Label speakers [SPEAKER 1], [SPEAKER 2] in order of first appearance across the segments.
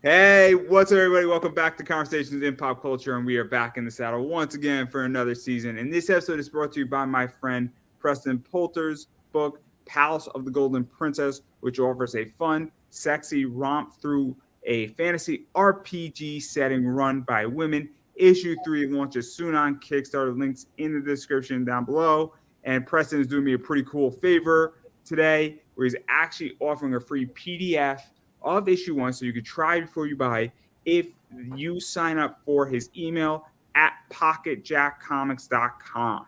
[SPEAKER 1] Hey, what's up, everybody? Welcome back to Conversations in Pop Culture, and we are back in the saddle once again for another season. And this episode is brought to you by my friend Preston Poulter's book, Palace of the Golden Princess, which offers a fun, sexy romp through a fantasy RPG setting run by women. Issue 3 launches soon on Kickstarter. Links in the description down below. And Preston is doing me a pretty cool favor today, where he's actually offering a free PDF of issue 1, so you could try before you buy if you sign up for his email at pocketjackcomics.com.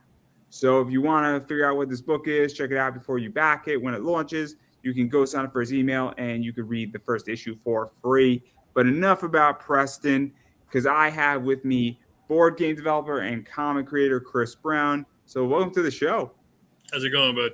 [SPEAKER 1] So if you want to figure out what this book is, check it out before you back it when it launches. You can go sign up for his email and you can read the first issue for free. But enough about Preston, because I have with me board game developer and comic creator Chris Brown. So welcome to the show.
[SPEAKER 2] How's it going, bud?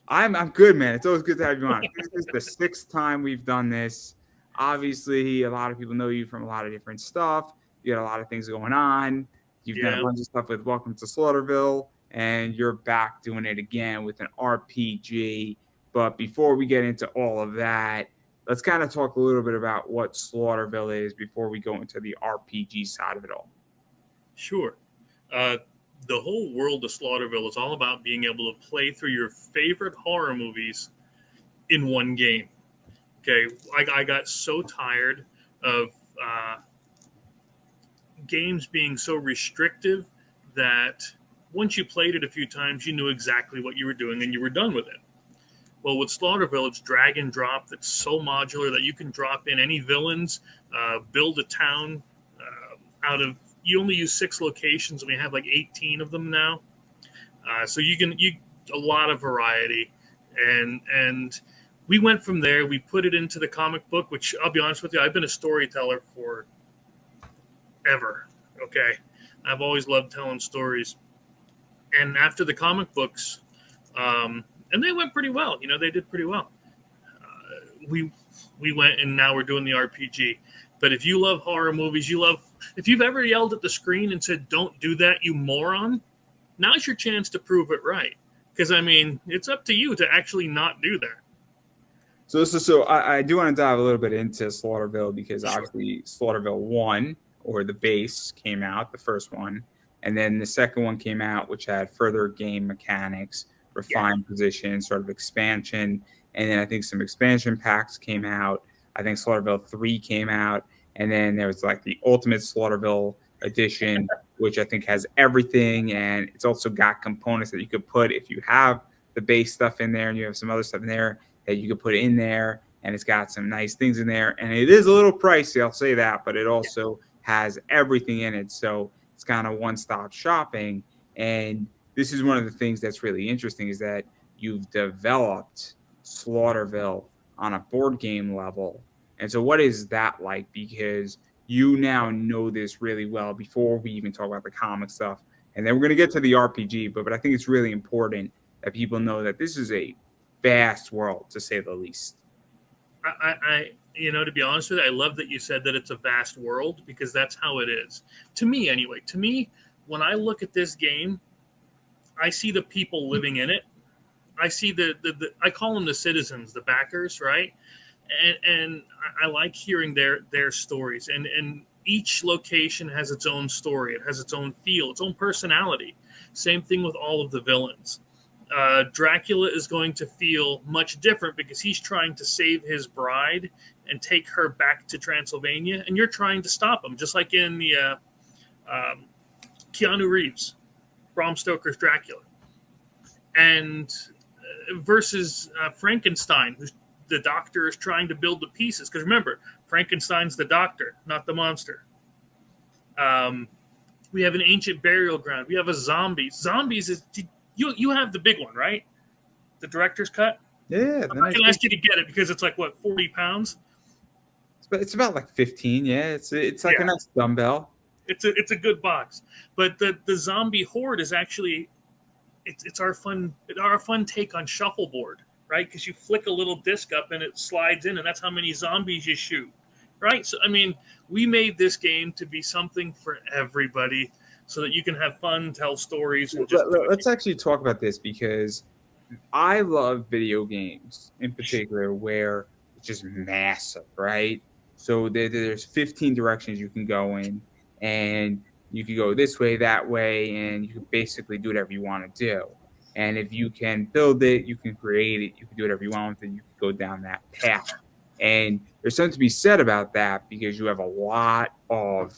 [SPEAKER 1] I'm good, man. It's always good to have you on. This is the 6th time we've done this. Obviously, a lot of people know you from a lot of different stuff. You got a lot of things going on. You've done a bunch of stuff with Welcome to Slaughterville, and you're back doing it again with an RPG. But before we get into all of that, let's kind of talk a little bit about what Slaughterville is before we go into the RPG side of it all.
[SPEAKER 2] Sure. The whole world of Slaughterville is all about being able to play through your favorite horror movies in one game. Okay, I got so tired of games being so restrictive that once you played it a few times, you knew exactly what you were doing and you were done with it. Well, with Slaughterville, it's drag and drop that's so modular that you can drop in any villains, build a town out of. You only use 6 locations, and we have like 18 of them now. So you a lot of variety, and we went from there. We put it into the comic book, which I'll be honest with you, I've been a storyteller for ever. Okay, I've always loved telling stories, and after the comic books, and they went pretty well. You know, they did pretty well. We went, and now we're doing the RPG. But if you love horror movies, if you've ever yelled at the screen and said, "Don't do that, you moron," now's your chance to prove it right. Because, I mean, it's up to you to actually not do that.
[SPEAKER 1] So I do want to dive a little bit into Slaughterville, because obviously Slaughterville 1, or the base, came out, the first one. And then the second one came out, which had further game mechanics, refined positions, sort of expansion. And then I think some expansion packs came out. I think Slaughterville 3 came out. And then there was like the Ultimate Slaughterville Edition, which I think has everything. And it's also got components that you could put if you have the base stuff in there and you have some other stuff in there that you could put in there. And it's got some nice things in there. And it is a little pricey, I'll say that, but it also has everything in it. So it's kind of one-stop shopping. And this is one of the things that's really interesting, is that you've developed Slaughterville on a board game level. And so what is that like? Because you now know this really well before we even talk about the comic stuff. And then we're going to get to the RPG, but I think it's really important that people know that this is a vast world, to say the least.
[SPEAKER 2] To be honest with you, I love that you said that it's a vast world, because that's how it is. To me, anyway. To me, when I look at this game, I see the people living in it. I see I call them the citizens, the backers, right? And I like hearing their stories. And each location has its own story. It has its own feel, its own personality. Same thing with all of the villains. Dracula is going to feel much different, because he's trying to save his bride and take her back to Transylvania, and you're trying to stop him, just like in the Keanu Reeves, Bram Stoker's Dracula. And versus Frankenstein, who's the doctor is trying to build the pieces. Because remember, Frankenstein's the doctor, not the monster. We have an ancient burial ground. We have a zombie. Zombies is you have the big one, right? The director's cut.
[SPEAKER 1] Yeah,
[SPEAKER 2] I'm not gonna ask you to get it, because it's like, what, 40 pounds?
[SPEAKER 1] It's about like 15. Yeah, it's like a nice dumbbell.
[SPEAKER 2] It's a good box. But the zombie horde is actually it's our fun take on shuffleboard. Right? Because you flick a little disc up and it slides in, and that's how many zombies you shoot. Right? So, I mean, we made this game to be something for everybody, so that you can have fun, tell stories. And
[SPEAKER 1] Let's actually talk about this, because I love video games in particular where it's just massive, right? So there's 15 directions you can go in, and you can go this way, that way, and you can basically do whatever you want to do. And if you can build it, you can create it, you can do whatever you want with it, you can go down that path. And there's something to be said about that because you have a lot of,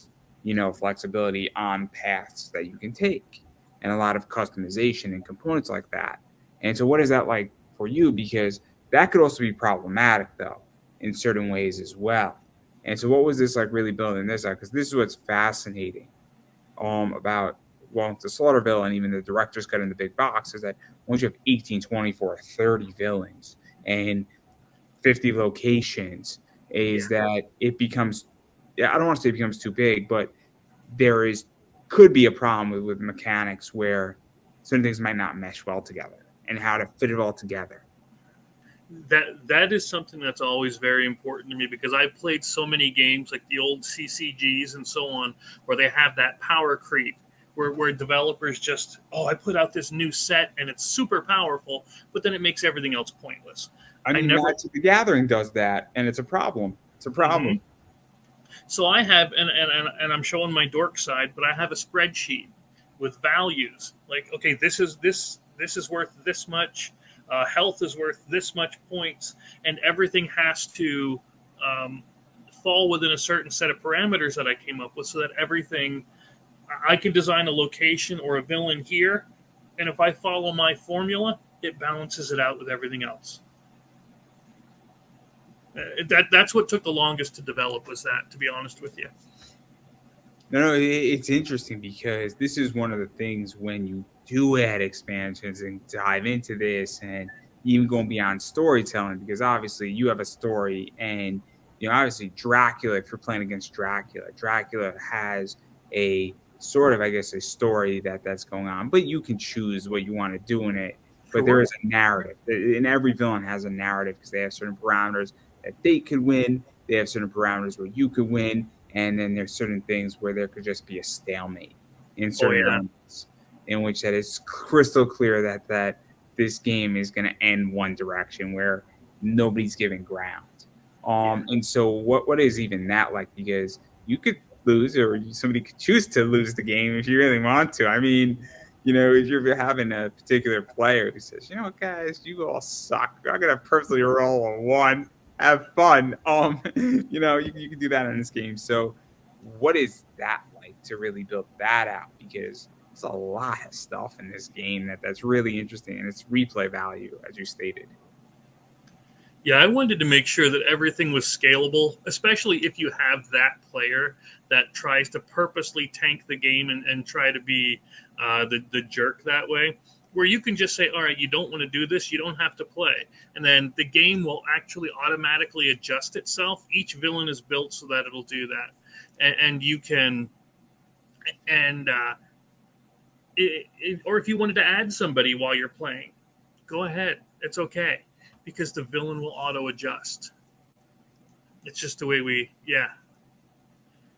[SPEAKER 1] flexibility on paths that you can take and a lot of customization and components like that. And so what is that like for you? Because that could also be problematic though in certain ways as well. And so what was this like really building this out? Because this is what's fascinating about the Slaughterville and even the director's cut in the big box is that once you have 18, 24, 30 villains and 50 locations, is that it becomes, yeah, I don't want to say it becomes too big, but could be a problem with mechanics where certain things might not mesh well together and how to fit it all together.
[SPEAKER 2] That is something that's always very important to me because I've played so many games like the old CCGs and so on where they have that power creep where developers just, I put out this new set and it's super powerful, but then it makes everything else pointless.
[SPEAKER 1] I mean, Magic the Gathering does that, and it's a problem. It's a problem.
[SPEAKER 2] Mm-hmm. So I have, and I'm showing my dork side, but I have a spreadsheet with values. Like, okay, this is worth this much. Health is worth this much points, and everything has to fall within a certain set of parameters that I came up with, so that everything I can design a location or a villain here, and if I follow my formula, it balances it out with everything else. That's what took the longest to develop was that, to be honest with you.
[SPEAKER 1] No, it's interesting because this is one of the things when you do add expansions and dive into this and even going beyond storytelling, because obviously you have a story and, obviously Dracula, if you're playing against Dracula has a sort of, I guess, a story that's going on, but you can choose what you want to do in it. But there is a narrative, and every villain has a narrative because they have certain parameters that they could win. They have certain parameters where you could win. And then there's certain things where there could just be a stalemate in certain elements, in which that it's crystal clear that this game is going to end one direction where nobody's giving ground. And so what is even that like? Because you could lose, or somebody could choose to lose the game if you really want to. I mean, if you're having a particular player who says, guys, you all suck. I'm going to personally roll a 1. Have fun. You can do that in this game. So what is that like to really build that out? Because there's a lot of stuff in this game that's really interesting, and it's replay value, as you stated.
[SPEAKER 2] Yeah, I wanted to make sure that everything was scalable, especially if you have that player that tries to purposely tank the game and try to be the jerk that way, where you can just say, all right, you don't want to do this, you don't have to play. And then the game will actually automatically adjust itself. Each villain is built so that it'll do that. And you can, or if you wanted to add somebody while you're playing, go ahead. It's okay. Because the villain will auto adjust. It's just the way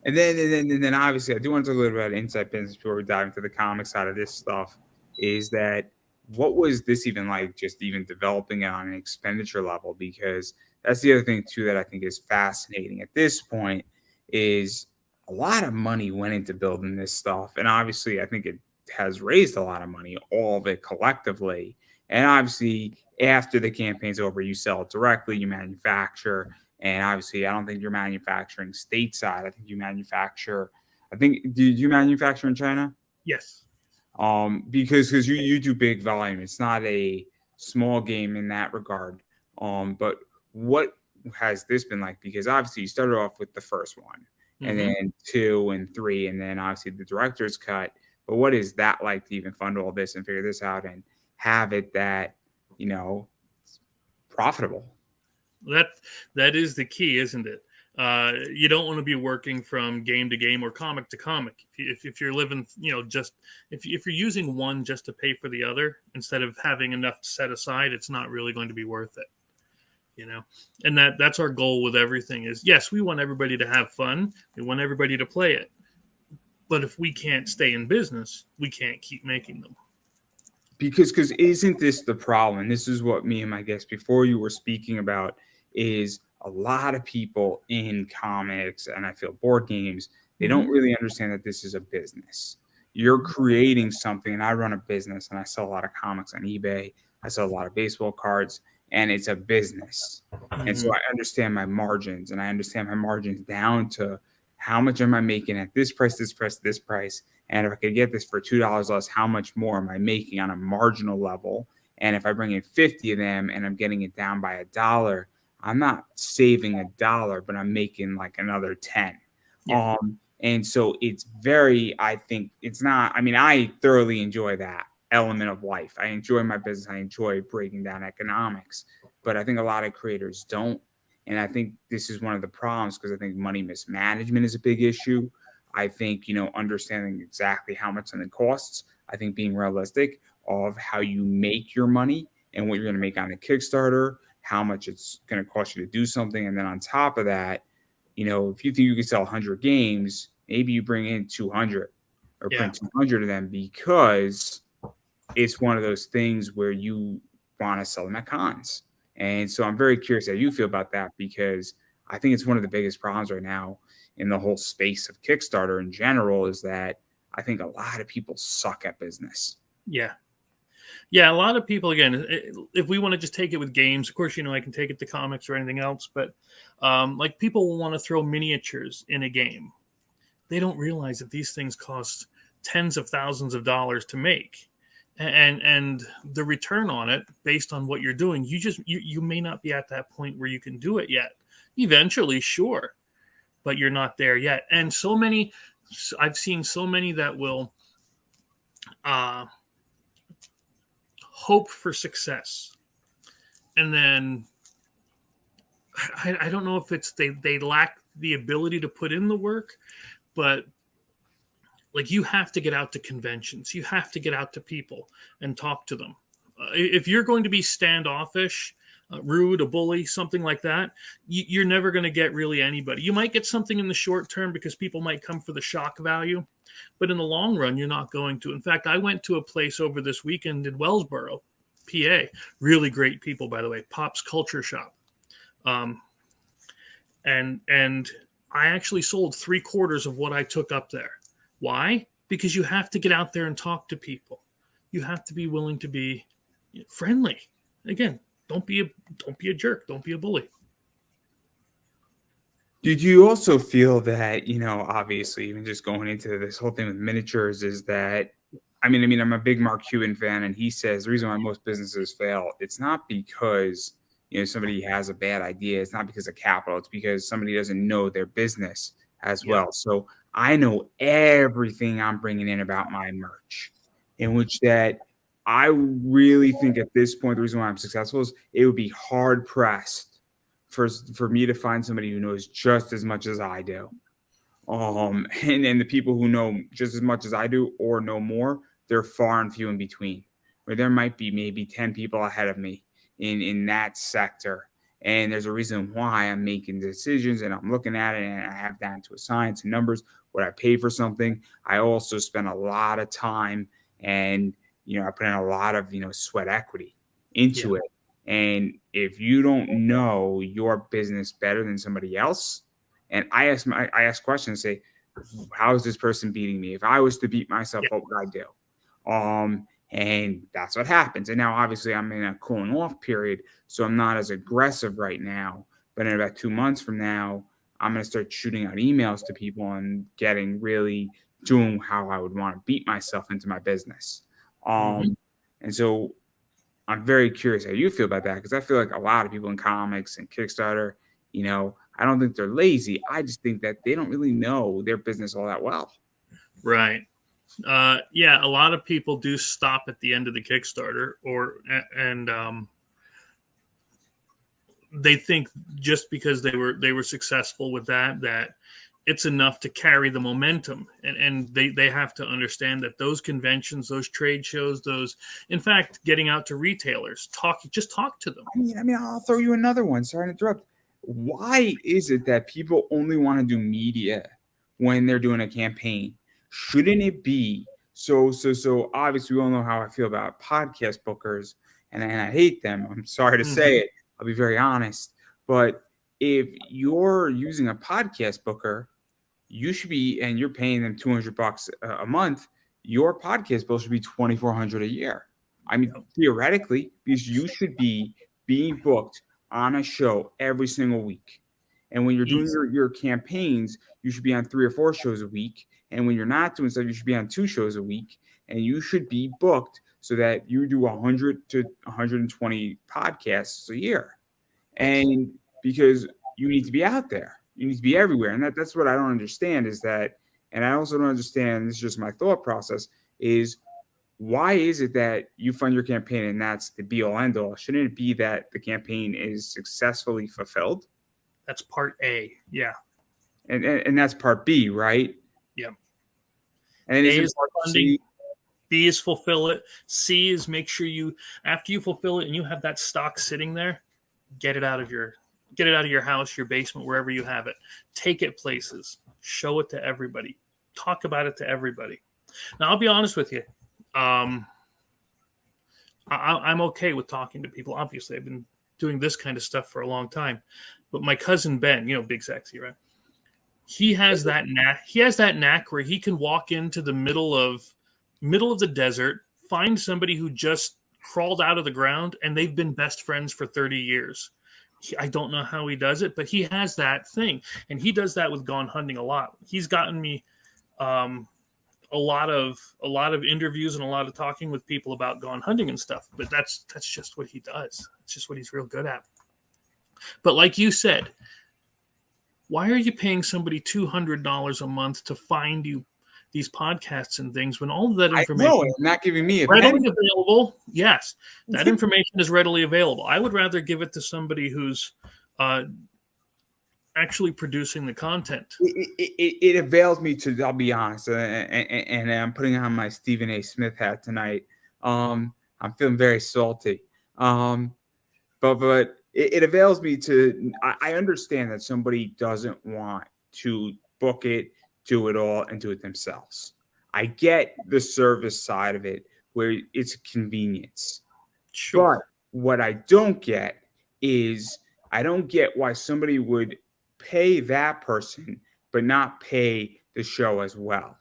[SPEAKER 1] And then obviously I do want to talk a little bit about inside business before we dive into the comic side of this stuff. Is that what was this even like, just even developing it on an expenditure level? Because that's the other thing too that I think is fascinating at this point is a lot of money went into building this stuff. And obviously I think it has raised a lot of money, all of it collectively. And obviously after the campaign's over, you sell it directly, you manufacture. And obviously I don't think you're manufacturing stateside. I think you manufacture, do you manufacture in China?
[SPEAKER 2] Yes.
[SPEAKER 1] Because you do big volume. It's not a small game in that regard. But what has this been like? Because obviously you started off with the first one, and then 2 and 3, and then obviously the director's cut. But what is that like to even fund all this and figure this out and have it that, profitable?
[SPEAKER 2] That is the key, isn't it? You don't want to be working from game to game or comic to comic. If you're living, just if you're using one just to pay for the other instead of having enough to set aside, it's not really going to be worth it. And that's our goal with everything is, yes, we want everybody to have fun. We want everybody to play it. But if we can't stay in business, we can't keep making them.
[SPEAKER 1] Because isn't this the problem? And this is what me and my guest before you were speaking about is a lot of people in comics and I feel board games, they don't really understand that this is a business. You're creating something, and I run a business and I sell a lot of comics on eBay. I sell a lot of baseball cards, and it's a business. And so I understand my margins, and I understand my margins down to how much am I making at this price, this price, this price. And if I could get this for $2 less, how much more am I making on a marginal level? And if I bring in 50 of them and I'm getting it down by $1, I'm not saving $1, but I'm making like another 10.
[SPEAKER 2] Yeah.
[SPEAKER 1] And so it's very, I think it's not, I mean, I thoroughly enjoy that element of life. I enjoy my business. I enjoy breaking down economics, but I think a lot of creators don't. And I think this is one of the problems because I think money mismanagement is a big issue. I think, understanding exactly how much something costs. I think being realistic of how you make your money and what you're going to make on a Kickstarter, how much it's going to cost you to do something. And then on top of that, if you think you can sell 100 games, maybe you bring in 200 or print 200 of them because it's one of those things where you want to sell them at cons. And so I'm very curious how you feel about that because I think it's one of the biggest problems right now in the whole space of Kickstarter in general is that I think a lot of people suck at business.
[SPEAKER 2] Yeah. Yeah, a lot of people, again, if we want to just take it with games, of course, I can take it to comics or anything else, but like people will want to throw miniatures in a game. They don't realize that these things cost tens of thousands of dollars to make. And the return on it based on what you're doing, you may not be at that point where you can do it yet. Eventually, sure, but you're not there yet. And I've seen so many that will hope for success, and then I don't know if it's they lack the ability to put in the work, but like you have to get out to conventions, you have to get out to people and talk to them. If you're going to be standoffish, rude, a bully, something like that, you're never going to get really anybody. You might get something in the short term because people might come for the shock value, but in the long run, you're not going to. In fact, I went to a place over this weekend in Wellsboro, PA. Really great people, by the way. Pop's Culture Shop, and I actually sold 3/4 of what I took up there. Why? Because you have to get out there and talk to people. You have to be willing to be friendly. Again, don't be a jerk. Don't be a bully.
[SPEAKER 1] Did you also feel that, obviously, even just going into this whole thing with miniatures is that, I mean, I'm a big Mark Cuban fan, and he says the reason why most businesses fail, it's not because, somebody has a bad idea. It's not because of capital. It's because somebody doesn't know their business as well. So I know everything I'm bringing in about my merch, in which that I really think at this point, the reason why I'm successful is it would be hard pressed for me to find somebody who knows just as much as I do. And the people who know just as much as I do or know more, they're far and few in between. Where there might be maybe 10 people ahead of me in that sector. And there's a reason why I'm making decisions and I'm looking at it and I have down to a science and numbers, what I pay for something. I also spend a lot of time and, I put in a lot of, sweat equity into it. And if you don't know your business better than somebody else, and I ask questions, say, how is this person beating me? If I was to beat myself, what would I do? And that's what happens. And now, obviously, I'm in a cooling off period, so I'm not as aggressive right now. But in about 2 months from now, I'm going to start shooting out emails to people and doing how I would want to beat myself into my business. And so I'm very curious how you feel about that, because I feel like a lot of people in comics and Kickstarter, I don't think they're lazy. I just think that they don't really know their business all that well.
[SPEAKER 2] Right. A lot of people do stop at the end of the Kickstarter, and they think just because they were successful with that it's enough to carry the momentum, and they have to understand that those conventions, those trade shows, in fact, getting out to retailers, just talk to them.
[SPEAKER 1] I mean, I'll throw you another one. Sorry to interrupt. Why is it that people only want to do media when they're doing a campaign? Shouldn't it be so obviously we all know how I feel about podcast bookers, and I hate them. I'm sorry to say it. I'll be very honest. But if you're using a podcast booker, you should be, and you're paying them $200 a month, your podcast bill should be $2,400 a year. I mean, theoretically, because you should be being booked on a show every single week. And when you're doing your campaigns, you should be on 3 or 4 shows a week. And when you're not doing stuff, you should be on 2 shows a week. And you should be booked so that you do 100 to 120 podcasts a year. And because you need to be out there, you need to be everywhere. And that's what I don't understand is that, and I also don't understand, this is just my thought process, is why is it that you fund your campaign and that's the be all end all? Shouldn't it be that the campaign is successfully fulfilled?
[SPEAKER 2] That's part A. Yeah.
[SPEAKER 1] And that's part B, right?
[SPEAKER 2] Yeah.
[SPEAKER 1] And
[SPEAKER 2] A is funding. B is fulfill it. C is make sure you, after you fulfill it and you have that stock sitting there, get it out of your house, your basement, wherever you have it. Take it places. Show it to everybody. Talk about it to everybody. Now, I'll be honest with you. I'm okay with talking to people. Obviously, I've been doing this kind of stuff for a long time. But my cousin Ben, Big Sexy, right? He has that knack. He has that knack where he can walk into the middle of the desert, find somebody who just crawled out of the ground, and they've been best friends for 30 years. I don't know how he does it, but he has that thing, and he does that with Gone Hunting a lot. He's gotten me a lot of interviews and a lot of talking with people about Gone Hunting and stuff. But that's just what he does. It's just what he's real good at. But like you said, why are you paying somebody $200 a month to find you these podcasts and things when all of that information
[SPEAKER 1] is not giving me a
[SPEAKER 2] readily available? Yes, that information is readily available. I would rather give it to somebody who's actually producing the content.
[SPEAKER 1] It avails me to, I'll be honest, and I'm putting on my Stephen A. Smith hat tonight. I'm feeling very salty. But it avails me to, I understand that somebody doesn't want to book it, do it all, and do it themselves. I get the service side of it where it's a convenience.
[SPEAKER 2] Sure.
[SPEAKER 1] But what I don't get is I don't get why somebody would pay that person but not pay the show as well.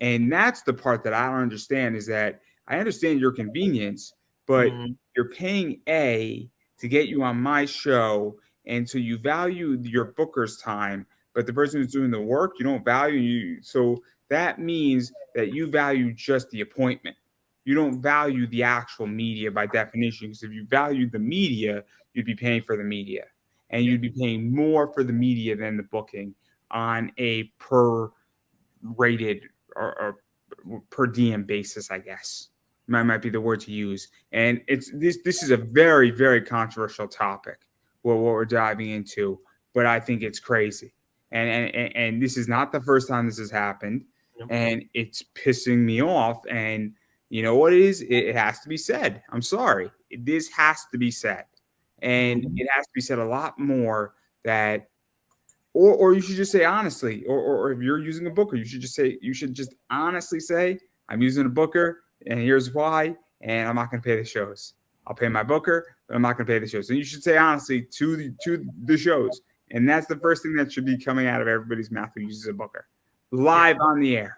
[SPEAKER 1] And that's the part that I don't understand, is that I understand your convenience, but you're paying A to get you on my show, and so you value your booker's time, but the person who's doing the work, you don't value you. So that means that you value just the appointment. You don't value the actual media by definition, because if you valued the media, you'd be paying for the media, and you'd be paying more for the media than the booking on a per rated or per diem basis, I guess. Might be the word to use. And it's this is a very, very controversial topic, what we're diving into, but I think it's crazy. And this is not the first time this has happened, and it's pissing me off. And you know what it is? It has to be said. I'm sorry. This has to be said. And it has to be said a lot more, that or you should just say honestly, or if you're using a booker, you should just honestly say, I'm using a booker, and here's why, and I'm not going to pay the shows. I'll pay my booker, but I'm not going to pay the shows. And you should say honestly to the shows. And that's the first thing that should be coming out of everybody's mouth who uses a booker. Live on the air.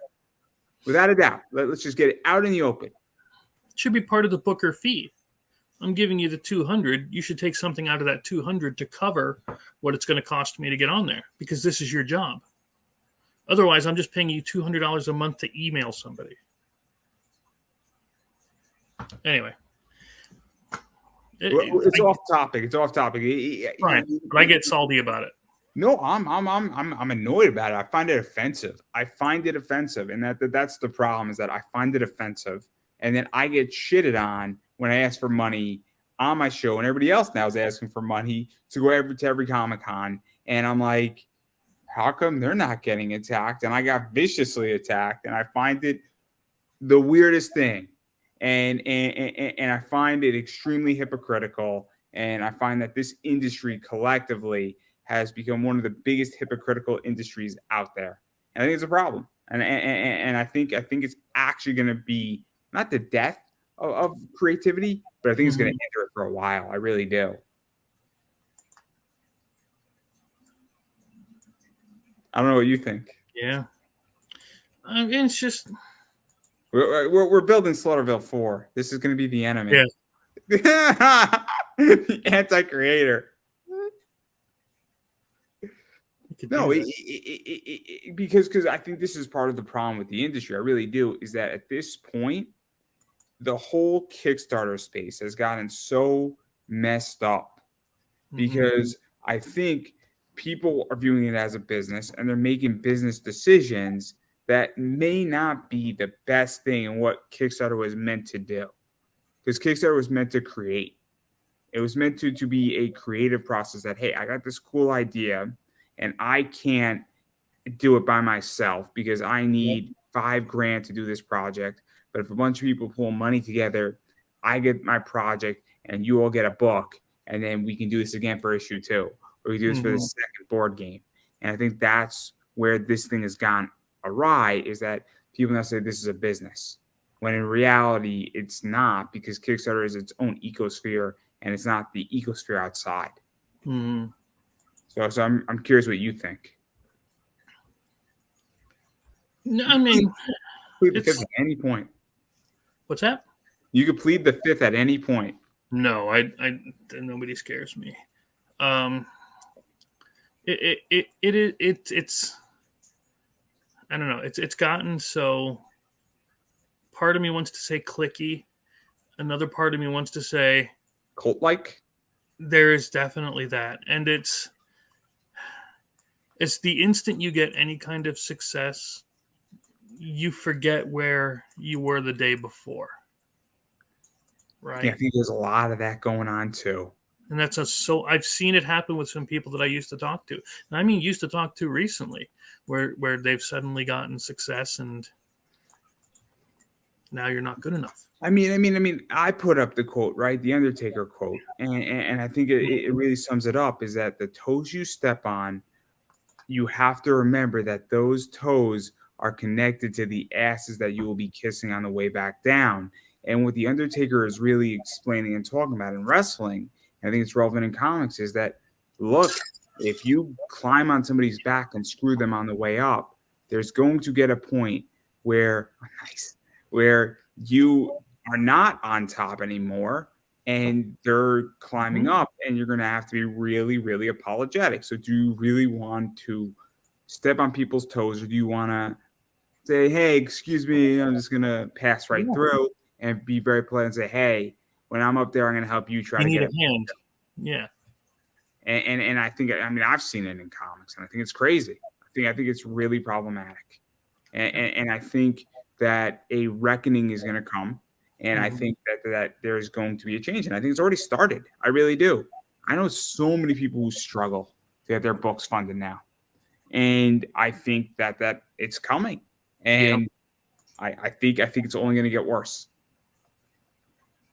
[SPEAKER 1] Without a doubt. Let's just get it out in the open.
[SPEAKER 2] It should be part of the booker fee. I'm giving you the $200. You should take something out of that $200 to cover what it's going to cost me to get on there, because this is your job. Otherwise, I'm just paying you $200 a month to email somebody. Anyway,
[SPEAKER 1] it's off topic. It's off topic.
[SPEAKER 2] Right, but I get salty about it.
[SPEAKER 1] No, I'm annoyed about it. I find it offensive. And that's the problem, is that I find it offensive, and then I get shitted on when I ask for money on my show, and everybody else now is asking for money to go to every Comic-Con, and I'm like, how come they're not getting attacked? And I got viciously attacked, and I find it the weirdest thing. And I find it extremely hypocritical, and I find that this industry collectively has become one of the biggest hypocritical industries out there, and I think it's a problem. And I think it's actually going to be not the death of creativity, but I think it's going to hinder it for a while. I really do. I don't know what you think.
[SPEAKER 2] Yeah. I mean, it's just
[SPEAKER 1] We're building Slaughterville 4. This is going to be the enemy.
[SPEAKER 2] Yeah.
[SPEAKER 1] The anti-creator. No, because I think this is part of the problem with the industry. I really do. Is that at this point, the whole Kickstarter space has gotten so messed up because I think people are viewing it as a business and they're making business decisions that may not be the best thing in what Kickstarter was meant to do. Because Kickstarter was meant to create. It was meant to be a creative process that, hey, I got this cool idea and I can't do it by myself because I need $5,000 to do this project. But if a bunch of people pull money together, I get my project and you all get a book, and then we can do this again for issue 2, or we do this for the second board game. And I think that's where this thing has gone awry, is that people now say this is a business, when in reality it's not, because Kickstarter is its own ecosphere and it's not the ecosphere outside. So I'm curious what you think.
[SPEAKER 2] No, I mean,
[SPEAKER 1] plead the fifth at any point.
[SPEAKER 2] What's that?
[SPEAKER 1] You could plead the fifth at any point.
[SPEAKER 2] No, nobody scares me. It's I don't know. It's gotten so. Part of me wants to say clicky. Another part of me wants to say
[SPEAKER 1] cult-like.
[SPEAKER 2] There is definitely that, and it's the instant you get any kind of success, you forget where you were the day before. Right.
[SPEAKER 1] Yeah, I think there's a lot of that going on too.
[SPEAKER 2] And I've seen it happen with some people that I used to talk to. And I mean, used to talk to recently, where they've suddenly gotten success and now you're not good enough.
[SPEAKER 1] I mean, I put up the quote, right? The Undertaker quote. And I think it really sums it up, is that the toes you step on, you have to remember that those toes are connected to the asses that you will be kissing on the way back down. And what the Undertaker is really explaining and talking about in wrestling, I think it's relevant in comics, is that, look, if you climb on somebody's back and screw them on the way up, there's going to get a point where you are not on top anymore and they're climbing up, and you're going to have to be really, really apologetic. So do you really want to step on people's toes, or do you want to say, hey, excuse me, I'm just going to pass right through, and be very polite and say, hey, when I'm up there, I'm going to help you try to get a
[SPEAKER 2] hand. Yeah.
[SPEAKER 1] And I think, I mean, I've seen it in comics, and I think it's crazy. I think it's really problematic. And I think that a reckoning is going to come. And I think that there's going to be a change. And I think it's already started. I really do. I know so many people who struggle to get their books funded now. And I think that it's coming. And I think it's only going to get worse.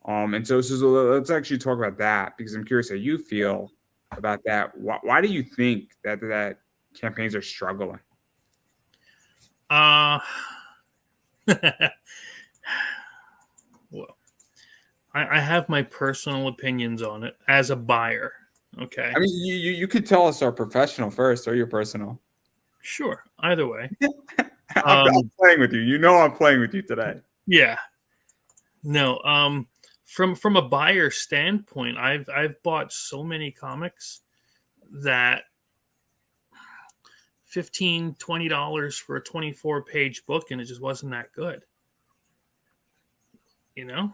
[SPEAKER 1] And so let's actually talk about that, because I'm curious how you feel about that. Why do you think that campaigns are struggling?
[SPEAKER 2] Well, I have my personal opinions on it as a buyer. Okay.
[SPEAKER 1] I mean, you could tell us our professional first, or your personal.
[SPEAKER 2] Sure. Either way.
[SPEAKER 1] I'm playing with you. You know I'm playing with you today.
[SPEAKER 2] Yeah. No. From a buyer standpoint, I've bought so many comics that $15, $20 for a 24-page book, and it just wasn't that good. You know?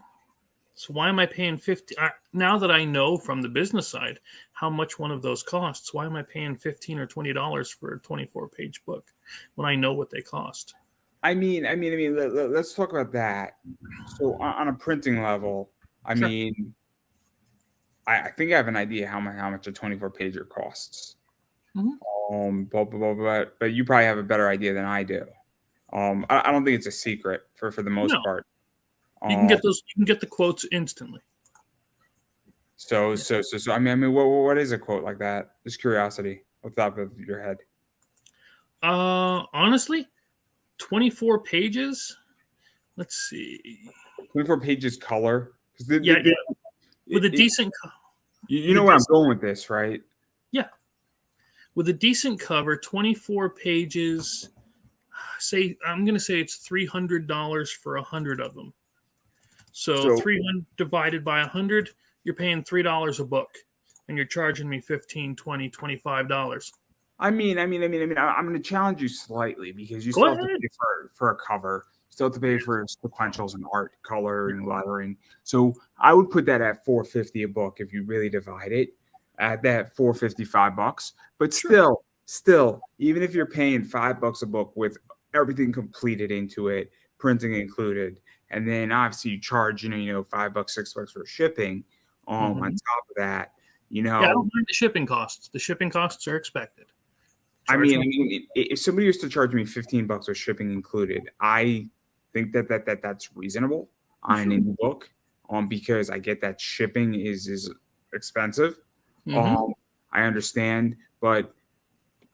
[SPEAKER 2] So why am I paying $50? Now that I know from the business side how much one of those costs, why am I paying $15 or $20 for a 24-page book when I know what they cost?
[SPEAKER 1] I mean, let's talk about that. So on a printing level, I mean, I think I have an idea how much a 24-pager costs. But you probably have a better idea than I do. I don't think it's a secret for the most part.
[SPEAKER 2] You can get those. You can get the quotes instantly.
[SPEAKER 1] So I mean, what is a quote like that? Just curiosity, off the top of your head.
[SPEAKER 2] Honestly, 24 pages. Let's see.
[SPEAKER 1] 24 pages color.
[SPEAKER 2] With a decent.
[SPEAKER 1] You know where I'm going with this, right?
[SPEAKER 2] Yeah. with a decent cover, 24 pages. I'm going to say it's $300 for 100 of them. So
[SPEAKER 1] So
[SPEAKER 2] 300 divided by 100, you're paying $3 a book, and you're charging me $15, $20, $25.
[SPEAKER 1] I'm going to challenge you slightly because you
[SPEAKER 2] Go
[SPEAKER 1] still have to
[SPEAKER 2] ahead.
[SPEAKER 1] pay for a cover, you still have to pay for sequentials and art, coloring, lettering. So I would put that at $4.50 a book if you really divide it at that $4.55. But
[SPEAKER 2] Sure.
[SPEAKER 1] still, even if you're paying $5 a book with everything completed into it, printing included, and then obviously you charge $5, $6 for shipping. On
[SPEAKER 2] Mhm.
[SPEAKER 1] top of that,
[SPEAKER 2] Yeah, I don't mind the shipping costs. The shipping costs are expected. Charge me.
[SPEAKER 1] if somebody used to charge me $15 with shipping included, I think that's reasonable on an
[SPEAKER 2] Sure.
[SPEAKER 1] indie book, because I get that shipping is expensive.
[SPEAKER 2] Mm-hmm.
[SPEAKER 1] Um, I understand, but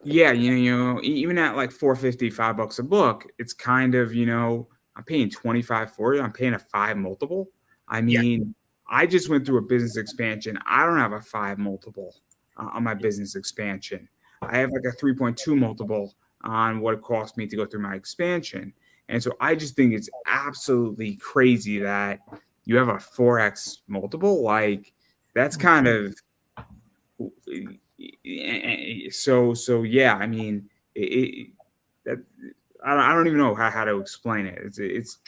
[SPEAKER 1] yeah, even at like 4.50, $5 a book, it's kind of I'm paying 25 for it. I'm paying a 5 multiple. I
[SPEAKER 2] Yeah.
[SPEAKER 1] mean, I just went through a business expansion. I don't have a 5 multiple on my business expansion. I have like a 3.2 multiple on what it cost me to go through my expansion. And so I just think it's absolutely crazy that you have a 4x multiple. Like that's kind of so yeah. I mean, that I don't even know how to explain it. It's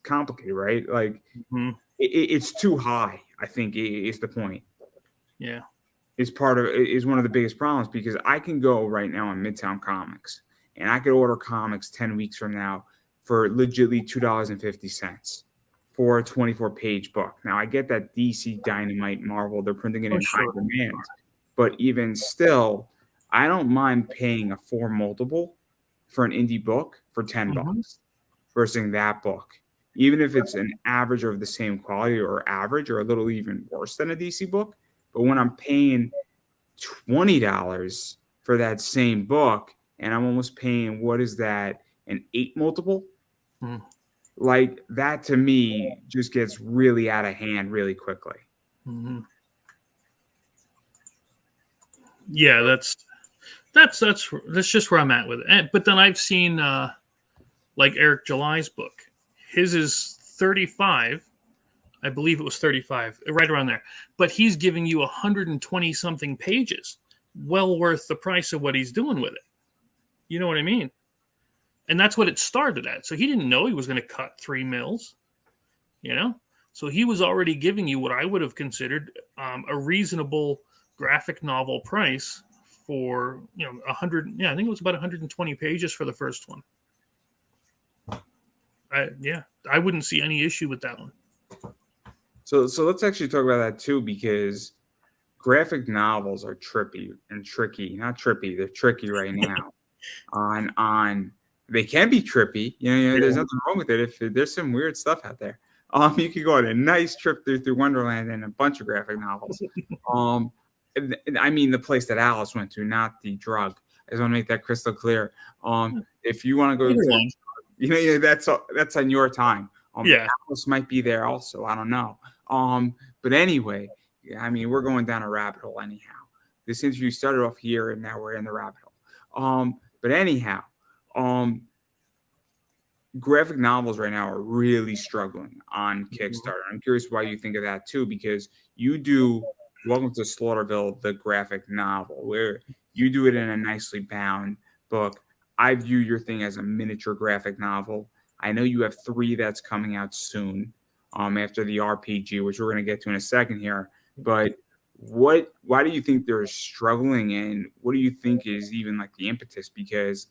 [SPEAKER 1] complicated, right? Like
[SPEAKER 2] Mm-hmm.
[SPEAKER 1] it's too high. I think is the point.
[SPEAKER 2] Yeah.
[SPEAKER 1] Is one of the biggest problems because I can go right now on Midtown Comics and I could order comics 10 weeks from now for legitly $2.50 for a 24-page book. Now I get that DC, Dynamite, Marvel, they're printing it
[SPEAKER 2] Oh,
[SPEAKER 1] in high
[SPEAKER 2] sure.
[SPEAKER 1] demand, but even still, I don't mind paying a 4 multiple for an indie book for 10
[SPEAKER 2] Mm-hmm.
[SPEAKER 1] bucks versus that book. Even if it's an average of the same quality or average or a little even worse than a DC book. But when I'm paying $20 for that same book and I'm almost paying, what is that, an 8 multiple?
[SPEAKER 2] Mm-hmm.
[SPEAKER 1] Like that to me just gets really out of hand really quickly.
[SPEAKER 2] Mm-hmm. Yeah, that's just where I'm at with it. But then I've seen like Eric July's book. His is 35. I believe it was 35, right around there. But he's giving you 120 something pages, well worth the price of what he's doing with it. You know what I mean? And that's what it started at. So he didn't know he was going to cut 3 mils, you know? So he was already giving you what I would have considered a reasonable graphic novel price for, 100. Yeah, I think it was about 120 pages for the first one. I wouldn't see any issue with that one.
[SPEAKER 1] So let's actually talk about that too, because graphic novels are trippy and tricky. Not trippy, they're tricky right now. On They can be trippy. There's nothing wrong with it if there's some weird stuff out there. You could go on a nice trip through Wonderland and a bunch of graphic novels. I mean the place that Alice went to, not the drug. I just want to make that crystal clear. If you want to go
[SPEAKER 2] Either
[SPEAKER 1] to,
[SPEAKER 2] one.
[SPEAKER 1] that's on your time.
[SPEAKER 2] Yeah.
[SPEAKER 1] Alice might be there also. I don't know. But anyway, I mean we're going down a rabbit hole anyhow. This interview started off here, and now we're in the rabbit hole. But anyhow, graphic novels right now are really struggling on Kickstarter. I'm curious why you think of that too, because you do Welcome to Slaughterville, the graphic novel, where you do it in a nicely bound book. I view your thing as a miniature graphic novel. I know you have 3 that's coming out soon, after the RPG, which we're going to get to in a second here. But why do you think they're struggling, and what do you think is even like the impetus? Because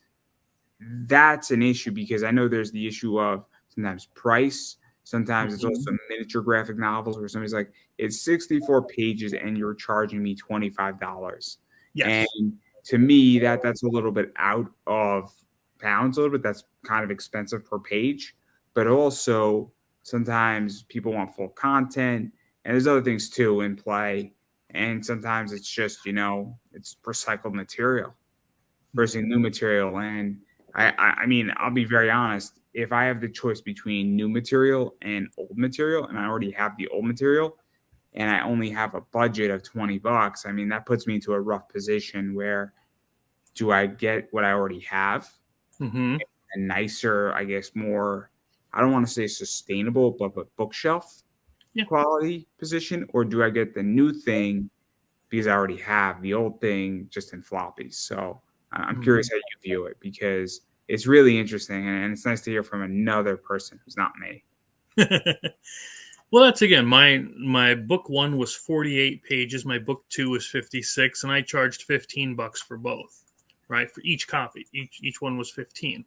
[SPEAKER 1] that's an issue, because I know there's the issue of sometimes price. Sometimes it's also miniature graphic novels where somebody's like, it's 64 pages and you're charging me $25. And
[SPEAKER 2] Yes.
[SPEAKER 1] to me, that's a little bit out of bounds a little bit. That's kind of expensive per page. But also sometimes people want full content, and there's other things too in play. And sometimes it's just, it's recycled material versus new material. And I mean, I'll be very honest. If I have the choice between new material and old material, and I already have the old material, and I only have a budget of $20, I mean, that puts me into a rough position where do I get what I already have?
[SPEAKER 2] Mm-hmm.
[SPEAKER 1] A nicer, I guess, more, I don't want to say sustainable, but bookshelf
[SPEAKER 2] Yeah.
[SPEAKER 1] quality position, or do I get the new thing because I already have the old thing just in floppies? So I'm
[SPEAKER 2] Mm-hmm.
[SPEAKER 1] curious how you view it, because it's really interesting, and it's nice to hear from another person who's not me.
[SPEAKER 2] Well, that's again, my book one was 48 pages, my book two was 56, and I charged $15 for both, right? For each copy. Each one was 15,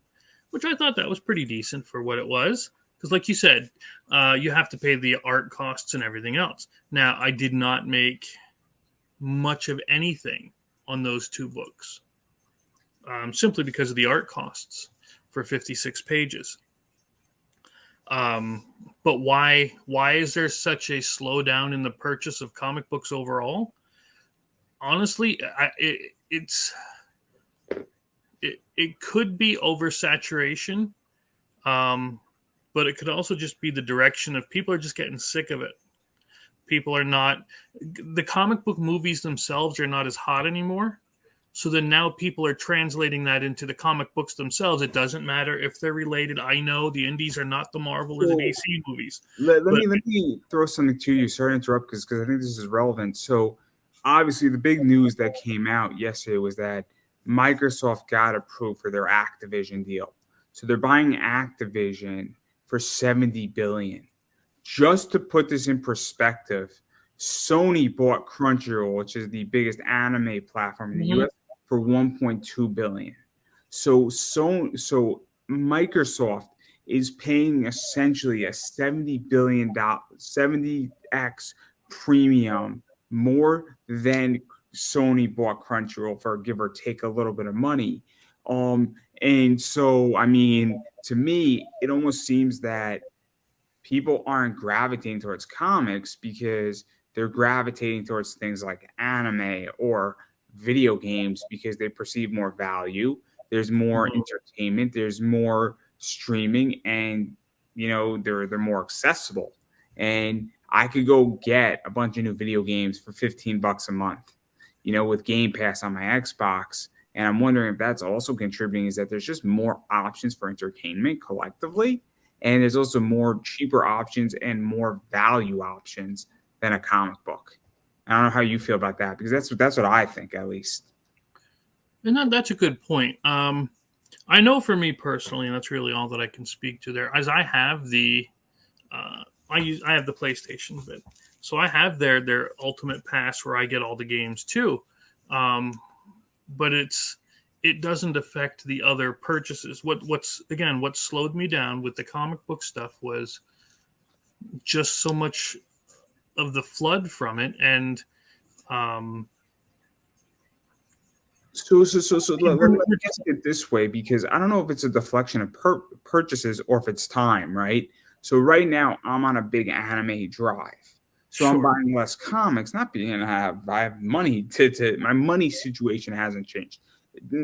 [SPEAKER 2] which I thought that was pretty decent for what it was. Because, like you said, you have to pay the art costs and everything else. Now, I did not make much of anything on those two books, simply because of the art costs for 56 pages. Um, but why is there such a slowdown in the purchase of comic books overall? Honestly, it could be oversaturation, um, but it could also just be the direction of people are just getting sick of it. People are not, the comic book movies themselves are not as hot anymore. So then now people are translating that into the comic books themselves. It doesn't matter if they're related. I know the indies are not the Marvel or the
[SPEAKER 1] So
[SPEAKER 2] DC movies,
[SPEAKER 1] let
[SPEAKER 2] but
[SPEAKER 1] me throw something to you. Sorry to interrupt, because I think this is relevant. So obviously the big news that came out yesterday was that Microsoft got approved for their Activision deal. So they're buying Activision for 70 billion. Just to put this in perspective, Sony bought Crunchyroll, which is the biggest anime platform in the
[SPEAKER 2] Mhm.
[SPEAKER 1] US, for 1.2 billion. So Microsoft is paying essentially a $70 billion, 70x premium more than Sony bought Crunchyroll for, give or take a little bit of money. And so, I mean, to me, it almost seems that people aren't gravitating towards comics because they're gravitating towards things like anime or video games because they perceive more value. There's more
[SPEAKER 2] Mhm.
[SPEAKER 1] entertainment, there's more streaming, and they're more accessible. And I could go get a bunch of new video games for $15 a month, with Game Pass on my Xbox. And I'm wondering if that's also contributing, is that there's just more options for entertainment collectively, and there's also more cheaper options and more value options than a comic book. I don't know how you feel about that, because that's what I think, at least.
[SPEAKER 2] And that's a good point. I know for me personally, and that's really all that I can speak to there, as I have I have the PlayStation, but so I have their Ultimate Pass where I get all the games too. Um, but it doesn't affect the other purchases. What slowed me down with the comic book stuff was just so much of the flood from it, and um,
[SPEAKER 1] So
[SPEAKER 2] and
[SPEAKER 1] let me
[SPEAKER 2] we're
[SPEAKER 1] ask
[SPEAKER 2] just
[SPEAKER 1] it this way, because I don't know if it's a deflection of purchases or if it's time, right? So right now I'm on a big anime drive. So I'm
[SPEAKER 2] sure.
[SPEAKER 1] buying less comics, not being I have money to my money situation hasn't changed.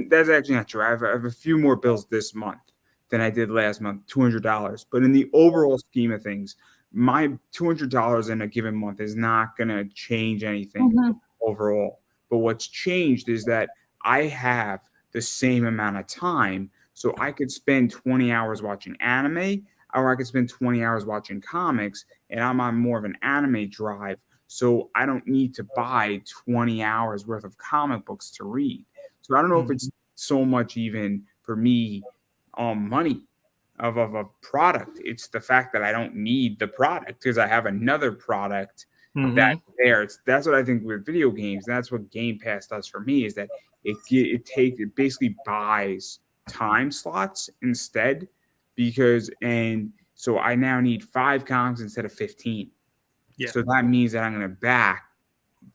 [SPEAKER 1] That's actually not true. I have a few more bills this month than I did last month, $200. But in the overall scheme of things, my $200 in a given month is not gonna change anything
[SPEAKER 2] Mhm.
[SPEAKER 1] overall. But what's changed is that I have the same amount of time. So I could spend 20 hours watching anime, or I could spend 20 hours watching comics, and I'm on more of an anime drive. So I don't need to buy 20 hours worth of comic books to read. So I don't know if it's
[SPEAKER 2] Mhm.
[SPEAKER 1] so much even for me money of a product. It's the fact that I don't need the product because I have another product that
[SPEAKER 2] Mhm.
[SPEAKER 1] there. That's what I think with video games. That's what Game Pass does for me, is that it basically buys time slots instead, because, and so I now need 5 comics instead of 15.
[SPEAKER 2] Yeah.
[SPEAKER 1] So that means that I'm going to back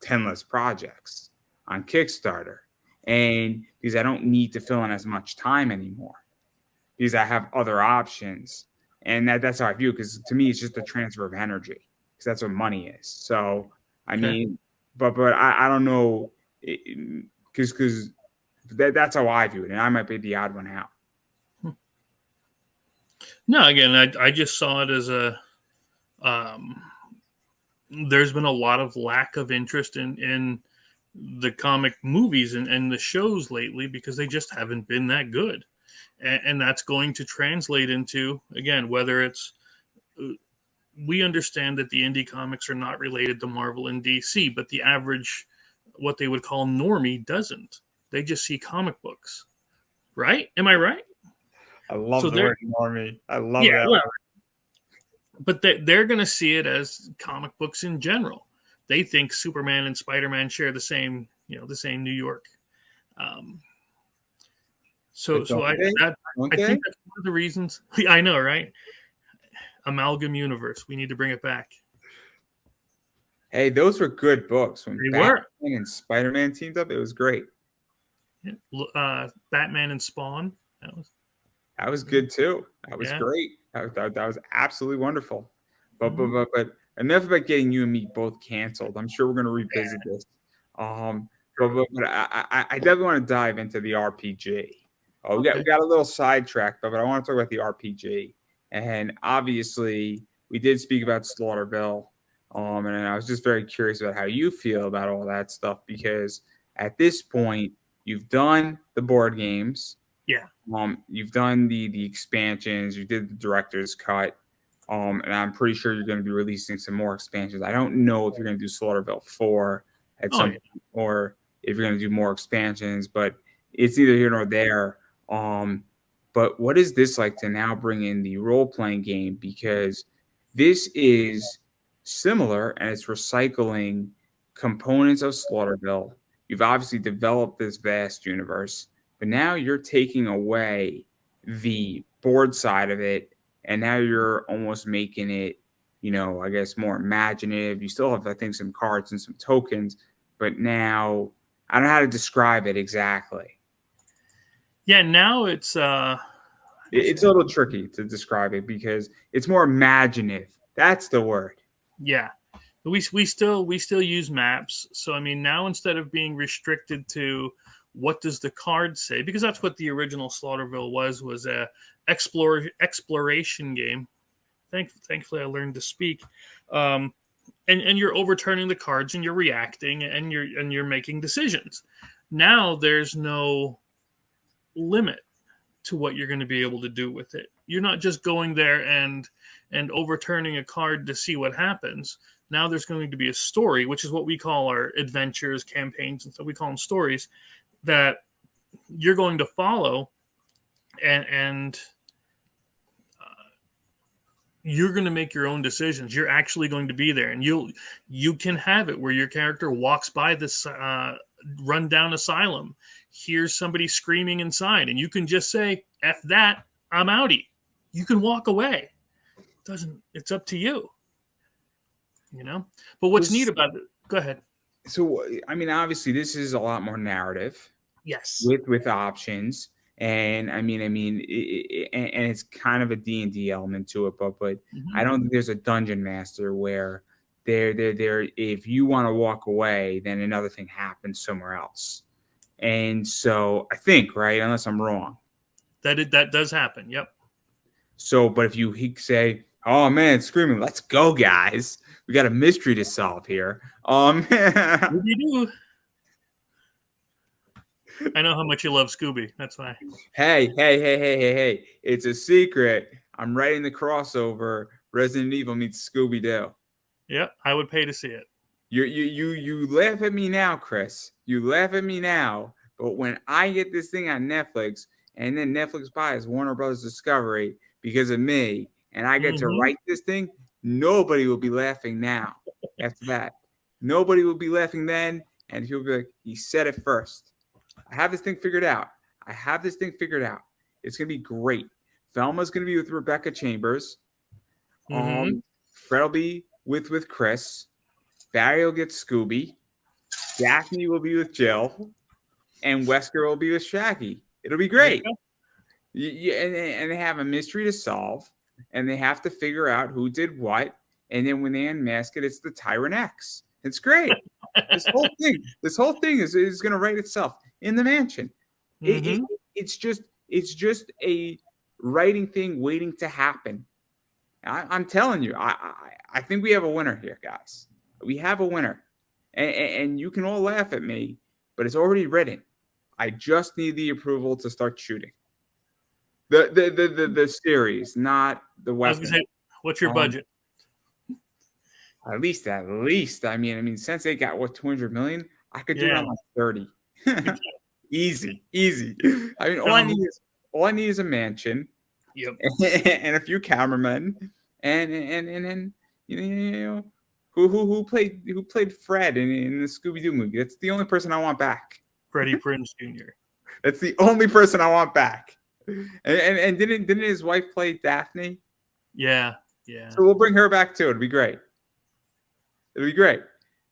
[SPEAKER 1] 10 less projects on Kickstarter, and because I don't need to fill in as much time anymore, because I have other options. And that's how I view it, because to me it's just a transfer of energy, because that's what money is. So I
[SPEAKER 2] Okay.
[SPEAKER 1] mean, but I don't know, because that's how I view it, and I might be the odd one out.
[SPEAKER 2] No, again, I just saw it as a um, there's been a lot of lack of interest in the comic movies and the shows lately because they just haven't been that good. And that's going to translate into, again, whether it's, we understand that the indie comics are not related to Marvel and DC, but the average, what they would call normie, doesn't. They just see comic books, right? Am I right?
[SPEAKER 1] I love
[SPEAKER 2] So
[SPEAKER 1] the word normie. I love
[SPEAKER 2] yeah,
[SPEAKER 1] that
[SPEAKER 2] well,
[SPEAKER 1] word.
[SPEAKER 2] but they're going to see it as comic books in general. They think Superman and Spider-Man share the same, the same New York. Um, so,
[SPEAKER 1] But
[SPEAKER 2] so
[SPEAKER 1] don't
[SPEAKER 2] I
[SPEAKER 1] they?
[SPEAKER 2] that
[SPEAKER 1] Don't
[SPEAKER 2] I think
[SPEAKER 1] they?
[SPEAKER 2] that's one of the reasons. I know, right? Amalgam universe. We need to bring it back.
[SPEAKER 1] Hey, those were good books. When
[SPEAKER 2] They
[SPEAKER 1] Batman
[SPEAKER 2] were.
[SPEAKER 1] and Spider-Man teamed up, it was great.
[SPEAKER 2] Batman and Spawn.
[SPEAKER 1] That was good too. That was
[SPEAKER 2] Yeah.
[SPEAKER 1] great. That was absolutely wonderful. But
[SPEAKER 2] Mhm.
[SPEAKER 1] enough about getting you and me both canceled. I'm sure we're going to revisit this. But I definitely want to dive into the RPG. Oh, we
[SPEAKER 2] Okay.
[SPEAKER 1] got a little sidetracked, but I want to talk about the RPG. And obviously, we did speak about Slaughterville. And I was just very curious about how you feel about all that stuff because at this point, you've done the board games.
[SPEAKER 2] Yeah.
[SPEAKER 1] You've done the expansions, you did the director's cut, and I'm pretty sure you're going to be releasing some more expansions. I don't know if you're going to do Slaughterville 4 at
[SPEAKER 2] Oh
[SPEAKER 1] some
[SPEAKER 2] yeah.
[SPEAKER 1] point, or if you're going to do more expansions, but it's neither here nor there. But what is this like to now bring in the role playing game? Because this is similar and it's recycling components of Slaughterville. You've obviously developed this vast universe, but now you're taking away the board side of it, and now you're almost making it, I guess more imaginative. You still have, I think, some cards and some tokens, but now I don't know how to describe it exactly.
[SPEAKER 2] Yeah. Now it's
[SPEAKER 1] It's a little tricky to describe it because it's more imaginative. That's the word.
[SPEAKER 2] yeah. We still use maps. So I mean, now instead of being restricted to what does the card say, because that's what the original Slaughterville was a exploration game. Thankfully, I learned to speak. Um, and you're overturning the cards and you're reacting and you're making decisions. Now there's no limit to what you're going to be able to do with it. You're not just going there and overturning a card to see what happens. Now there's going to be a story, which is what we call our adventures, campaigns, and stuff. We call them stories that you're going to follow, and you're going to make your own decisions. You're actually going to be there, and you can have it where your character walks by this rundown asylum, hears somebody screaming inside, and you can just say, "F that, I'm outie." You can walk away. It's up to you, But what's neat about it? Go ahead.
[SPEAKER 1] So, I mean, obviously, this is a lot more narrative
[SPEAKER 2] Yes.
[SPEAKER 1] with options, and and it's kind of a D&D element to it, but I
[SPEAKER 2] Mhm.
[SPEAKER 1] don't think there's a dungeon master where there. If you want to walk away, then another thing happens somewhere else, and so I think right, unless I'm wrong.
[SPEAKER 2] That does happen. Yep.
[SPEAKER 1] So, but if you say, "Oh man, it's screaming, let's go, guys! We got a mystery to solve here."
[SPEAKER 2] We do. I know how much you love Scooby. That's why.
[SPEAKER 1] Hey! It's a secret. I'm writing the crossover. Resident Evil meets Scooby Doo.
[SPEAKER 2] Yep. I would pay to see it.
[SPEAKER 1] You laugh at me now, Chris. You laugh at me now. But when I get this thing on Netflix, and then Netflix buys Warner Brothers Discovery because of me, and I get to
[SPEAKER 2] Mm-hmm.
[SPEAKER 1] write this thing, nobody will be laughing now. After that, nobody will be laughing then, and he'll be like, "He said it first. I have this thing figured out. It's gonna be great. Velma's gonna be with Rebecca Chambers.
[SPEAKER 2] Mm-hmm.
[SPEAKER 1] Fred will be with Chris. Barry will get Scooby. Daphne will be with Jill, and Wesker will be with Shaggy. It'll be
[SPEAKER 2] There you
[SPEAKER 1] great.
[SPEAKER 2] go.
[SPEAKER 1] And they have a mystery to solve, and they have to figure out who did what. And then when they unmask it, it's the Tyrant X. It's great. This whole thing is going to write itself in the mansion.
[SPEAKER 2] Mm-hmm.
[SPEAKER 1] It's just a writing thing waiting to happen. I'm telling you, I think we have a winner here, guys. We have a winner, and you can all laugh at me, but it's already written. I just need the approval to start shooting. The series, not the
[SPEAKER 2] I was gonna
[SPEAKER 1] weapon.
[SPEAKER 2] say, what's your
[SPEAKER 1] Um,
[SPEAKER 2] budget?
[SPEAKER 1] at least. I mean, since they got what 200 million, I could do it
[SPEAKER 2] Yeah.
[SPEAKER 1] on like 30. Easy, easy. I mean,
[SPEAKER 2] Um,
[SPEAKER 1] all I need is a mansion
[SPEAKER 2] yep.
[SPEAKER 1] and a few cameramen and who played Fred in the Scooby Doo movie. That's the only person I want back.
[SPEAKER 2] Freddie Prinze Jr.
[SPEAKER 1] That's the only person I want back. And didn't his wife play Daphne?
[SPEAKER 2] Yeah. Yeah.
[SPEAKER 1] So we'll bring her back too. It'd be great. It'd be great.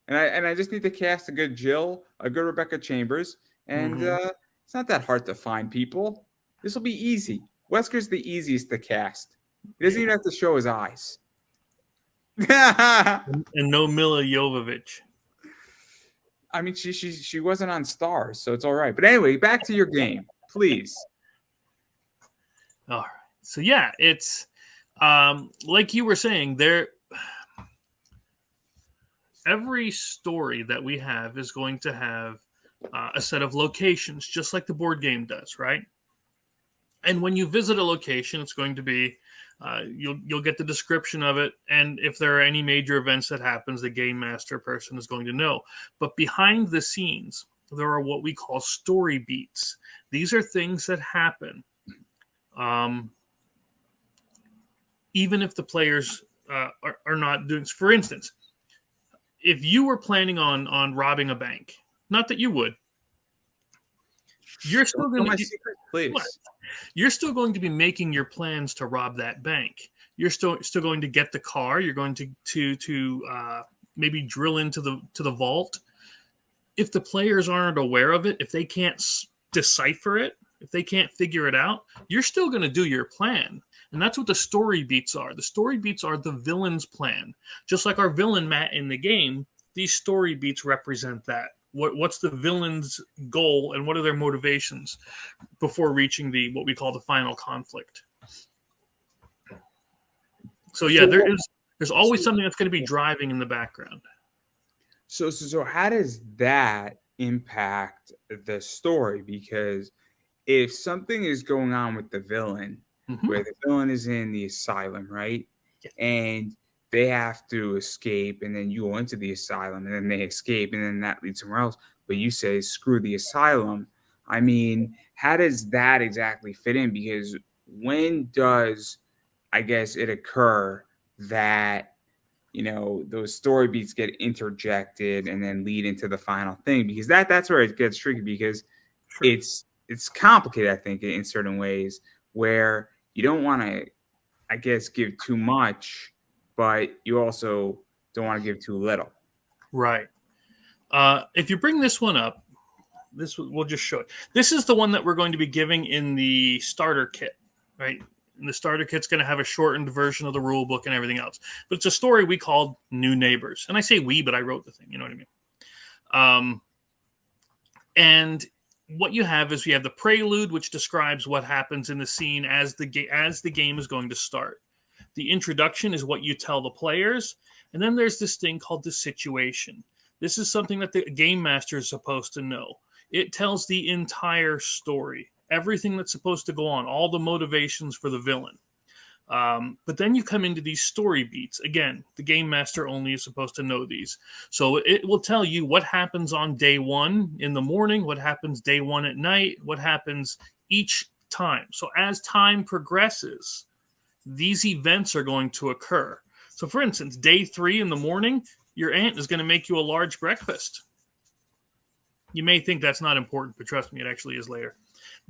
[SPEAKER 1] And I just need to cast a good Jill, a good Rebecca Chambers, and it's not that hard to find people. This will be easy. Wesker's the easiest to cast. He doesn't even have to show his eyes. I
[SPEAKER 2] And no Mila Jovovich.
[SPEAKER 1] mean, she wasn't on Stars, so it's all right. But anyway, back to your game, please.
[SPEAKER 2] All right. So yeah, it's like you were saying, every story that we have is going to have a set of locations, just like the board game does, right? And when you visit a location, it's going to be you'll get the description of it, and if there are any major events that happens, the game master person is going to know. But behind the scenes, there are what we call story beats. These are things that happen, even if the players are not doing. For instance, if you were planning on robbing a bank, not that you would, you're still going to
[SPEAKER 1] please.
[SPEAKER 2] You're still going to be making your plans to rob that bank. You're still going to get the car. You're going to maybe drill into the vault. If the players aren't aware of it, if they can't decipher it, if they can't figure it out, you're still going to do your plan. And that's what the story beats are. The story beats are the villain's plan. Just like our villain Matt in the game, these story beats represent that. What's the villain's goal and what are their motivations before reaching what we call the final conflict? So yeah, there's always something that's going to be driving in the background.
[SPEAKER 1] So how does that impact the story? Because if something is going on with the villain, where the villain is in the asylum, right?
[SPEAKER 2] Yeah.
[SPEAKER 1] And they have to escape, and then you go into the asylum, and then they escape, and then that leads somewhere else. But you say, screw the asylum. I mean, how does that exactly fit in? Because when does, I guess, it occur that, those story beats get interjected and then lead into the final thing? Because that's where it gets tricky, because it's complicated, I think, in certain ways, where you don't want to, I guess, give too much, but you also don't want to give too little.
[SPEAKER 2] Right. If you bring this one up, we'll just show it. This is the one that we're going to be giving in the starter kit, right? And the starter kit's going to have a shortened version of the rule book and everything else. But it's a story we called New Neighbors. And I say we, but I wrote the thing. You know what I mean? And what you have is we have the prelude, which describes what happens in the scene as the game is going to start. The introduction is what you tell the players. And then there's this thing called the situation. This is something that the game master is supposed to know. It tells the entire story, everything that's supposed to go on, all the motivations for the villain. But then you come into these story beats. Again, the game master only is supposed to know these. So it will tell you what happens on day one in the morning, what happens day one at night, what happens each time. So as time progresses, these events are going to occur. So for instance, day 3 in the morning, your aunt is going to make you a large breakfast. You may think that's not important, but trust me, it actually is later.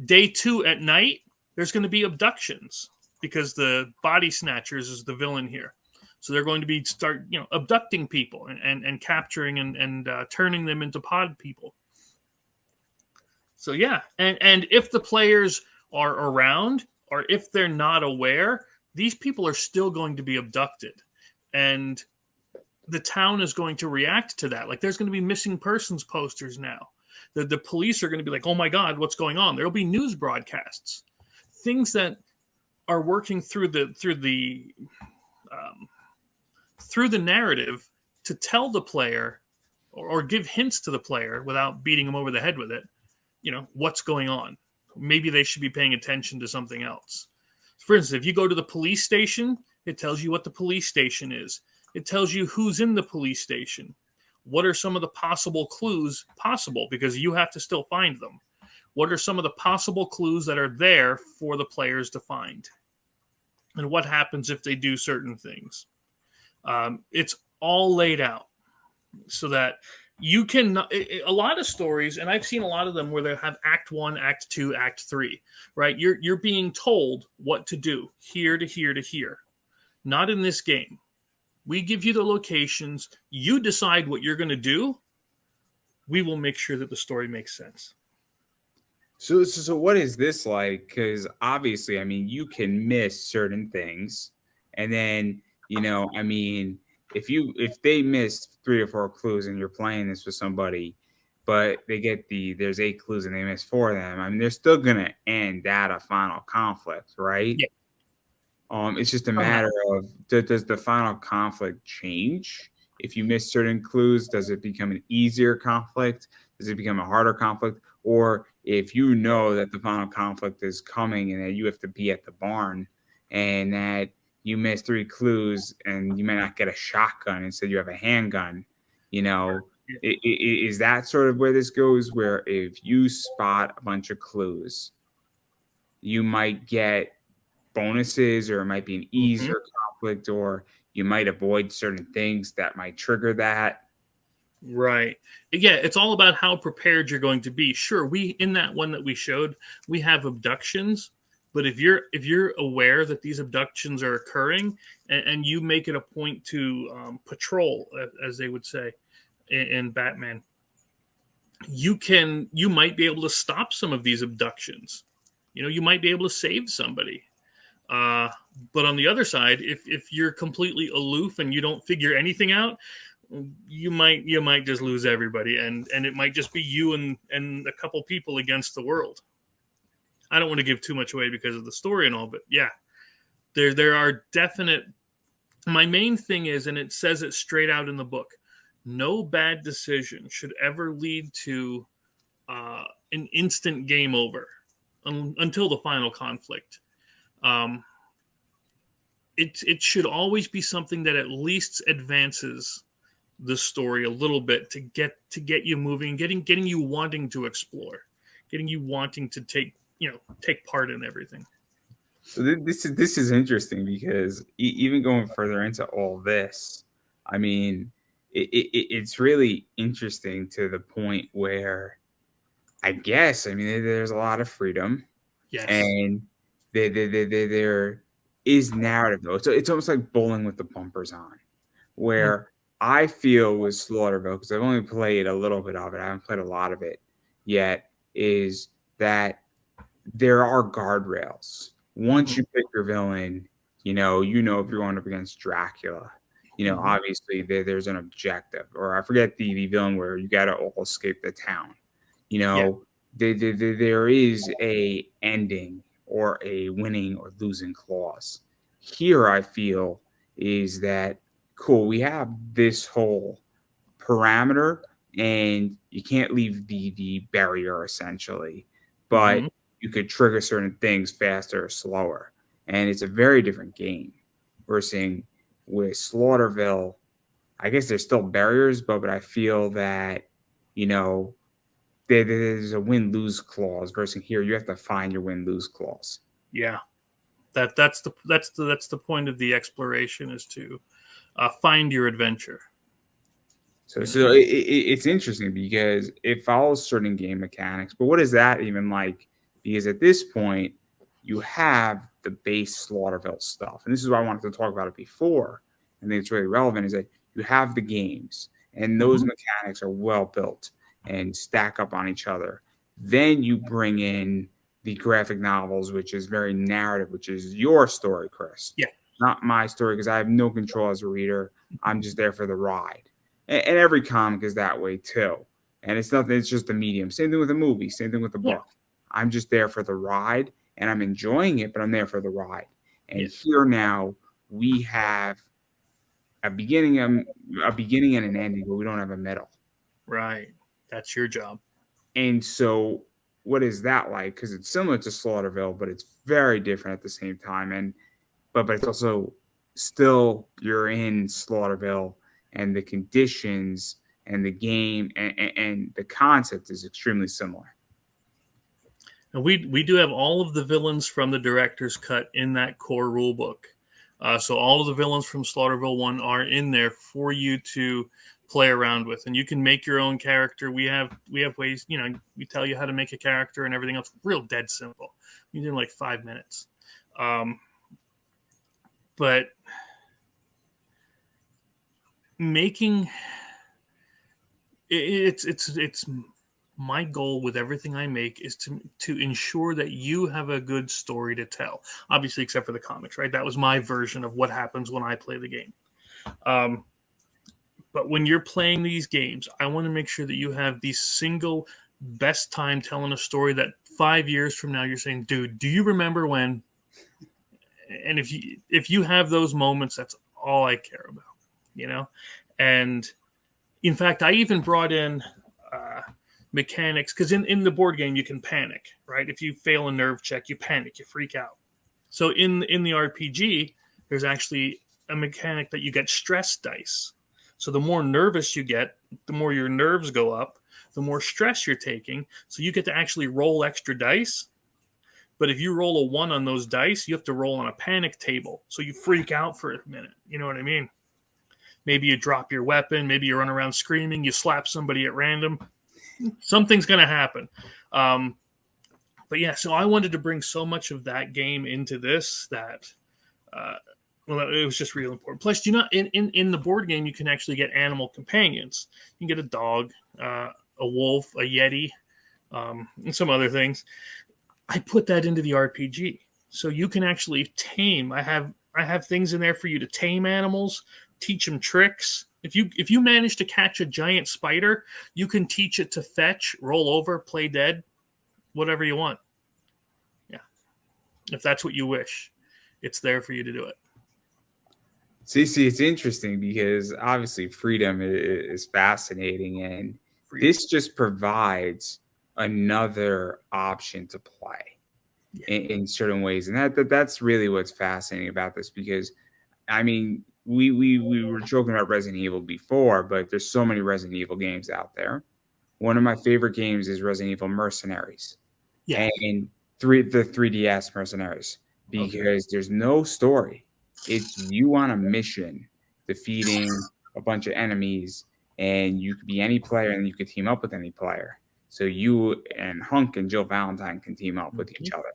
[SPEAKER 2] Day 2 at night, there's going to be abductions, because the body snatchers is the villain here. So they're going to be abducting people and capturing and turning them into pod people. So yeah, and if the players are around, or if they're not aware, these people are still going to be abducted. And the town is going to react to that. Like, there's going to be missing persons posters now. The police are going to be like, oh my God, what's going on? There'll be news broadcasts. Things that are working through the narrative to tell the player or give hints to the player without beating them over the head with it. What's going on. Maybe they should be paying attention to something else. For instance, if you go to the police station, it tells you what the police station is. It tells you who's in the police station. What are some of the possible clues possible? Because you have to still find them. What are some of the possible clues that are there for the players to find? And what happens if they do certain things? It's all laid out so that you can. A lot of stories, and I've seen a lot of them where they have Act 1, Act 2, Act 3, right? You're being told what to do here to here to here. Not in this game. We give you the locations. You decide what you're going to do. We will make sure that the story makes sense.
[SPEAKER 1] So what is this like? Because obviously, I mean, you can miss certain things, and then I mean, if they missed 3 or 4 clues and you're playing this with somebody, but they get there's 8 clues and they miss 4 of them, I mean, they're still gonna end at a final conflict, right?
[SPEAKER 2] Yeah.
[SPEAKER 1] It's just a matter of does the final conflict change if you miss certain clues? Does it become an easier conflict? Does it become a harder conflict? Or if you know that the final conflict is coming and that you have to be at the barn and that you miss 3 clues and you may not get a shotgun, instead you have a handgun, is that sort of where this goes, where if you spot a bunch of clues, you might get bonuses, or it might be an easier conflict, or you might avoid certain things that might trigger that?
[SPEAKER 2] Right. Yeah, it's all about how prepared you're going to be. Sure, in that one that we showed, we have abductions, but if you're aware that these abductions are occurring, and you make it a point to patrol, as they would say in Batman, you might be able to stop some of these abductions. You might be able to save somebody. But on the other side, if you're completely aloof and you don't figure anything out, you might just lose everybody, and it might just be you and a couple people against the world. I don't want to give too much away because of the story and all, but yeah, there are definite. My main thing is, and it says it straight out in the book, no bad decision should ever lead to an instant game over until the final conflict. It should always be something that at least advances the story a little bit to get you moving, getting you wanting to explore, getting you wanting to take part in everything.
[SPEAKER 1] So this is interesting, because even going further into all this, I mean, it's really interesting to the point where I guess, I mean, there's a lot of freedom.
[SPEAKER 2] Yes.
[SPEAKER 1] And there is narrative, though. So it's almost like bowling with the bumpers on, where I feel with Slaughterville, because I've only played a little bit of it, I haven't played a lot of it yet, is that there are guardrails. Once you pick your villain, if you're going up against Dracula, obviously there's an objective. Or I forget the villain where you got to all escape the town. There is a ending or a winning or losing clause. Here, I feel, is that cool, we have this whole parameter and you can't leave the barrier, essentially, but you could trigger certain things faster or slower, and it's a very different game. We're seeing with Slaughterville, I guess there's still barriers, but I feel that there's a win-lose clause, versus here you have to find your win-lose clause.
[SPEAKER 2] Yeah, that's the point of the exploration, is to find your adventure.
[SPEAKER 1] So it's interesting because it follows certain game mechanics, but what is that even like? Because at this point, you have the base Slaughterville stuff, and this is why I wanted to talk about it before. I think it's really relevant, is that you have the games, and those mechanics are well built and stack up on each other. Then you bring in the graphic novels, which is very narrative, which is your story, Chris.
[SPEAKER 2] Yeah.
[SPEAKER 1] Not my story, because I have no control as a reader. I'm just there for the ride. And every comic is that way too. And it's just a medium. Same thing with a movie, same thing with a book. I'm just there for the ride, and I'm enjoying it, but I'm there for the ride. And here now we have a beginning and an ending, but we don't have a middle.
[SPEAKER 2] Right. That's your job.
[SPEAKER 1] And so, what is that like? Because it's similar to Slaughterville, but it's very different at the same time. And but it's also still you're in Slaughterville, and the conditions and the game and the concept is extremely similar.
[SPEAKER 2] And we do have all of the villains from the director's cut in that core rule book. So all of the villains from Slaughterville 1 are in there for you to play around with, and you can make your own character. We have ways, we tell you how to make a character and everything else. Real dead simple. You do in like 5 minutes. But making it's my goal with everything I make is to ensure that you have a good story to tell. Obviously, except for the comics, right? That was my version of what happens when I play the game. But when you're playing these games, I want to make sure that you have the single best time telling a story that 5 years from now you're saying, dude, do you remember when? And if you have those moments, that's all I care about, And in fact, I even brought in mechanics, because in the board game you can panic, right? If you fail a nerve check, you panic, you freak out. So in the RPG, there's actually a mechanic that you get stress dice. So the more nervous you get, the more your nerves go up, the more stress you're taking. So you get to actually roll extra dice. But if you roll a 1 on those dice, you have to roll on a panic table. So you freak out for a minute. You know what I mean? Maybe you drop your weapon. Maybe you run around screaming. You slap somebody at random. Something's going to happen. But yeah, so I wanted to bring so much of that game into this that, it was just real important. Plus, in the board game, you can actually get animal companions. You can get a dog, a wolf, a yeti, and some other things. I put that into the RPG, so you can actually tame. I have things in there for you to tame animals, teach them tricks. If you manage to catch a giant spider, you can teach it to fetch, roll over, play dead, whatever you want. Yeah, if that's what you wish, it's there for you to do it.
[SPEAKER 1] See, it's interesting because obviously freedom is fascinating, and
[SPEAKER 2] Freedom.
[SPEAKER 1] this just provides another option to play in certain ways, and that's really what's fascinating about this. Because I mean, we were joking about Resident Evil before, but there's so many Resident Evil games out there. One of my favorite games is Resident Evil Mercenaries,
[SPEAKER 2] Yeah.
[SPEAKER 1] and the 3DS Mercenaries, because there's no story. It's you on a mission defeating a bunch of enemies, and you could be any player and you could team up with any player. So you and Hunk and Jill Valentine can team up with each other.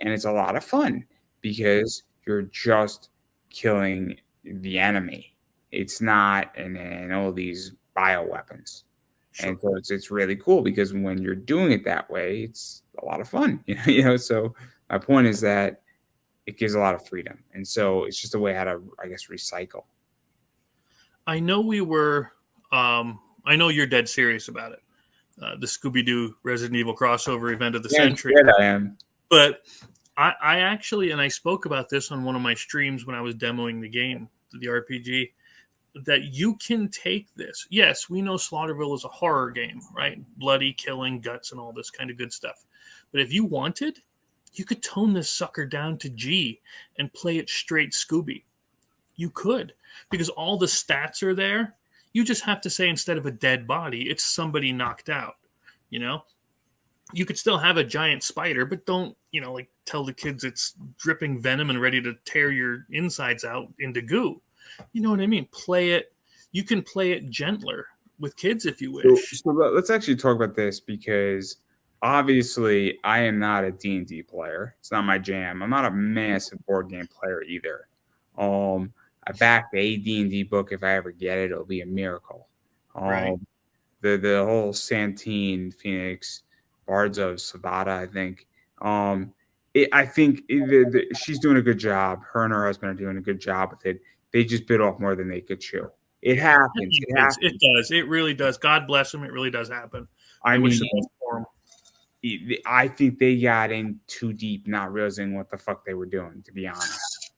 [SPEAKER 1] And it's a lot of fun because you're just killing the enemy. It's not and all these bioweapons.
[SPEAKER 2] Sure.
[SPEAKER 1] And so it's really cool because when you're doing it that way, it's a lot of fun. So my point is that it gives a lot of freedom. And so it's just a way how to, I guess, recycle.
[SPEAKER 2] I know I know you're dead serious about it. The Scooby-Doo Resident Evil crossover event of the century.
[SPEAKER 1] Yeah, I am.
[SPEAKER 2] But I actually, and I spoke about this on one of my streams when I was demoing the game, the RPG, that you can take this. Yes, we know Slaughterville is a horror game, right? Bloody, killing, guts, and all this kind of good stuff. But if you wanted, you could tone this sucker down to G and play it straight Scooby. You could, because all the stats are there. You just have to say, instead of a dead body, it's somebody knocked out. You could still have a giant spider, but don't, tell the kids it's dripping venom and ready to tear your insides out into goo. You know what I mean? Play it. You can play it gentler with kids if you wish.
[SPEAKER 1] So let's actually talk about this, because obviously I am not a D&D player. It's not my jam. I'm not a massive board game player either. I backed a D&D book. If I ever get it, it'll be a miracle.
[SPEAKER 2] Right.
[SPEAKER 1] The whole Santine Phoenix Bards of Savada, I think. I think she's doing a good job. Her and her husband are doing a good job with it. They just bit off more than they could chew. It happens.
[SPEAKER 2] It does. It really does. God bless them. It really does happen.
[SPEAKER 1] I
[SPEAKER 2] wish
[SPEAKER 1] mean,
[SPEAKER 2] the best for them.
[SPEAKER 1] I think they got in too deep, not realizing what the fuck they were doing, to be honest.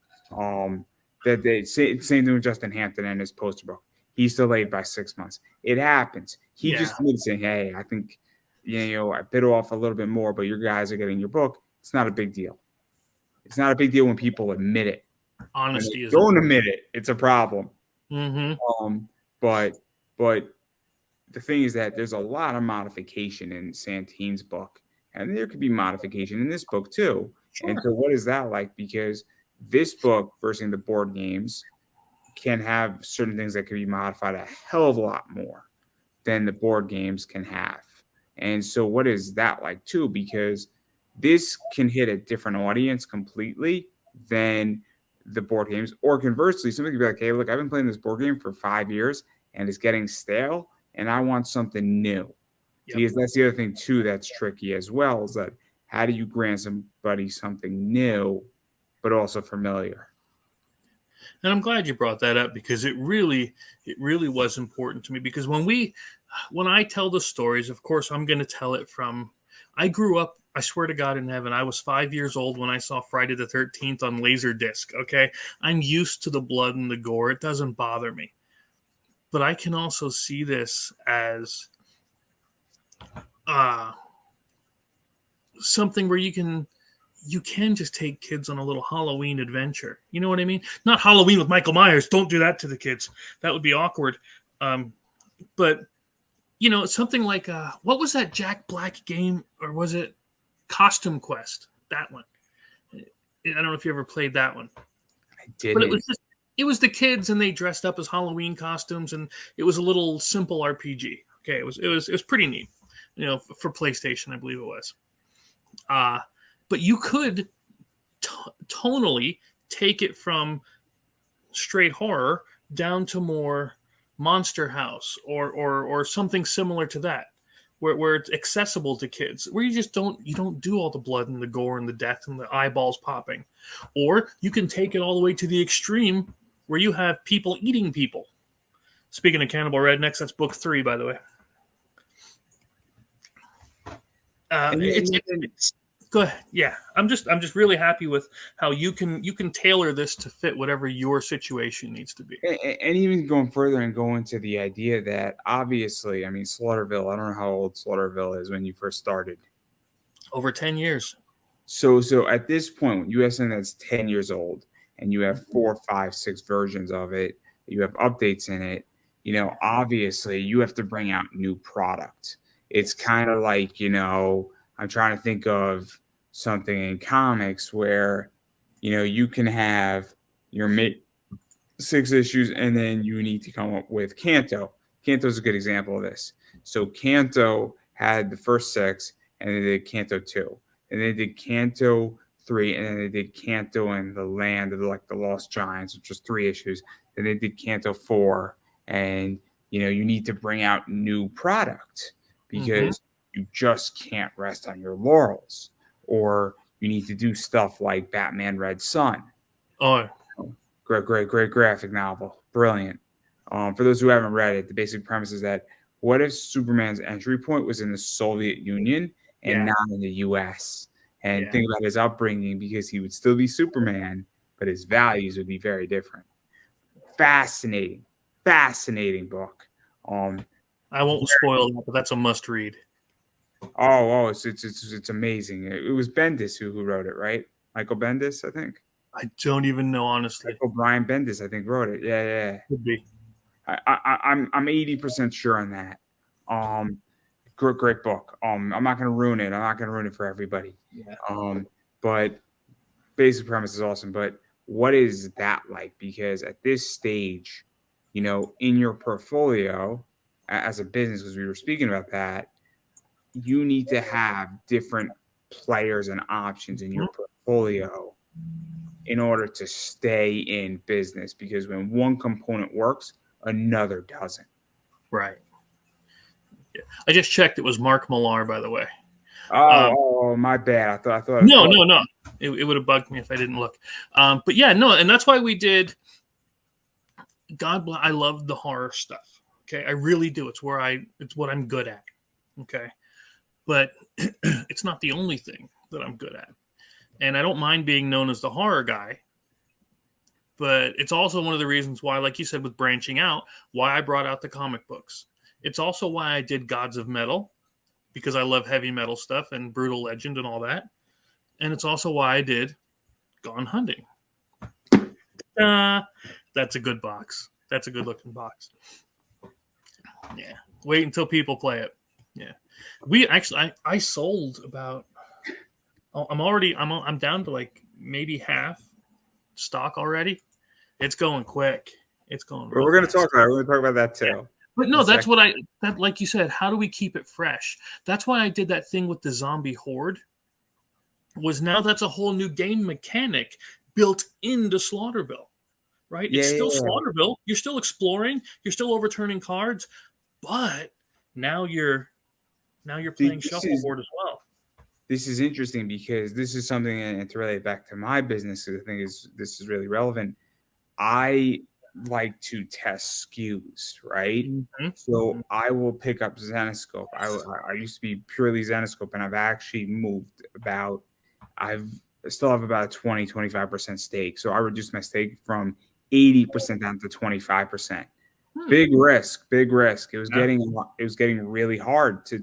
[SPEAKER 1] Same thing with Justin Hampton and his poster book. He's delayed by 6 months. It happens. He
[SPEAKER 2] Yeah.
[SPEAKER 1] just admitted saying, "Hey, I think I bit off a little bit more, but your guys are getting your book. It's not a big deal. It's not a big deal when people admit it. When they
[SPEAKER 2] Honesty is
[SPEAKER 1] don't
[SPEAKER 2] important.
[SPEAKER 1] admit it, it's a problem."
[SPEAKER 2] Mm-hmm.
[SPEAKER 1] But but the thing is that there's a lot of modification in Santine's book, and there could be modification in this book too. And
[SPEAKER 2] Sure.
[SPEAKER 1] so, what is that like? Because this book versus the board games can have certain things that can be modified a hell of a lot more than the board games can have. And so, what is that like too? Because this can hit a different audience completely than the board games, or conversely, somebody could be like, "Hey, look, I've been playing this board game for 5 years, and it's getting stale, and I want something new."
[SPEAKER 2] Yep.
[SPEAKER 1] Because that's the other thing too that's tricky as well, is that how do you grant somebody something new but also familiar?
[SPEAKER 2] And I'm glad you brought that up because it really was important to me. Because when I tell the stories, of course, I'm going to tell it from. I grew up. I swear to God in heaven, I was 5 years old when I saw Friday the 13th on Laserdisc. Okay, I'm used to the blood and the gore. It doesn't bother me. But I can also see this as uh, something where you can just take kids on a little Halloween adventure. You know what I mean? Not Halloween with Michael Myers. Don't do that to the kids. That would be awkward. But something like what was that Jack Black game, or was it Costume Quest? That one. I don't know if you ever played that one,
[SPEAKER 1] I
[SPEAKER 2] but
[SPEAKER 1] didn't.
[SPEAKER 2] it was the kids and they dressed up as Halloween costumes, and it was a little simple RPG. Okay, it was pretty neat. For PlayStation, I believe it was. But you could tonally take it from straight horror down to more Monster House or something similar to that, where it's accessible to kids, where you don't do all the blood and the gore and the death and the eyeballs popping. Or you can take it all the way to the extreme where you have people eating people. Speaking of cannibal rednecks, that's book 3, by the way.
[SPEAKER 1] And
[SPEAKER 2] It's go ahead. Yeah, I'm just really happy with how you can tailor this to fit whatever your situation needs to be.
[SPEAKER 1] and even going further and going to the idea that obviously, I mean, Slaughterville, I don't know how old Slaughterville is when you first started.
[SPEAKER 2] Over 10 years.
[SPEAKER 1] So at this point, when you have something that's 10 years old and you have 4, 5, 6 versions of it, you have updates in it, obviously you have to bring out new product. It's kind of like, I'm trying to think of something in comics where, you can have your 6 issues and then you need to come up with Kanto. Kanto is a good example of this. So Kanto had the first 6 and they did Kanto 2. And they did Kanto 3, and then they did Kanto and the Land of the Lost Giants, which was 3 issues. Then they did Kanto 4, and you need to bring out new product because you just can't rest on your laurels, or you need to do stuff like Batman Red Sun.
[SPEAKER 2] Oh,
[SPEAKER 1] Great graphic novel, brilliant. For those who haven't read it, the basic premise is that what if Superman's entry point was in the Soviet Union and not in the U.S. And think about his upbringing, because he would still be Superman, but his values would be very different. Fascinating book.
[SPEAKER 2] I won't spoil that, but that's a must read.
[SPEAKER 1] It's amazing. It was Bendis who wrote it, right? Michael Bendis, I think.
[SPEAKER 2] I don't even know, honestly.
[SPEAKER 1] Michael Brian Bendis, I think, wrote it. Yeah.
[SPEAKER 2] Could be.
[SPEAKER 1] I'm 80% sure on that. Great book. I'm not going to ruin it. I'm not going to ruin it for everybody.
[SPEAKER 2] Yeah.
[SPEAKER 1] But basic premise is awesome. But what is that like? Because at this stage, in your portfolio as a business, because we were speaking about that, you need to have different players and options in your portfolio in order to stay in business. Because when one component works, another doesn't.
[SPEAKER 2] Right. Yeah. I just checked. It was Mark Millar, by the way.
[SPEAKER 1] My bad. I thought.
[SPEAKER 2] No. It would have bugged me if I didn't look. But yeah, no, and that's why we did. God bless. I love the horror stuff. Okay, I really do. It's what I'm good at. Okay, but it's not the only thing that I'm good at, and I don't mind being known as the horror guy. But it's also one of the reasons why, like you said, with branching out, why I brought out the comic books. It's also why I did Gods of Metal, because I love heavy metal stuff and Brutal Legend and all that. And it's also why I did Gone Hunting. That's a good box. That's a good looking box. Yeah. Wait until people play it. Yeah. We actually, I sold about, I'm down to like maybe half stock already. It's going quick. It's going
[SPEAKER 1] But
[SPEAKER 2] real
[SPEAKER 1] we're going to
[SPEAKER 2] fast.
[SPEAKER 1] talk about it. We're going to talk about that too.
[SPEAKER 2] Yeah. But no, that's what that like you said, how do we keep it fresh? That's why I did that thing with the zombie horde. Was now that's a whole new game mechanic built into Slaughterville, right?
[SPEAKER 1] Yeah,
[SPEAKER 2] It's still
[SPEAKER 1] yeah.
[SPEAKER 2] Slaughterville. You're still exploring. You're still overturning cards, but now you're playing shuffleboard as well.
[SPEAKER 1] This is interesting because this is something, and to relate back to my business, I think this is really relevant. I like to test SKUs, right?
[SPEAKER 2] Mm-hmm.
[SPEAKER 1] So I will pick up Zenoscope. I used to be purely Zenoscope, and I've actually moved about. I still have about a 20-25% stake. So I reduced my stake from 80% down to 25%. Big risk, big risk. It was getting really hard to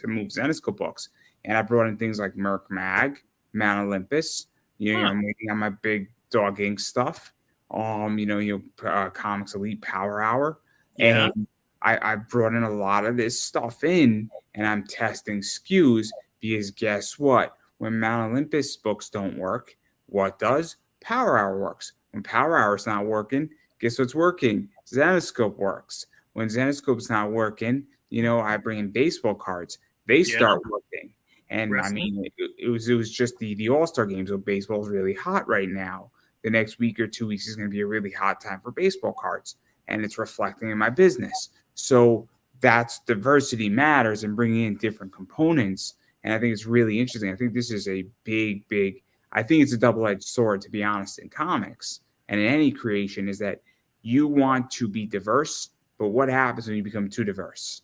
[SPEAKER 1] move Zenoscope books, and I brought in things like Merc Mag, Mount Olympus. I'm waiting on my big dog ink stuff. Comics Elite Power Hour,
[SPEAKER 2] Yeah.
[SPEAKER 1] and I brought in a lot of this stuff in, and I'm testing SKUs because guess what? When Mount Olympus books don't work, what does? Power Hour works. When Power Hour's not working, guess what's working? Zenoscope works. When Zenoscope's not working, I bring in baseball cards. They start working. And I mean, it was just the All-Star games. So baseball is really hot right now. The next week or 2 weeks is going to be a really hot time for baseball cards, and it's reflecting in my business. So that's diversity matters and bringing in different components. And I think it's really interesting. I think this is a big, I think it's a double-edged sword, to be honest, in comics and in any creation, is that you want to be diverse, but what happens when you become too diverse?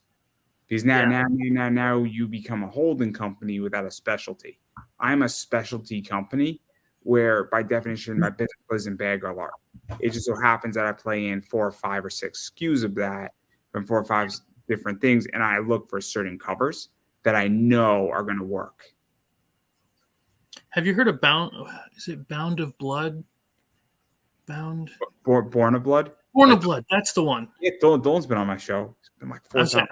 [SPEAKER 1] Because now you become a holding company without a specialty. I'm a specialty company where, by definition, my business plays in bag art. It just so happens that I play in 4 or 5 or 6 SKUs of that from 4 or 5 different things, and I look for certain covers that I know are going to work.
[SPEAKER 2] Have you heard of Bound? Is it Bound of Blood? Bound.
[SPEAKER 1] Born of Blood.
[SPEAKER 2] Born of Blood. That's the one.
[SPEAKER 1] Yeah, Dolan's been on my show. It's been like 4 times.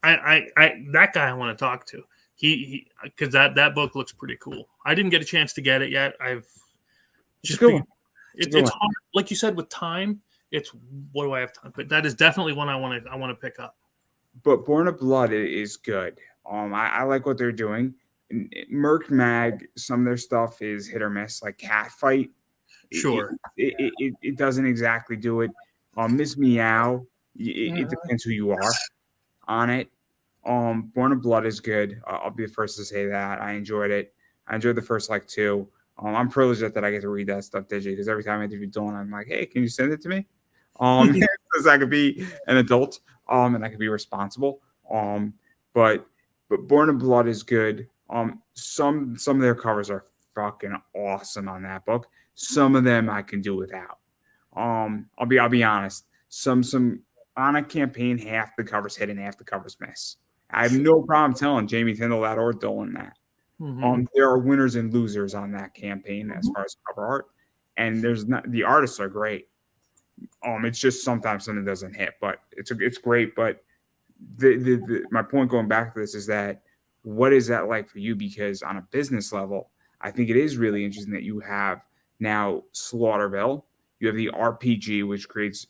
[SPEAKER 2] I that guy I want to talk to. He because that book looks pretty cool. I didn't get a chance to get it yet. It's hard, like you said, with time. It's what do I have time? But that is definitely one I want to pick up.
[SPEAKER 1] But Born of Blood is good. I like what they're doing. Merc Mag, some of their stuff is hit or miss, like Catfight.
[SPEAKER 2] Sure.
[SPEAKER 1] It doesn't exactly do it. Miss Meow, it depends who you are on it. Born of Blood is good. I'll be the first to say that. I enjoyed it. I enjoyed the first 2. I'm privileged that I get to read that stuff digitally, because every time I interview Dylan, I'm like, hey, can you send it to me? Because I could be an adult, and I could be responsible. But Born of Blood is good. Some of their covers are fucking awesome on that book. Some of them I can do without. I'll be honest. Some on a campaign, half the covers hit and half the covers miss. I have no problem telling Jamie Tyndall that or Dylan that. There are winners and losers on that campaign as far as cover art, and the artists are great. It's just sometimes something doesn't hit, but it's great. But my point going back to this is that, what is that like for you? Because on a business level, I think it is really interesting that you have now Slaughterville. You have the RPG, which creates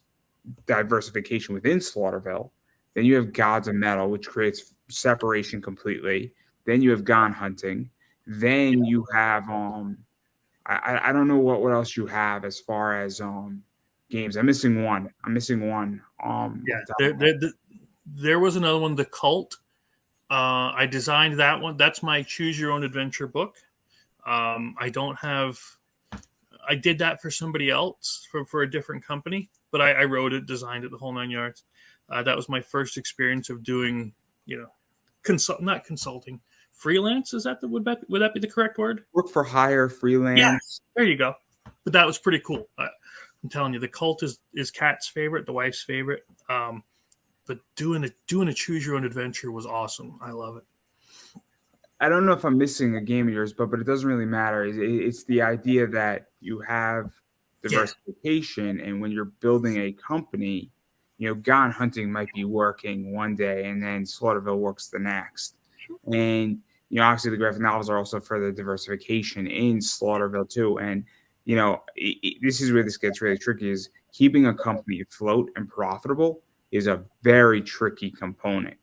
[SPEAKER 1] diversification within Slaughterville. Then you have Gods of Metal, which creates separation completely. Then you have Gone Hunting. Then you have I don't know what else you have as far as games. I'm missing one.
[SPEAKER 2] There was another one, The Cult. I designed that one. That's my choose your own adventure book. I did that for somebody else for a different company, but I wrote it, designed it, the whole 9 yards. That was my first experience of doing, not consulting, freelance. Is that would that be the correct word?
[SPEAKER 1] Work for hire, freelance.
[SPEAKER 2] Yes, there you go. But that was pretty cool. I'm telling you, The Cult is Kat's favorite, the wife's favorite. but doing a choose your own adventure was awesome. I love it.
[SPEAKER 1] I don't know if I'm missing a game of yours, but it doesn't really matter. It's the idea that you have diversification, and when you're building a company, Gone Hunting might be working one day, and then Slaughterville works the next. And obviously, the graphic novels are also further diversification in Slaughterville too. And this is where this gets really tricky: is keeping a company afloat and profitable is a very tricky component.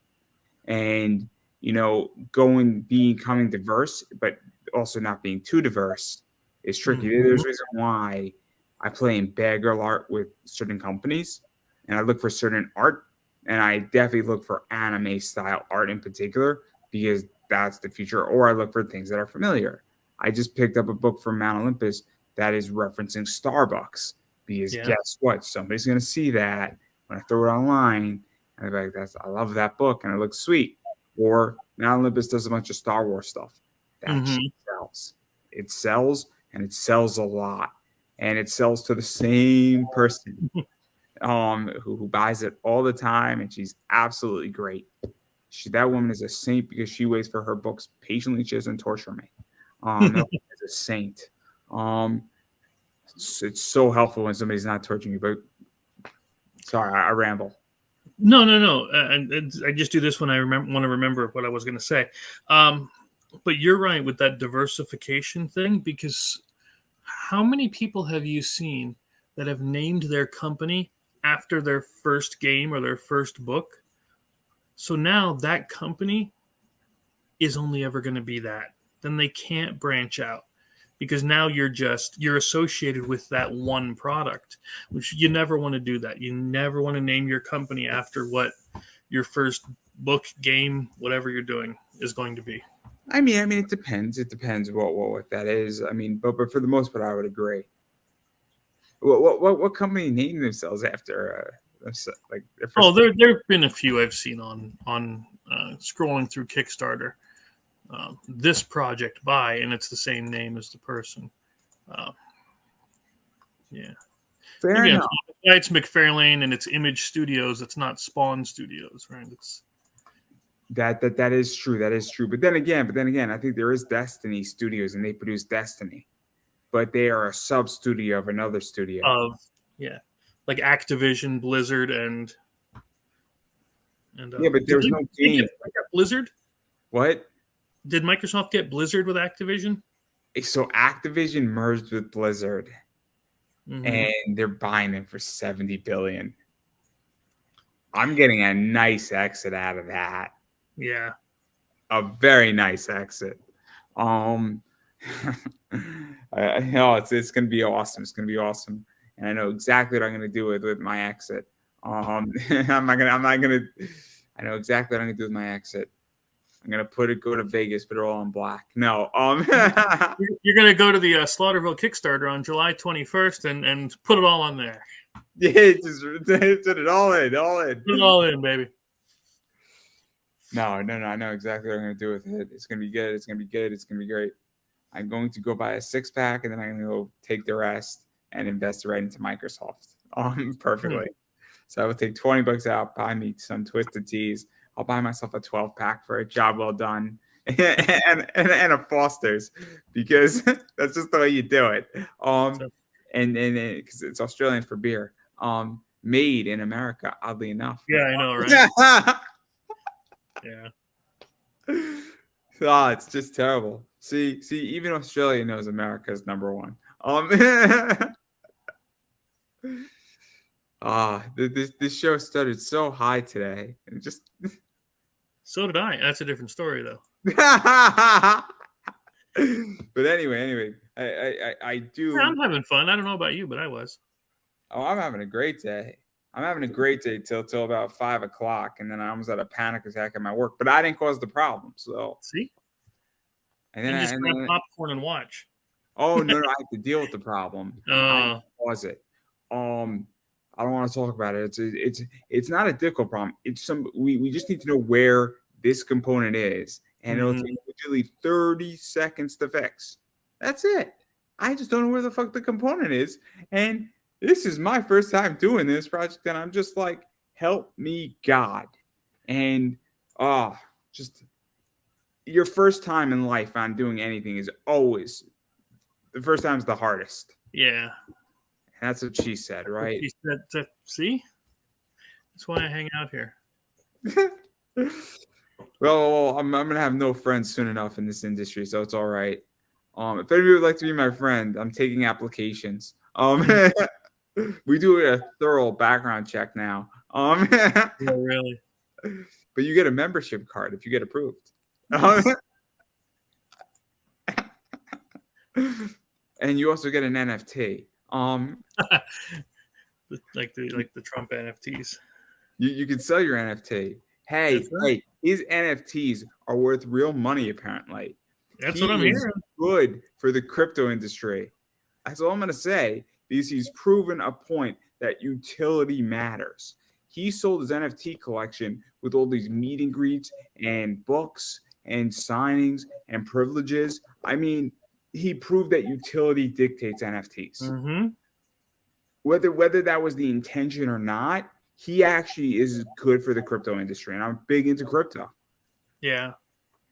[SPEAKER 1] And becoming diverse, but also not being too diverse is tricky.
[SPEAKER 2] Mhm.
[SPEAKER 1] There's a reason why I play in bad girl art with certain companies, and I look for certain art, and I definitely look for anime style art in particular because that's the future. Or I look for things that are familiar. I just picked up a book from Mount Olympus that is referencing Starbucks because
[SPEAKER 2] Yeah.
[SPEAKER 1] guess what? Somebody's gonna see that when I throw it online. And I'm like, I love that book, and it looks sweet. Or Mount Olympus does a bunch of Star Wars stuff. That shit sells. It sells, and it sells a lot. And it sells to the same person who buys it all the time, and she's absolutely great. That woman is a saint because she waits for her books patiently. She doesn't torture me. That woman is a saint. It's so helpful when somebody's not torturing you. But sorry, I ramble.
[SPEAKER 2] No. And I just do this when I want to remember what I was going to say. But you're right with that diversification thing, because how many people have you seen that have named their company after their first game or their first book? So now that company is only ever going to be that. Then they can't branch out because now you're associated with that one product, which you never want to do that. You never want to name your company after what your first book, game, whatever you're doing is going to be.
[SPEAKER 1] I mean, it depends. It depends what that is. I mean, but for the most part, I would agree. What company named themselves after like their first?
[SPEAKER 2] Oh, there've been a few I've seen on scrolling through Kickstarter. This project by, and it's the same name as the person. Yeah.
[SPEAKER 1] Fair
[SPEAKER 2] Again,
[SPEAKER 1] enough.
[SPEAKER 2] it's McFarlane and it's Image Studios. It's not Spawn Studios, right? It's
[SPEAKER 1] That is true. That is true. But then again, I think there is Destiny Studios, and they produce Destiny, but they are a sub studio of another studio.
[SPEAKER 2] of like Activision, Blizzard, and
[SPEAKER 1] Yeah, but there's no game.
[SPEAKER 2] They get Blizzard?
[SPEAKER 1] What?
[SPEAKER 2] Did Microsoft get Blizzard with Activision?
[SPEAKER 1] So Activision merged with Blizzard,
[SPEAKER 2] Mm-hmm.
[SPEAKER 1] and they're buying them for $70 billion. I'm getting a nice exit out of that.
[SPEAKER 2] Yeah.
[SPEAKER 1] A very nice exit. It's gonna be awesome. It's gonna be awesome, and I know exactly what I'm gonna do with my exit. I'm not gonna. I know exactly what I'm gonna do with my exit. I'm gonna go to Vegas, put it all in black. No,
[SPEAKER 2] You're gonna go to the Slaughterville Kickstarter on July 21st and put it all on there.
[SPEAKER 1] Yeah, just put it all in.
[SPEAKER 2] Put it all in, baby.
[SPEAKER 1] No. I know exactly what I'm gonna do with it. It's gonna be good. It's gonna be good. It's gonna be great. I'm going to go buy a 6-pack, and then I'm gonna go take the rest and invest it right into Microsoft. Perfectly. So I will take $20 out, buy me some Twisted Teas. I'll buy myself a 12-pack for a job well done, and a Foster's, because that's just the way you do it. And because it's Australian for beer, made in America, oddly enough.
[SPEAKER 2] Yeah, I know, right? Yeah.
[SPEAKER 1] Oh, it's just terrible. See, even Australia knows America is number one. This show started so high today, and just.
[SPEAKER 2] So did I. That's a different story, though.
[SPEAKER 1] But anyway, I do.
[SPEAKER 2] Yeah, I'm having fun. I don't know about you, but I was.
[SPEAKER 1] Oh, I'm having a great day. I'm having a great day till about 5 o'clock, and then I almost had a panic attack at my work. But I didn't cause the problem, so.
[SPEAKER 2] See?
[SPEAKER 1] And
[SPEAKER 2] And
[SPEAKER 1] then
[SPEAKER 2] just grab popcorn and watch.
[SPEAKER 1] Oh no, I have to deal with the problem. I cause it. I don't want to talk about it. It's not a difficult problem. It's we just need to know where this component is, and it'll take literally 30 seconds to fix. That's it. I just don't know where the fuck the component is, and this is my first time doing this project, and I'm just like, help me God. And just your first time in life on doing anything is always the first time's the hardest.
[SPEAKER 2] Yeah.
[SPEAKER 1] And that's what she said, right?
[SPEAKER 2] She said, see? That's why I hang out here.
[SPEAKER 1] Well, I'm gonna have no friends soon enough in this industry, so it's all right. If anybody would like to be my friend, I'm taking applications. We do a thorough background check now.
[SPEAKER 2] Yeah, really.
[SPEAKER 1] But you get a membership card if you get approved. And you also get an NFT.
[SPEAKER 2] like the Trump NFTs.
[SPEAKER 1] You can sell your NFT. Hey, his NFTs are worth real money, apparently.
[SPEAKER 2] That's what I'm hearing.
[SPEAKER 1] Good for the crypto industry. That's all I'm going to say, because he's proven a point that utility matters. He sold his NFT collection with all these meet and greets and books and signings and privileges. I mean, he proved that utility dictates NFTs.
[SPEAKER 2] Mm-hmm.
[SPEAKER 1] Whether that was the intention or not, he actually is good for the crypto industry, and I'm big into crypto.
[SPEAKER 2] Yeah.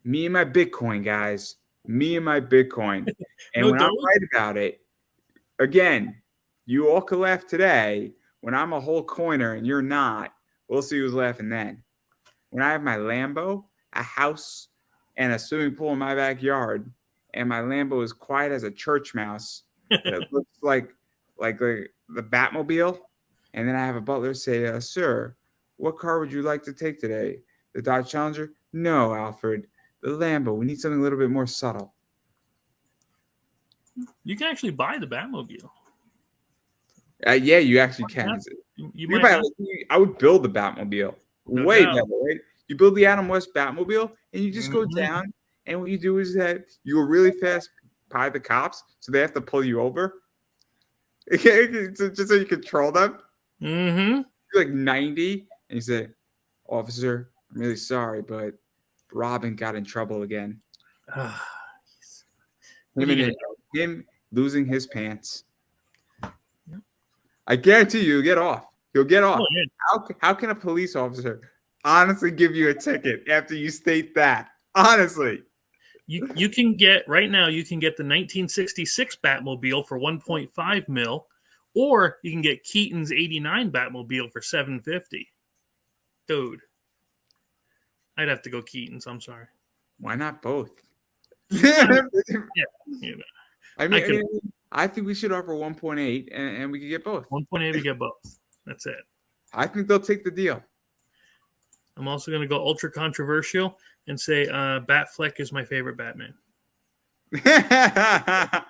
[SPEAKER 1] Me and my Bitcoin, guys. Me and my Bitcoin. And when I'm right about it, again, you all can laugh today. When I'm a whole coiner and you're not, we'll see who's laughing then. When I have my Lambo, a house, and a swimming pool in my backyard, and my Lambo is quiet as a church mouse, it looks like the Batmobile, and then I have a butler say, sir, what car would you like to take today? The Dodge Challenger? No, Alfred. The Lambo. We need something a little bit more subtle.
[SPEAKER 2] You can actually buy the Batmobile.
[SPEAKER 1] Yeah, you actually can. I would build the Batmobile.
[SPEAKER 2] No
[SPEAKER 1] way
[SPEAKER 2] doubt.
[SPEAKER 1] better, right? You build the Adam West Batmobile, and you just go down, and what you do is that you go really fast by the cops, so they have to pull you over. Just so you control them.
[SPEAKER 2] Mm-hmm.
[SPEAKER 1] You're like 90, and you say, officer, I'm really sorry, but Robin got in trouble again. Him losing his pants.
[SPEAKER 2] Yep.
[SPEAKER 1] I guarantee you'll get off. He'll get off.
[SPEAKER 2] Oh, yeah.
[SPEAKER 1] How can a police officer honestly give you a ticket after you state that? Honestly.
[SPEAKER 2] You can get right now. You can get the 1966 Batmobile for 1.5 mil, or you can get Keaton's '89 Batmobile for $750. Dude, I'd have to go Keaton's. I'm sorry.
[SPEAKER 1] Why not both?
[SPEAKER 2] Yeah.
[SPEAKER 1] I think we should offer 1.8, and we could get both.
[SPEAKER 2] 1.8, we get both. That's it.
[SPEAKER 1] I think they'll take the deal.
[SPEAKER 2] I'm also going to go ultra controversial and say Batfleck is my favorite Batman. I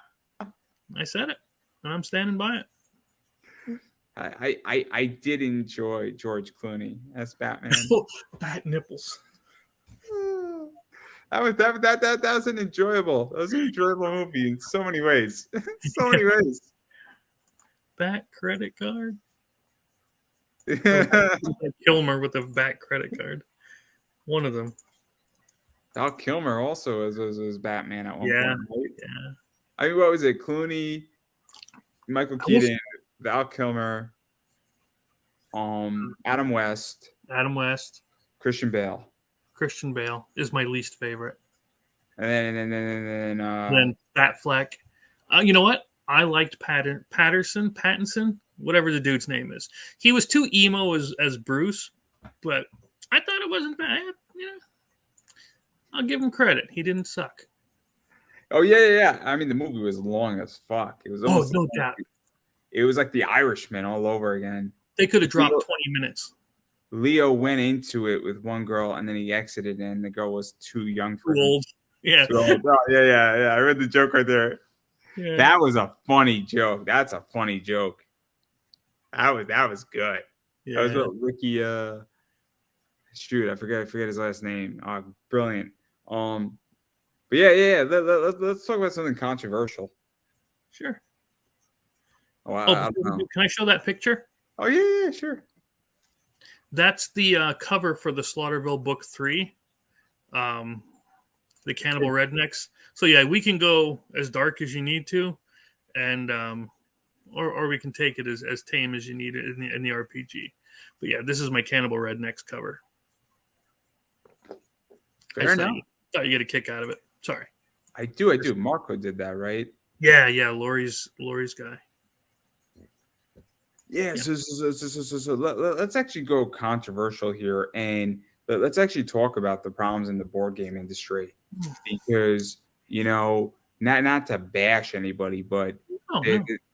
[SPEAKER 2] said it, and I'm standing by
[SPEAKER 1] it. I did enjoy George Clooney as Batman.
[SPEAKER 2] Bat nipples.
[SPEAKER 1] That was an enjoyable movie in so many ways. So many ways.
[SPEAKER 2] Bat credit card. Kilmer with a Bat credit card. One of them.
[SPEAKER 1] Val Kilmer also was Batman at one point, right?
[SPEAKER 2] Yeah.
[SPEAKER 1] I mean, what was it? Clooney, Michael Keaton, Val Kilmer, Adam West, Christian Bale.
[SPEAKER 2] Christian Bale is my least favorite.
[SPEAKER 1] And
[SPEAKER 2] then Batfleck. You know what? I liked Pattinson, whatever the dude's name is. He was too emo as Bruce, but I thought it wasn't bad. You know, I'll give him credit. He didn't suck.
[SPEAKER 1] Oh yeah. I mean, the movie was long as fuck. It was almost
[SPEAKER 2] no doubt.
[SPEAKER 1] It was like The Irishman all over again.
[SPEAKER 2] They could have dropped 20 minutes.
[SPEAKER 1] Leo went into it with one girl, and then he exited, and the girl was too young for him.
[SPEAKER 2] Old. Yeah.
[SPEAKER 1] Too old. Oh, yeah. I read the joke right there.
[SPEAKER 2] Yeah.
[SPEAKER 1] That was a funny joke. That's a funny joke. That was good.
[SPEAKER 2] Yeah.
[SPEAKER 1] That was what Ricky. Shoot, I forget his last name. Oh, brilliant. But yeah. Let's talk about something controversial.
[SPEAKER 2] Sure.
[SPEAKER 1] Can
[SPEAKER 2] I show that picture?
[SPEAKER 1] Oh yeah, sure.
[SPEAKER 2] That's the cover for the Slaughterville Book 3, the Cannibal Rednecks. So yeah, we can go as dark as you need to, and or we can take it as tame as you need it in the RPG. But yeah, this is my Cannibal Rednecks cover.
[SPEAKER 1] Fair enough.
[SPEAKER 2] Thought you get a kick out of it. Sorry.
[SPEAKER 1] I do. Marco did that, right?
[SPEAKER 2] Yeah, Lori's guy.
[SPEAKER 1] Yeah. So let's actually go controversial here, and let's actually talk about the problems in the board game industry, because not to bash anybody, but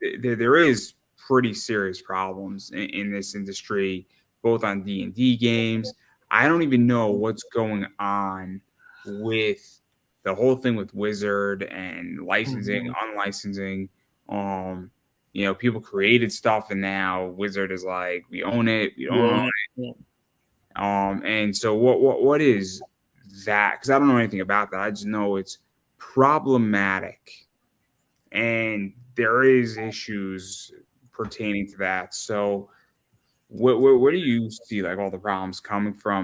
[SPEAKER 1] there is pretty serious problems in this industry, both on D&D games. I don't even know what's going on with the whole thing with Wizard and licensing, unlicensing. People created stuff, and now Wizard is like, we own it, we don't own it. And so what is that? Because I don't know anything about that. I just know it's problematic, and there is issues pertaining to that. So where do you see like all the problems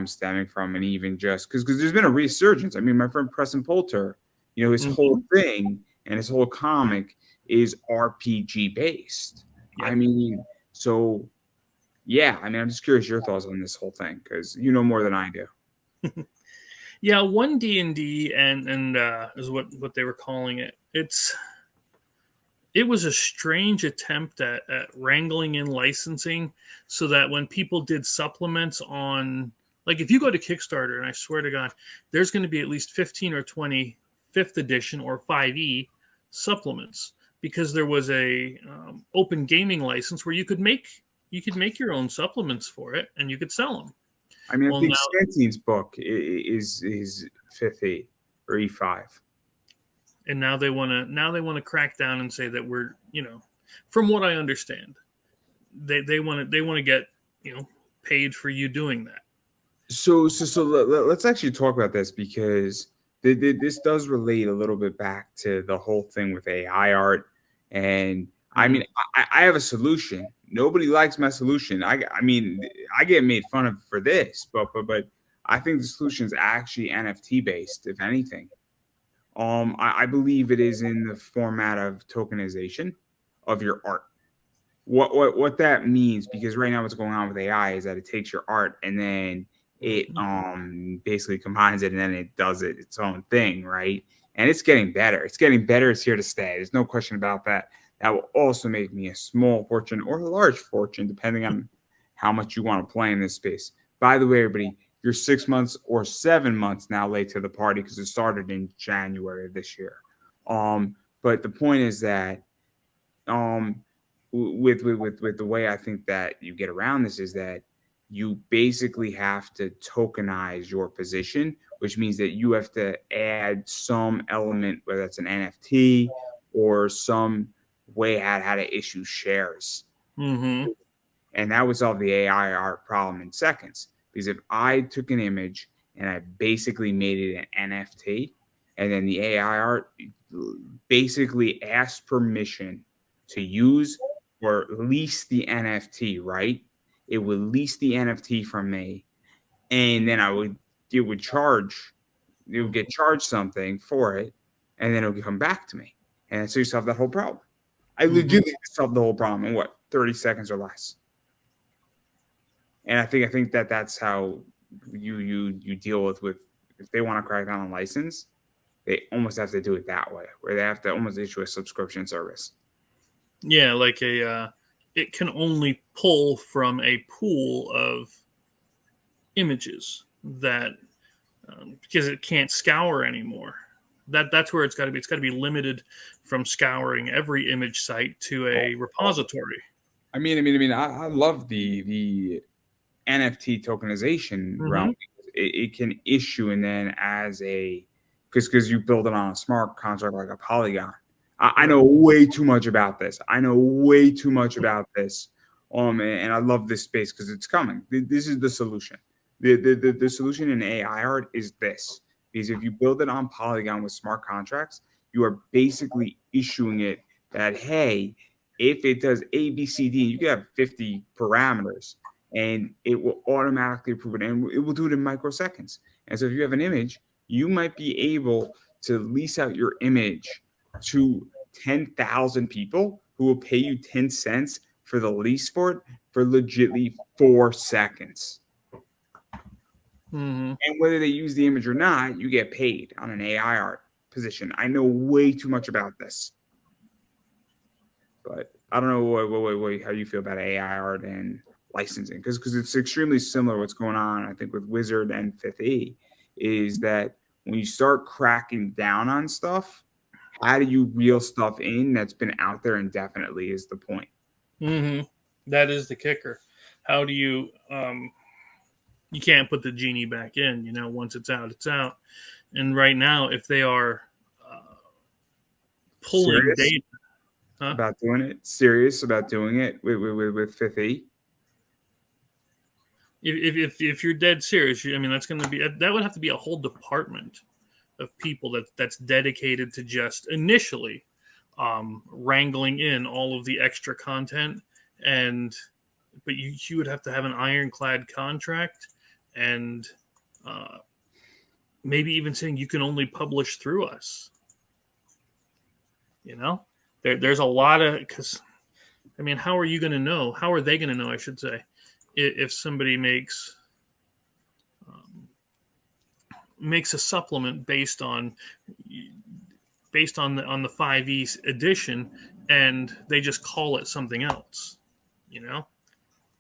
[SPEAKER 1] stemming from, and even just because there's been a resurgence? I mean, my friend Preston Poulter, his whole thing and his whole comic is RPG based. Yep. I mean, so yeah, I mean, I'm just curious your thoughts on this whole thing, because you know more than I do.
[SPEAKER 2] Yeah, one D&D and is what they were calling it. It was a strange attempt at wrangling in licensing, so that when people did supplements on, like if you go to Kickstarter, and I swear to God, there's going to be at least 15 or 20 5th edition or 5e supplements, because there was a open gaming license where you could make your own supplements for it, and you could sell them.
[SPEAKER 1] I mean, I think Stantine's book is 5th E or E5.
[SPEAKER 2] And now they want to crack down and say that we're, from what I understand, they want to get, paid for you doing that.
[SPEAKER 1] So let's actually talk about this, because this does relate a little bit back to the whole thing with AI art. And I mean, I have a solution. Nobody likes my solution. I mean, I get made fun of for this, but I think the solution is actually NFT based, if anything. I believe it is in the format of tokenization of your art. What that means, because right now what's going on with AI is that it takes your art and then it basically combines it, and then it does its own thing, right? And it's getting better. It's getting better. It's here to stay. There's no question about that. That will also make me a small fortune or a large fortune, depending on how much you want to play in this space. By the way, everybody, you're 6 months or 7 months now late to the party, because it started in January of this year. But the point is that with the way I think that you get around this is that you basically have to tokenize your position, which means that you have to add some element, whether that's an NFT or some way how to issue shares.
[SPEAKER 2] Mm-hmm.
[SPEAKER 1] And that would solve the AI art problem in seconds. Because if I took an image and I basically made it an NFT, and then the AI art basically asked permission to use or lease the NFT, right? It would lease the NFT from me, and then it would get charged something for it, and then it would come back to me. And so you solve that whole problem. I legitimately solved the whole problem in 30 seconds or less. And I think that's how you deal with if they want to crack down on license, they almost have to do it that way, where they have to almost issue a subscription service.
[SPEAKER 2] Yeah, like it can only pull from a pool of images that because it can't scour anymore. That's where it's got to be. It's got to be limited from scouring every image site to a repository.
[SPEAKER 1] I mean, I love the NFT tokenization realm. It can issue, and then because you build it on a smart contract like a Polygon. I know way too much about this. And I love this space because it's coming. This is the solution. The solution in AI art is this. Because if you build it on Polygon with smart contracts, you are basically issuing it that, hey, if it does A, B, C, D, you can have 50 parameters, and it will automatically approve it, and it will do it in microseconds. And so if you have an image, you might be able to lease out your image to 10,000 people who will pay you 10 cents for the lease for it for legitly 4 seconds.
[SPEAKER 2] Mm-hmm.
[SPEAKER 1] And whether they use the image or not, you get paid on an AI art position. I know way too much about this, but I don't know how you feel about AI art and licensing, because it's extremely similar. What's going on, I think, with Wizard and Fifth E is that when you start cracking down on stuff, how do you reel stuff in that's been out there indefinitely is the point.
[SPEAKER 2] Mm-hmm. That is the kicker. How do you you can't put the genie back in, you know, once it's out, it's out. And right now, if they are pulling
[SPEAKER 1] Serious
[SPEAKER 2] data, huh?
[SPEAKER 1] about doing it? Serious about doing it with Fifth E?
[SPEAKER 2] If you're dead serious, I mean, that's going to be, that would have to be a whole department of people that's dedicated to just initially wrangling in all of the extra content. And but you would have to have an ironclad contract, and uh, maybe even saying you can only publish through us. You know, there's a lot of, because I mean, how are you going to know? How are they going to know? I should say, if somebody makes a supplement based on the 5e edition, and they just call it something else, you know.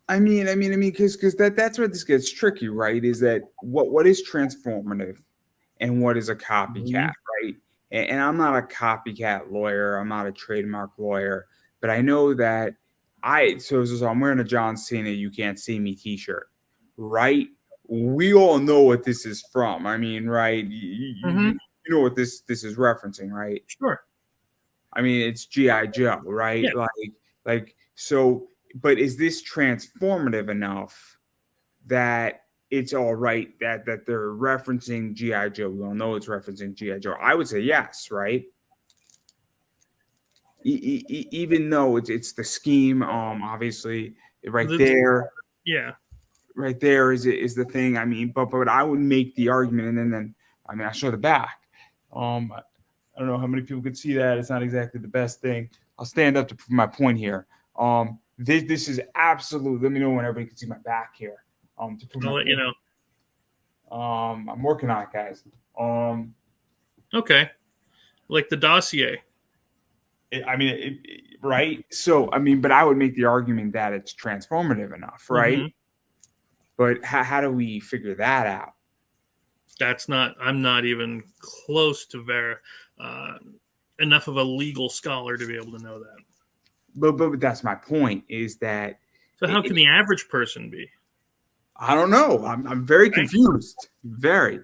[SPEAKER 1] I mean, because that's where this gets tricky, right? Is that what is transformative and what is a copycat, right? And I'm not a copycat lawyer. I'm not a trademark lawyer, but I know that so I'm wearing a John Cena "You Can't See Me" T-shirt, right? We all know what this is from. I mean, right?
[SPEAKER 2] Mm-hmm.
[SPEAKER 1] You know what this is referencing, right?
[SPEAKER 2] Sure.
[SPEAKER 1] I mean, it's G.I. Joe, right?
[SPEAKER 2] Yeah.
[SPEAKER 1] Like so. But is this transformative enough that it's all right that they're referencing G.I. Joe? We all know it's referencing G.I. Joe. I would say yes, right? Even though it's the scheme, obviously, right there,
[SPEAKER 2] Yeah.
[SPEAKER 1] right there is the thing. I mean, but I would make the argument, and then I mean, I show the back. I don't know how many people could see that. It's not exactly the best thing. I'll stand up to prove my point here. This is absolute. Let me know when everybody can see my back here. To prove
[SPEAKER 2] I'll
[SPEAKER 1] my
[SPEAKER 2] let
[SPEAKER 1] point.
[SPEAKER 2] you know.
[SPEAKER 1] I'm working on it, guys.
[SPEAKER 2] Okay. Like the dossier.
[SPEAKER 1] Right. So, I mean, but I would make the argument that it's transformative enough, right?
[SPEAKER 2] Mm-hmm.
[SPEAKER 1] But how do we figure that out?
[SPEAKER 2] That's not. I'm not even close to uh, enough of a legal scholar to be able to know that.
[SPEAKER 1] But that's my point. Is that
[SPEAKER 2] So how can the average person be?
[SPEAKER 1] I don't know. I'm very
[SPEAKER 2] Right?
[SPEAKER 1] confused. Very.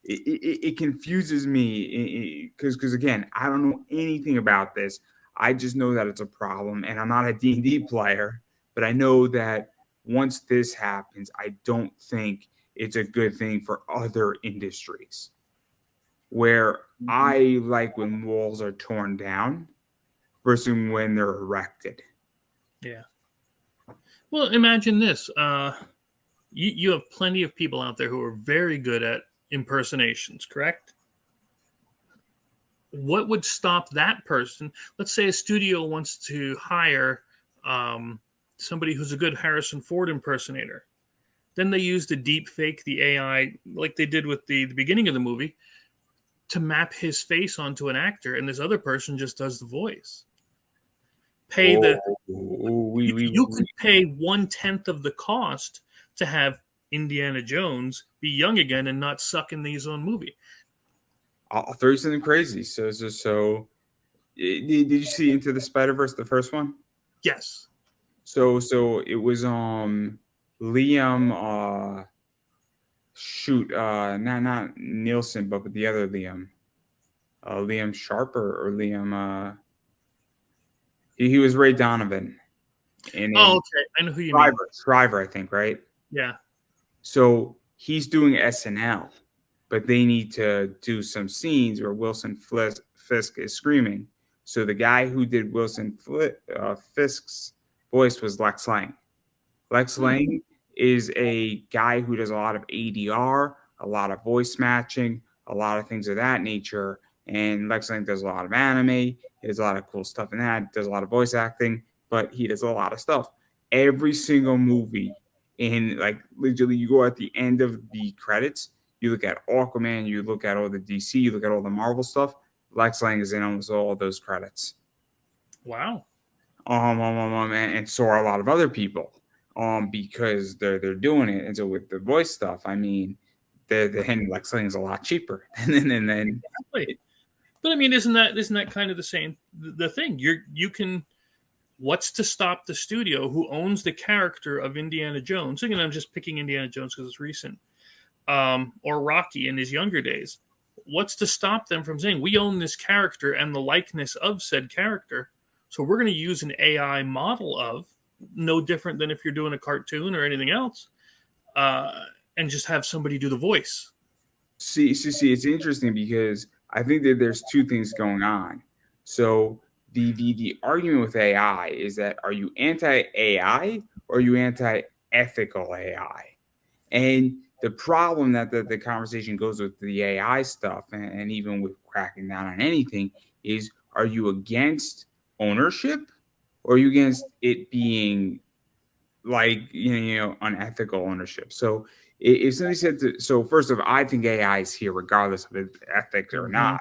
[SPEAKER 1] It confuses me because again, I don't know anything about this. I just know that it's a problem, and I'm not a D&D player, but I know that once this happens, I don't think it's a good thing for other industries. Where I like when walls are torn down versus when they're erected.
[SPEAKER 2] Yeah. Well, imagine this. You have plenty of people out there who are very good at impersonations, correct? What would stop that person? Let's say a studio wants to hire um, somebody who's a good Harrison Ford impersonator. Then they use the deep fake, the AI, like they did with the beginning of the movie, to map his face onto an actor, and this other person just does the voice. Pay the You could pay 1/10 of the cost to have Indiana Jones be young again and not suck in his own movie.
[SPEAKER 1] I'll throw you something crazy. So did you see Into the Spider-Verse, the first one?
[SPEAKER 2] Yes.
[SPEAKER 1] So it was Liam not Nielsen, but the other Liam. Liam Sharper or Liam he was Ray Donovan
[SPEAKER 2] Oh,
[SPEAKER 1] in
[SPEAKER 2] okay. I know who you mean.
[SPEAKER 1] Shriver, I think, right?
[SPEAKER 2] Yeah.
[SPEAKER 1] So he's doing SNL, but they need to do some scenes where Wilson Fisk is screaming. So the guy who did Fisk's voice was Lex Lang. Lex Lang is a guy who does a lot of ADR, a lot of voice matching, a lot of things of that nature. And Lex Lang does a lot of anime. He does a lot of cool stuff in that. Does a lot of voice acting. but he does a lot of stuff. Every single movie, in like literally, you go at the end of the credits, you look at Aquaman, you look at all the DC, you look at all the Marvel stuff. Lex Lang is in almost all those credits.
[SPEAKER 2] Wow.
[SPEAKER 1] And so are a lot of other people, because they're doing it. And so with the voice stuff, I mean, and Lex Lang is a lot cheaper, and then
[SPEAKER 2] Exactly. But I mean, isn't that kind of the same the thing? You can. What's to stop the studio who owns the character of Indiana Jones? Again, I'm just picking Indiana Jones because it's recent, or Rocky in his younger days. What's to stop them from saying we own this character and the likeness of said character? So we're going to use an AI model of no different than if you're doing a cartoon or anything else, and just have somebody do the voice.
[SPEAKER 1] see, it's interesting because I think that there's two things going on. So the argument with AI is that, are you anti AI or are you anti ethical AI? And the problem that the conversation goes with the AI stuff, and even with cracking down on anything, is, are you against ownership or are you against it being like, unethical ownership? So if somebody said so first of all, I think AI is here regardless of its ethics or
[SPEAKER 2] Mm-hmm.
[SPEAKER 1] not.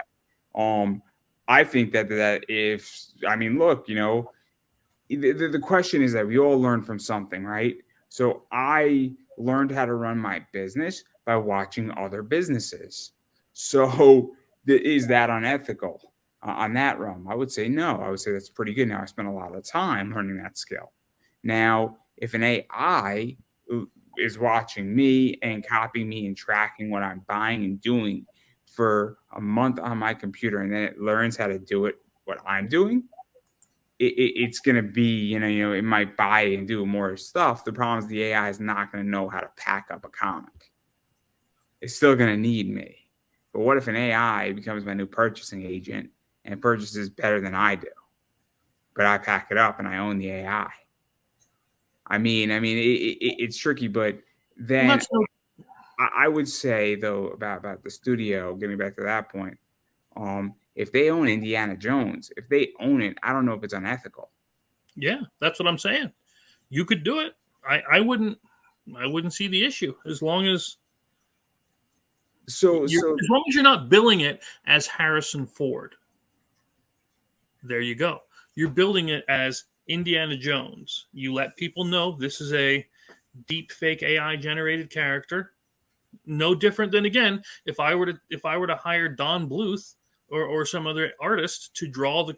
[SPEAKER 1] I think that if, I mean, look, the question is that we all learn from something, right? So I learned how to run my business by watching other businesses. So is that unethical on that realm? I would say no. I would say that's pretty good. Now I spent a lot of time learning that skill. Now, if an AI is watching me and copying me and tracking what I'm buying and doing for a month on my computer, and then it learns how to do what I'm doing, it's going to be, it might buy and do more stuff. The problem is the AI is not going to know how to pack up a comic. It's still going to need me. But what if an AI becomes my new purchasing agent and purchases better than I do? But I pack it up and I own the AI. I mean, it's tricky, but
[SPEAKER 2] Well,
[SPEAKER 1] then
[SPEAKER 2] that's no.
[SPEAKER 1] I would say though about the studio. Getting back to that point, if they own Indiana Jones, if they own it, I don't know if it's unethical.
[SPEAKER 2] Yeah, that's what I'm saying. You could do it. I wouldn't see the issue as long as
[SPEAKER 1] So
[SPEAKER 2] you're
[SPEAKER 1] so
[SPEAKER 2] as long as you're not billing it as Harrison Ford. There you go. You're building it as Indiana Jones. You let people know this is a deep fake AI generated character. No different than, again, if I were to hire Don Bluth or some other artist to draw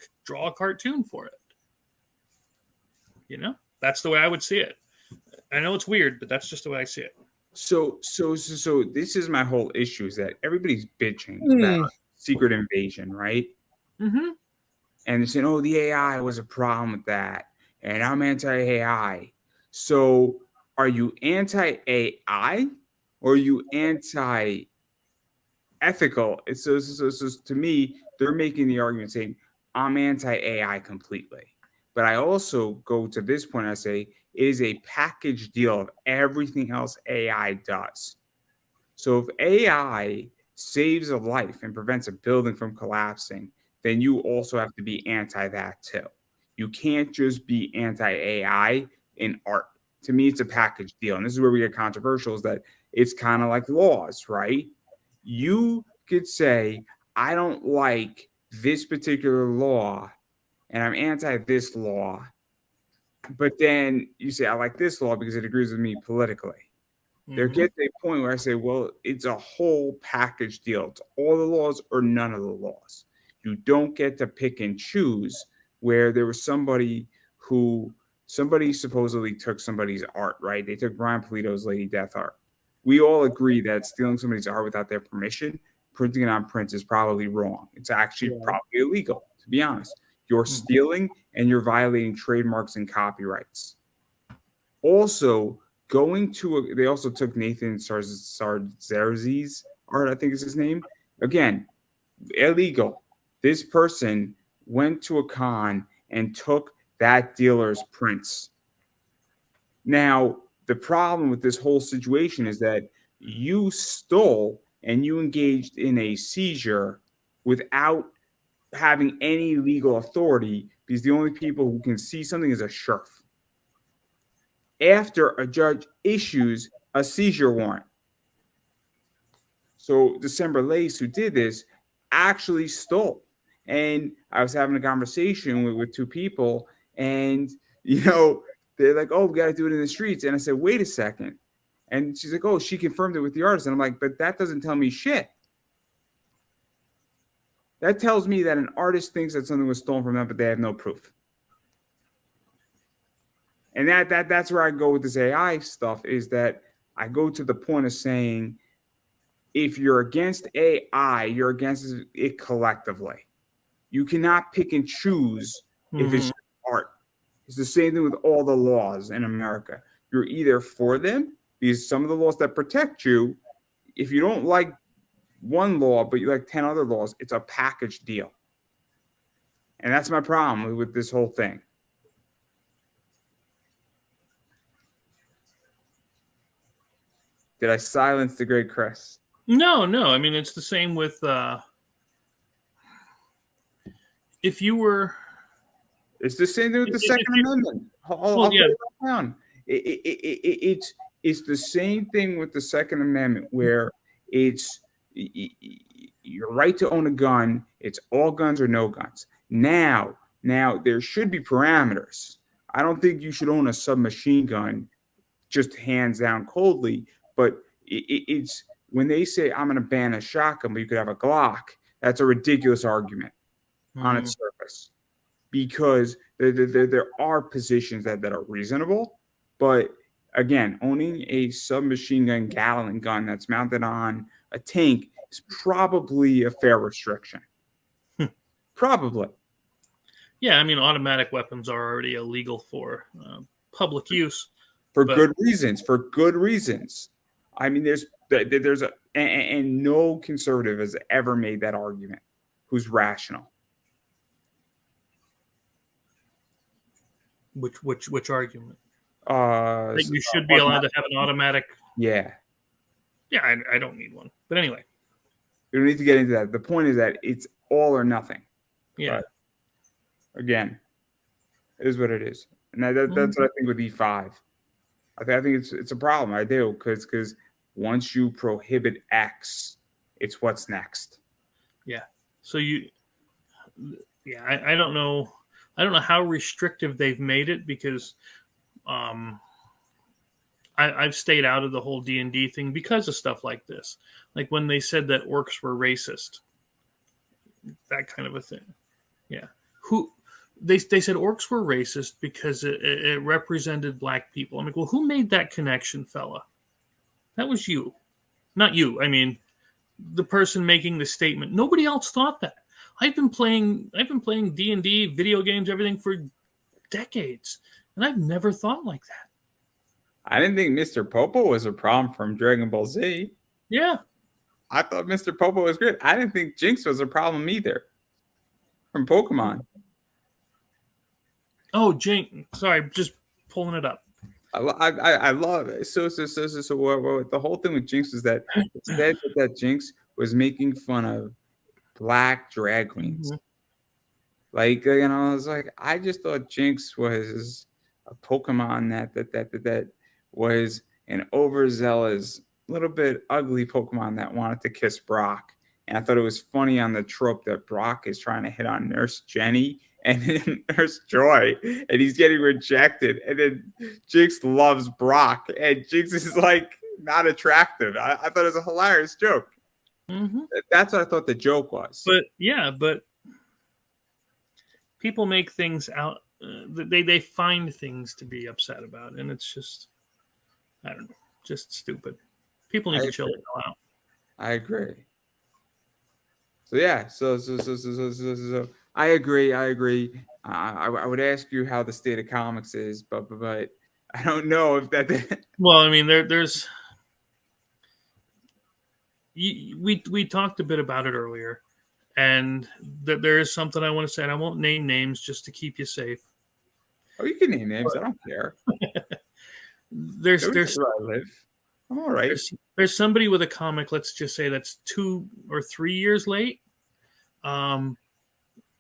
[SPEAKER 2] a cartoon for it. That's the way I would see it. I know it's weird, but that's just the way I see it.
[SPEAKER 1] So this is my whole issue, is that everybody's bitching about
[SPEAKER 2] Mm.
[SPEAKER 1] Secret Invasion, right?
[SPEAKER 2] Mm-hmm.
[SPEAKER 1] And they're saying, oh, the AI was a problem with that, and I'm anti-AI. So are you anti-AI or are you anti-ethical? So to me, they're making the argument saying, I'm anti-AI completely. But I also go to this point, I say, it is a package deal of everything else AI does. So if AI saves a life and prevents a building from collapsing, then you also have to be anti that too. You can't just be anti AI in art. To me, it's a package deal. And this is where we get controversial, is that it's kind of like laws, right? You could say, I don't like this particular law and I'm anti this law. But then you say, I like this law because it agrees with me politically. There
[SPEAKER 2] Mm-hmm.
[SPEAKER 1] gets a point where I say, well, it's a whole package deal. It's all the laws or none of the laws. You don't get to pick and choose. Where there was somebody supposedly took somebody's art, right? They took Brian Polito's Lady Death art. We all agree that stealing somebody's art without their permission, printing it on prints, is probably wrong. It's actually
[SPEAKER 2] Right.
[SPEAKER 1] probably illegal, to be honest. You're
[SPEAKER 2] Mm-hmm.
[SPEAKER 1] stealing and you're violating trademarks and copyrights. Also, they also took Nathan Sarzerzi's art, I think is his name. Again, illegal. This person went to a con and took that dealer's prints. Now, the problem with this whole situation is that you stole and you engaged in a seizure without having any legal authority because the only people who can see something is a sheriff. After a judge issues a seizure warrant. So December Lace, who did this, actually stole. And I was having a conversation with two people, and they're like, "Oh, we got to do it in the streets." And I said, "Wait a second." And she's like, "Oh, she confirmed it with the artist." And I'm like, "But that doesn't tell me shit. That tells me that an artist thinks that something was stolen from them, but they have no proof." And that's where I go with this AI stuff, is that I go to the point of saying, if you're against AI, you're against it collectively. You cannot pick and choose if it's art. It's the same thing with all the laws in America. You're either for them, because some of the laws that protect you, if you don't like one law, but you like 10 other laws, it's a package deal. And that's my problem with this whole thing. Did I silence the great Chris?
[SPEAKER 2] No. I mean, it's the same with if you were.
[SPEAKER 1] It's the same thing with the Second Amendment. I'll put it down. It's the same thing with the Second Amendment, where it's your right to own a gun. It's all guns or no guns. Now there should be parameters. I don't think you should own a submachine gun just hands down coldly. But it's when they say I'm going to ban a shotgun, but you could have a Glock. That's a ridiculous argument on its surface, because there are positions that are reasonable. But again, owning a submachine gun Gatling gun that's mounted on a tank is probably a fair restriction. Probably.
[SPEAKER 2] Yeah, I mean, automatic weapons are already illegal for public use.
[SPEAKER 1] Good reasons. For good reasons. I mean, there's and no conservative has ever made that argument who's rational.
[SPEAKER 2] Which argument?
[SPEAKER 1] That
[SPEAKER 2] you should be allowed to have an automatic.
[SPEAKER 1] Yeah.
[SPEAKER 2] Yeah, I don't need one. But anyway.
[SPEAKER 1] We don't need to get into that. The point is that it's all or nothing.
[SPEAKER 2] Yeah.
[SPEAKER 1] But again, it is what it is. And that's what I think with E5. I think it's a problem. I do, because once you prohibit X, it's what's next.
[SPEAKER 2] Yeah. So I don't know. I don't know how restrictive they've made it, because I've stayed out of the whole D&D thing because of stuff like this. Like when they said that orcs were racist, that kind of a thing. Yeah. They said orcs were racist because it represented black people. I'm like, well, who made that connection, fella? That was you. Not you. I mean, the person making the statement. Nobody else thought that. I've been playing D&D, video games, everything for decades, and I've never thought like that.
[SPEAKER 1] I didn't think Mr. Popo was a problem from Dragon Ball Z.
[SPEAKER 2] Yeah.
[SPEAKER 1] I thought Mr. Popo was great. I didn't think Jinx was a problem either from Pokemon.
[SPEAKER 2] Oh, Jinx. Sorry, just pulling it up.
[SPEAKER 1] I love it. So what the whole thing with Jinx was that it said that Jinx was making fun of black drag queens. Like, I was like, I just thought Jinx was a Pokemon that was an overzealous, little bit ugly Pokemon that wanted to kiss Brock. And I thought it was funny on the trope that Brock is trying to hit on Nurse Jenny and Nurse Joy, and he's getting rejected. And then Jinx loves Brock, and Jinx is like not attractive. I thought it was a hilarious joke. That's what I thought the joke was.
[SPEAKER 2] But people make things out. They find things to be upset about, and it's just, I don't know, just stupid. People need to chill it out.
[SPEAKER 1] I agree. So yeah, so I agree. I would ask you how the state of comics is, but I don't know if that.
[SPEAKER 2] Well, I mean, there's. We talked a bit about it earlier, and that there is something I want to say, and I won't name names just to keep you safe.
[SPEAKER 1] Oh, you can name names. I don't care.
[SPEAKER 2] There's
[SPEAKER 1] where I live. I'm all right.
[SPEAKER 2] There's somebody with a comic, let's just say that's 2 or 3 years late.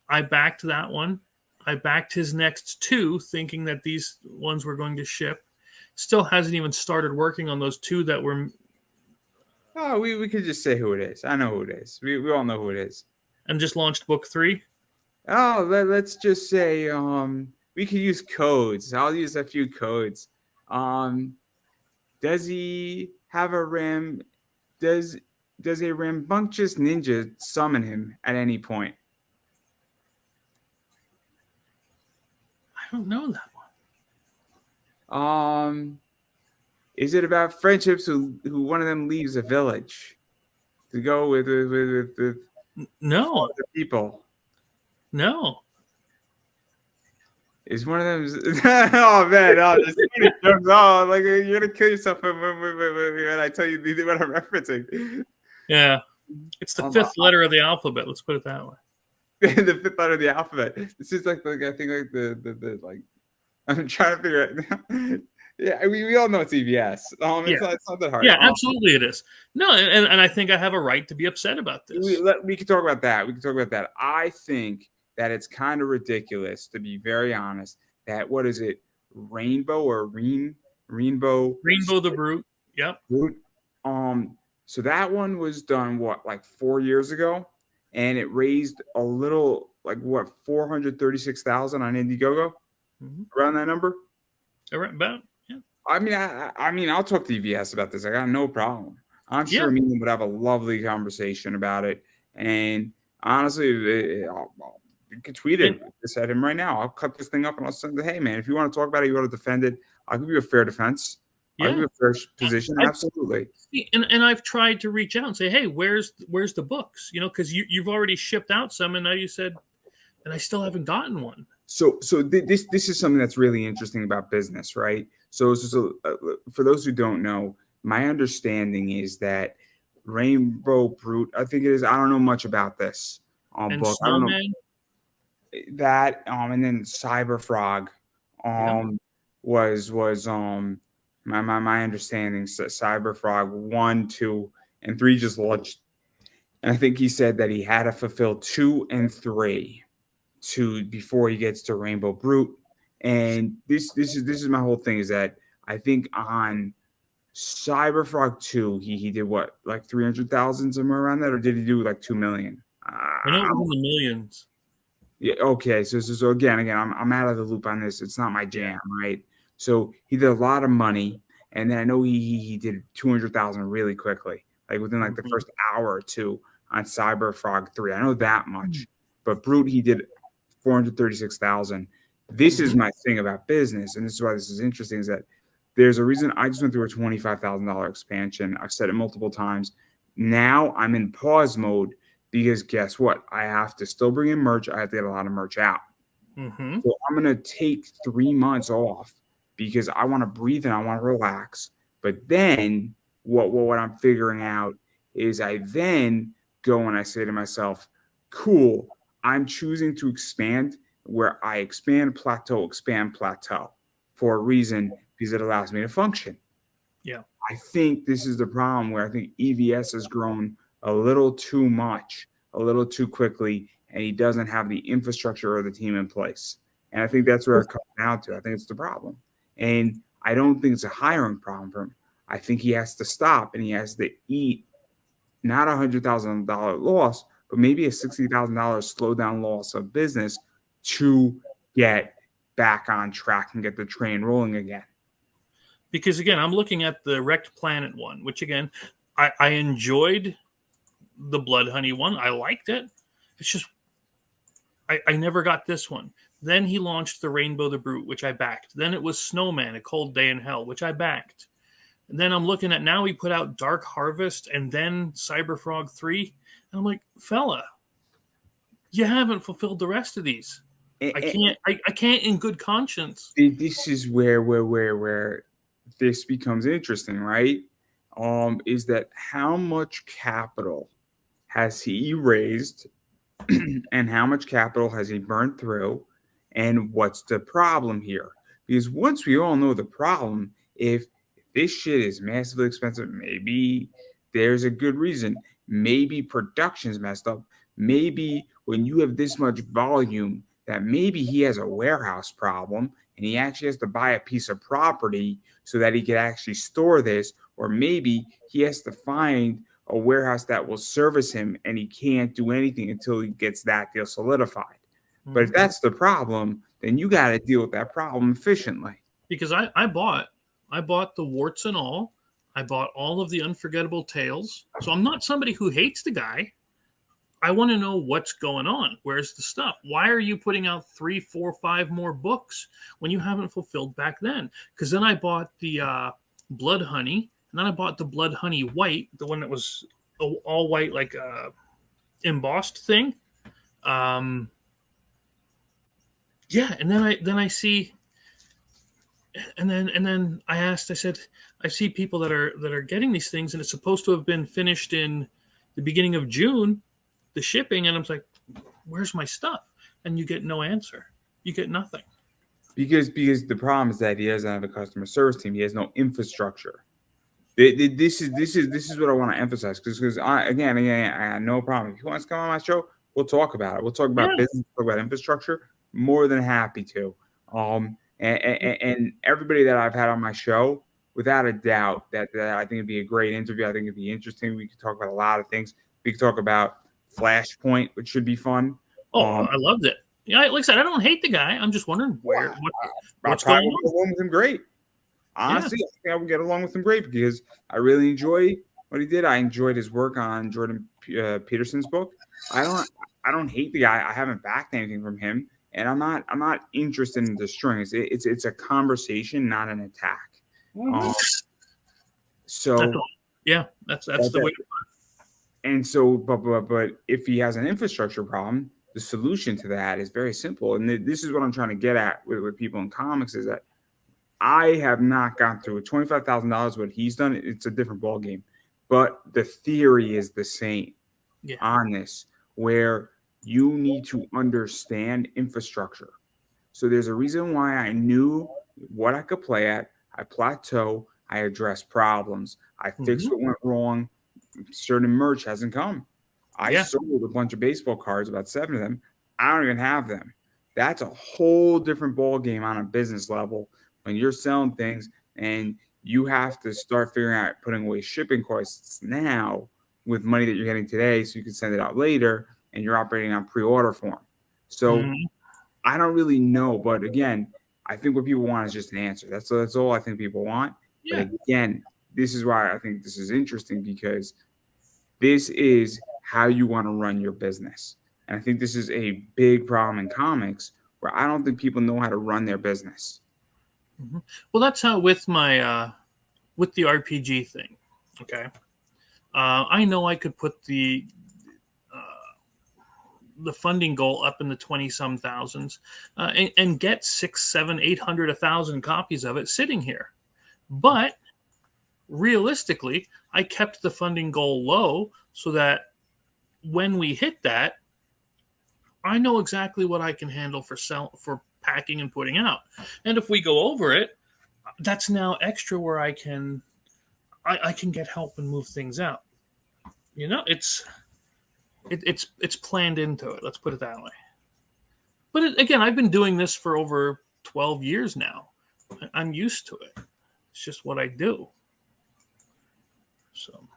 [SPEAKER 2] I backed that one. I backed his next two, thinking that these ones were going to ship. Still hasn't even started working on those two that were.
[SPEAKER 1] Oh, we could just say who it is. I know who it is. We all know who it is.
[SPEAKER 2] And just launched book 3.
[SPEAKER 1] Oh, let's just say we could use codes. I'll use a few codes. Um, does he have a ram? Does a rambunctious ninja summon him at any point?
[SPEAKER 2] I don't know that one.
[SPEAKER 1] Is it about friendships who one of them leaves a village to go with
[SPEAKER 2] No,
[SPEAKER 1] other people?
[SPEAKER 2] no.
[SPEAKER 1] Is one of them? Oh man, oh, there's so many jokes. Oh, like you're gonna kill yourself when I tell you what I'm referencing.
[SPEAKER 2] Yeah, it's the fifth letter of the alphabet. Let's put it that way.
[SPEAKER 1] The fifth letter of the alphabet. This is like I think like the like. I'm trying to figure it. Yeah, we all know it's EVS. It's not that hard.
[SPEAKER 2] Yeah, absolutely it is. No, and I think I have a right to be upset about this.
[SPEAKER 1] We can talk about that. We can talk about that. I think that it's kind of ridiculous, to be very honest, that what is it, Rainbow or Rainbow
[SPEAKER 2] the Brute. Yep.
[SPEAKER 1] Brute. So that one was done like 4 years ago, and it raised a little like what 436,000 on Indiegogo, around that number.
[SPEAKER 2] About. Yeah.
[SPEAKER 1] I mean, I'll talk to EVS about this. I got no problem. I'm sure me and him would have a lovely conversation about it. And honestly, you can tweet it at him right now. I'll cut this thing up and I'll send it. Hey, man, if you want to talk about it, you want to defend it, I'll give you a fair defense. I'll give you a fair position. Absolutely.
[SPEAKER 2] And I've tried to reach out and say, hey, where's the books? Because you've already shipped out some, and now you said, and I still haven't gotten one.
[SPEAKER 1] So this is something that's really interesting about business, right? So for those who don't know, my understanding is that Rainbow Brute, I think it is. I don't know much about this
[SPEAKER 2] and
[SPEAKER 1] book.
[SPEAKER 2] Snowman?
[SPEAKER 1] I don't know that. And then Cyberfrog, was my understanding. So Cyberfrog 1, 2, and 3 just launched, and I think he said that he had to fulfill 2 and 3 before he gets to Rainbow Brute. And this is my whole thing, is that I think on Cyberfrog 2 he did what, like 300,000, somewhere around that, or did he do like 2 million?
[SPEAKER 2] I know it was in the millions.
[SPEAKER 1] Yeah. Okay. So again, I'm out of the loop on this. It's not my jam, right? So he did a lot of money, and then I know he did 200,000 really quickly, like within like the first hour or two on Cyberfrog 3. I know that much, but Brute he did 436,000. This is my thing about business, and this is why this is interesting, is that there's a reason I just went through a $25,000 expansion. I've said it multiple times. Now I'm in pause mode because guess what? I have to still bring in merch. I have to get a lot of merch out. So I'm going to take 3 months off because I want to breathe and I want to relax. But then what I'm figuring out is I then go and I say to myself, cool, I'm choosing to expand, where I expand plateau for a reason, because it allows me to function.
[SPEAKER 2] Yeah.
[SPEAKER 1] I think this is the problem, where I think EVS has grown a little too much, a little too quickly, and he doesn't have the infrastructure or the team in place. And I think that's where it comes down to. I think it's the problem. And I don't think it's a hiring problem for him. I think he has to stop and he has to eat not $100,000 loss, but maybe a $60,000 slow down loss of business to get back on track and get the train rolling again.
[SPEAKER 2] Because again, I'm looking at the Wrecked Planet one, which again, I enjoyed the Blood Honey one. I liked it. It's just I never got this one. Then he launched the Rainbow the Brute, which I backed. Then it was Snowman, A Cold Day in Hell, which I backed. And then I'm looking at, now he put out Dark Harvest and then Cyberfrog 3. And I'm like, fella, you haven't fulfilled the rest of these. I can't in good conscience.
[SPEAKER 1] This is where this becomes interesting, right? Is that how much capital has he raised and how much capital has he burned through, and what's the problem here? Because once we all know the problem, if this shit is massively expensive, maybe there's a good reason. Maybe production's messed up. maybe when you have this much volume, that maybe he has a warehouse problem and he actually has to buy a piece of property so that he can actually store this, or maybe he has to find a warehouse that will service him and he can't do anything until he gets that deal solidified. But if that's the problem, then you got to deal with that problem efficiently.
[SPEAKER 2] Because I bought the warts and all. I bought all of the Unforgettable Tales. So I'm not somebody who hates the guy. I want to know what's going on. Where's the stuff? Why are you putting out 3, 4, 5 more books when you haven't fulfilled back then? Because then I bought the Blood Honey, and then I bought the Blood Honey White, the one that was all white, like embossed thing. Yeah, and then I see, and then I asked. I said, I see people that are getting these things, and it's supposed to have been finished in the beginning of June, the shipping, and I'm like, where's my stuff? And you get no answer. You get nothing.
[SPEAKER 1] Because the problem is that he doesn't have a customer service team. He has no infrastructure. This is what I want to emphasize, because I have no problem. If he wants to come on my show, we'll talk about it. We'll talk about business, talk about infrastructure. More than happy to. And everybody that I've had on my show, without a doubt, that I think it'd be a great interview. I think it'd be interesting. We could talk about a lot of things. We could talk about Flashpoint, which should be fun.
[SPEAKER 2] Oh, I loved it. Yeah, like I said, I don't hate the guy. I'm just wondering what's going on.
[SPEAKER 1] Get along with him great. Honestly, I think I would get along with him great because I really enjoy what he did. I enjoyed his work on Jordan Peterson's book. I don't hate the guy. I haven't backed anything from him, and I'm not interested in destroying it. It's a conversation, not an attack. So
[SPEAKER 2] that's the way.
[SPEAKER 1] And so, but if he has an infrastructure problem, the solution to that is very simple. And this is what I'm trying to get at with people in comics, is that I have not gone through it. $25,000, what he's done, it's a different ballgame. But the theory is the same on this, where you need to understand infrastructure. So there's a reason why I knew what I could play at. I plateau. I address problems. I fix what went wrong. Certain merch hasn't come. I sold a bunch of baseball cards, about 7 of them. I don't even have them. That's a whole different ball game on a business level when you're selling things and you have to start figuring out putting away shipping costs now with money that you're getting today so you can send it out later, and you're operating on pre-order form. So I don't really know, but again, I think what people want is just an answer. That's all I think people want. Yeah. But again, this is why I think this is interesting, because this is how you want to run your business. And I think this is a big problem in comics, where I don't think people know how to run their business.
[SPEAKER 2] Well, that's how with my with the RPG thing. Okay, I know I could put the funding goal up in the 20-some thousands and get 6, 7, 800, 1,000 copies of it sitting here. But realistically, I kept the funding goal low so that when we hit that, I know exactly what I can handle for packing and putting out. And if we go over it, that's now extra where I can get help and move things out. You know, it's planned into it. Let's put it that way. But again, I've been doing this for over 12 years now. I'm used to it. It's just what I do. So.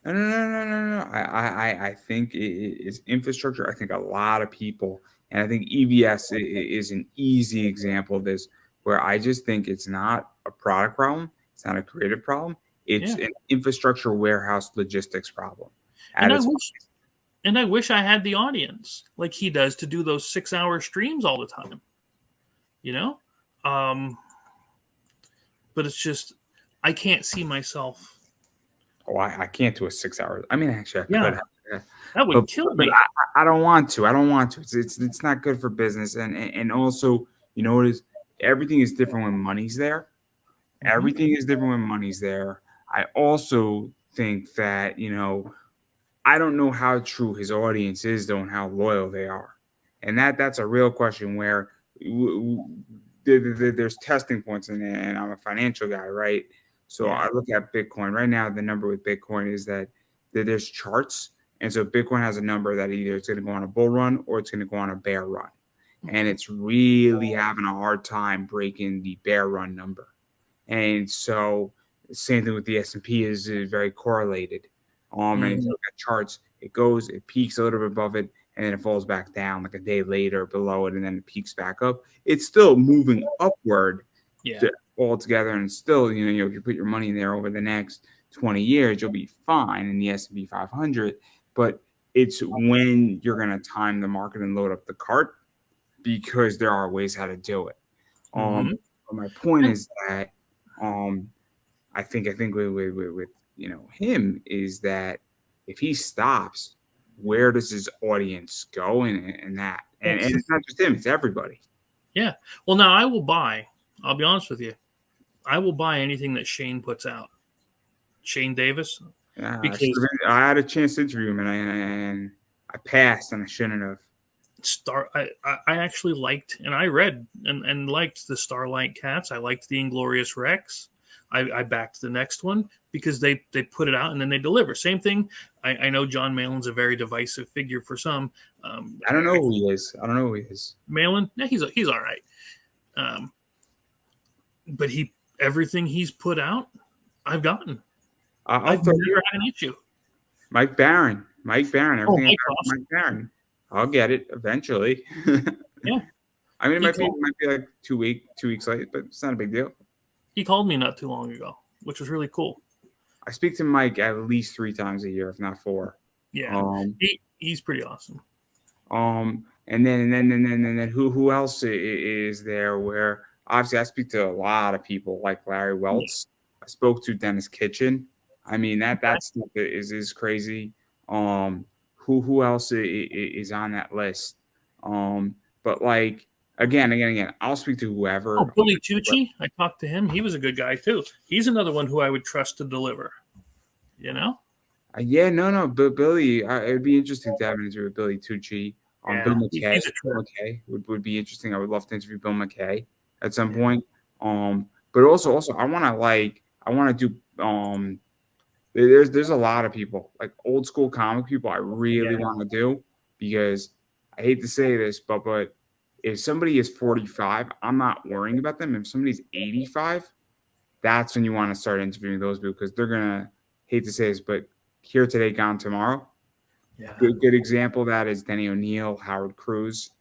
[SPEAKER 1] No. I think it's infrastructure. I think a lot of people, and I think EVS is an easy example of this, where I just think it's not a product problem. It's not a creative problem. It's an infrastructure, warehouse, logistics problem.
[SPEAKER 2] And I wish I had the audience like he does to do those 6-hour streams all the time. You know? But it's just, I can't see myself.
[SPEAKER 1] Oh, I can't do a 6 hours. I mean, actually, I could.
[SPEAKER 2] That would kill me.
[SPEAKER 1] But I don't want to. It's not good for business. And also, you know what is? Everything is different when money's there. Everything is different when money's there. I also think that, I don't know how true his audience is, though, and how loyal they are. And that's a real question where there's testing points in it, and I'm a financial guy, right? So I look at Bitcoin right now. The number with Bitcoin is that there's charts, And so Bitcoin has a number that either it's going to go on a bull run or it's going to go on a bear run. And it's really having a hard time breaking the bear run number. And so same thing with the S&P is very correlated. And if you look at charts, it goes, it peaks a little bit above it, and then it falls back down like a day later below it, and then it peaks back up. It's still moving upward altogether, and still, if you put your money in there over the next 20 years, you'll be fine in the S&P 500. But it's when you're going to time the market and load up the cart, because there are ways how to do it. But my point is that I think with him is that if he stops, where does his audience go and that? And it's not just him, it's everybody.
[SPEAKER 2] Yeah. Well, now I'll be honest with you, I will buy anything that Shane puts out. Shane Davis.
[SPEAKER 1] Yeah, I had a chance to interview him and I passed and I shouldn't have.
[SPEAKER 2] I actually liked, and I read and liked the Starlight Cats. I liked the Inglorious Rex. I backed the next one because they put it out and then they deliver. Same thing. I know John Malin's a very divisive figure for some.
[SPEAKER 1] I don't know who he is.
[SPEAKER 2] Malin? Yeah, he's all right. But everything he's put out, I've gotten. I've never had an issue.
[SPEAKER 1] Mike Barron. Everything Mike Barron. I'll get it eventually.
[SPEAKER 2] Yeah.
[SPEAKER 1] I mean, it might be like 2 weeks late, but it's not a big deal.
[SPEAKER 2] He called me not too long ago, which was really cool.
[SPEAKER 1] I speak to Mike at least 3 times a year, if not 4.
[SPEAKER 2] Yeah. He's pretty awesome.
[SPEAKER 1] And then who else is there? Where obviously I speak to a lot of people like Larry Welts. I spoke to Dennis Kitchen. I mean that stuff is crazy. Who else is on that list? But like again, I'll speak to whoever.
[SPEAKER 2] Oh, Billy Tucci, I talked to him. He was a good guy too. He's another one who I would trust to deliver.
[SPEAKER 1] Yeah, no, but Billy, it'd be interesting to have an interview with Billy Tucci. Bill McKay would be interesting. I would love to interview Bill McKay at some point. But also I want to do there's a lot of people like old school comic people I really want to do, because I hate to say this, but if somebody is 45, I'm not worrying about them. If somebody's 85, that's when you want to start interviewing those people, because they're gonna, hate to say this, but here today, gone tomorrow. Yeah. Good example of that is Denny O'Neil, Howard Cruz.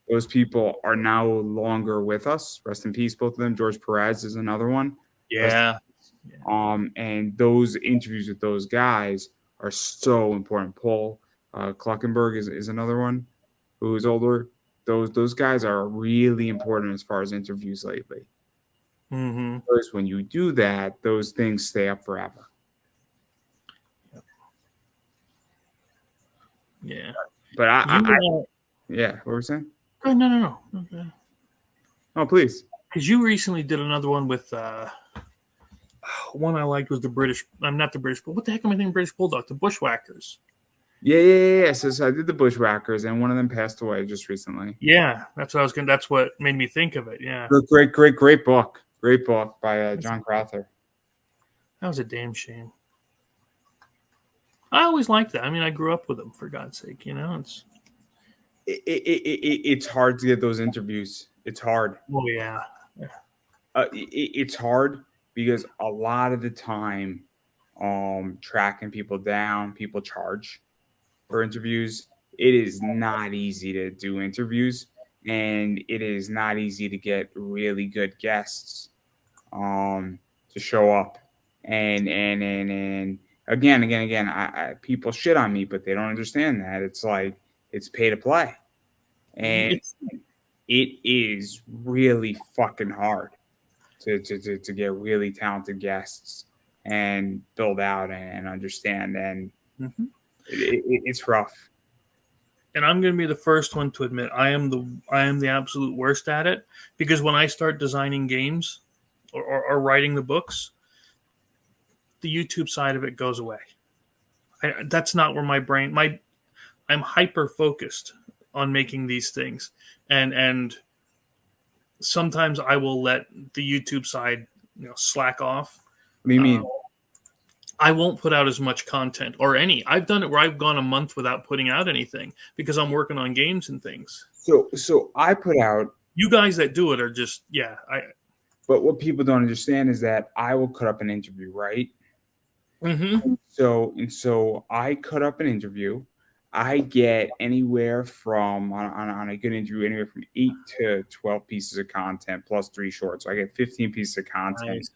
[SPEAKER 1] Those people are no longer with us. Rest in peace, both of them. George Perez is another one.
[SPEAKER 2] Yeah.
[SPEAKER 1] And those interviews with those guys are so important. Paul Kluckenberg is another one who is older. Those guys are really important as far as interviews lately. Because when you do that, those things stay up forever.
[SPEAKER 2] Yeah.
[SPEAKER 1] But yeah, what were you saying?
[SPEAKER 2] Oh, no. Okay.
[SPEAKER 1] Oh, please.
[SPEAKER 2] Because you recently did another one with one I liked was the British. I'm not the British, but what the heck am I thinking? British Bulldog, the Bushwhackers.
[SPEAKER 1] Yeah. So I did the Bushwhackers, and one of them passed away just recently.
[SPEAKER 2] Yeah, that's what I was going. That's what made me think of it. Yeah.
[SPEAKER 1] Great book. Great book by John Crowther.
[SPEAKER 2] That was a damn shame. I always liked that. I mean, I grew up with them, for God's sake.
[SPEAKER 1] It's hard to get those interviews. It's hard.
[SPEAKER 2] Oh yeah.
[SPEAKER 1] It's hard because a lot of the time, tracking people down, people charge for interviews. It is not easy to do interviews, and it is not easy to get really good guests to show up. And again, I people shit on me, but they don't understand that it's like it's pay to play, and it is really fucking hard to get really talented guests and build out and understand, and it's rough.
[SPEAKER 2] And I'm going to be the first one to admit I am the absolute worst at it, because when I start designing games or writing the books, the YouTube side of it goes away. That's not where my brain. I'm hyper focused on making these things, and sometimes I will let the YouTube side slack off.
[SPEAKER 1] What do you mean?
[SPEAKER 2] I won't put out as much content or any. I've done it where I've gone a month without putting out anything because I'm working on games and things.
[SPEAKER 1] So I put out,
[SPEAKER 2] You guys that do it are just, yeah.
[SPEAKER 1] but what people don't understand is that I will cut up an interview, right?
[SPEAKER 2] Mm-hmm.
[SPEAKER 1] So I cut up an interview. I get anywhere from on a good interview, anywhere from 8 to 12 pieces of content plus 3 shorts. So I get 15 pieces of content
[SPEAKER 2] Nice.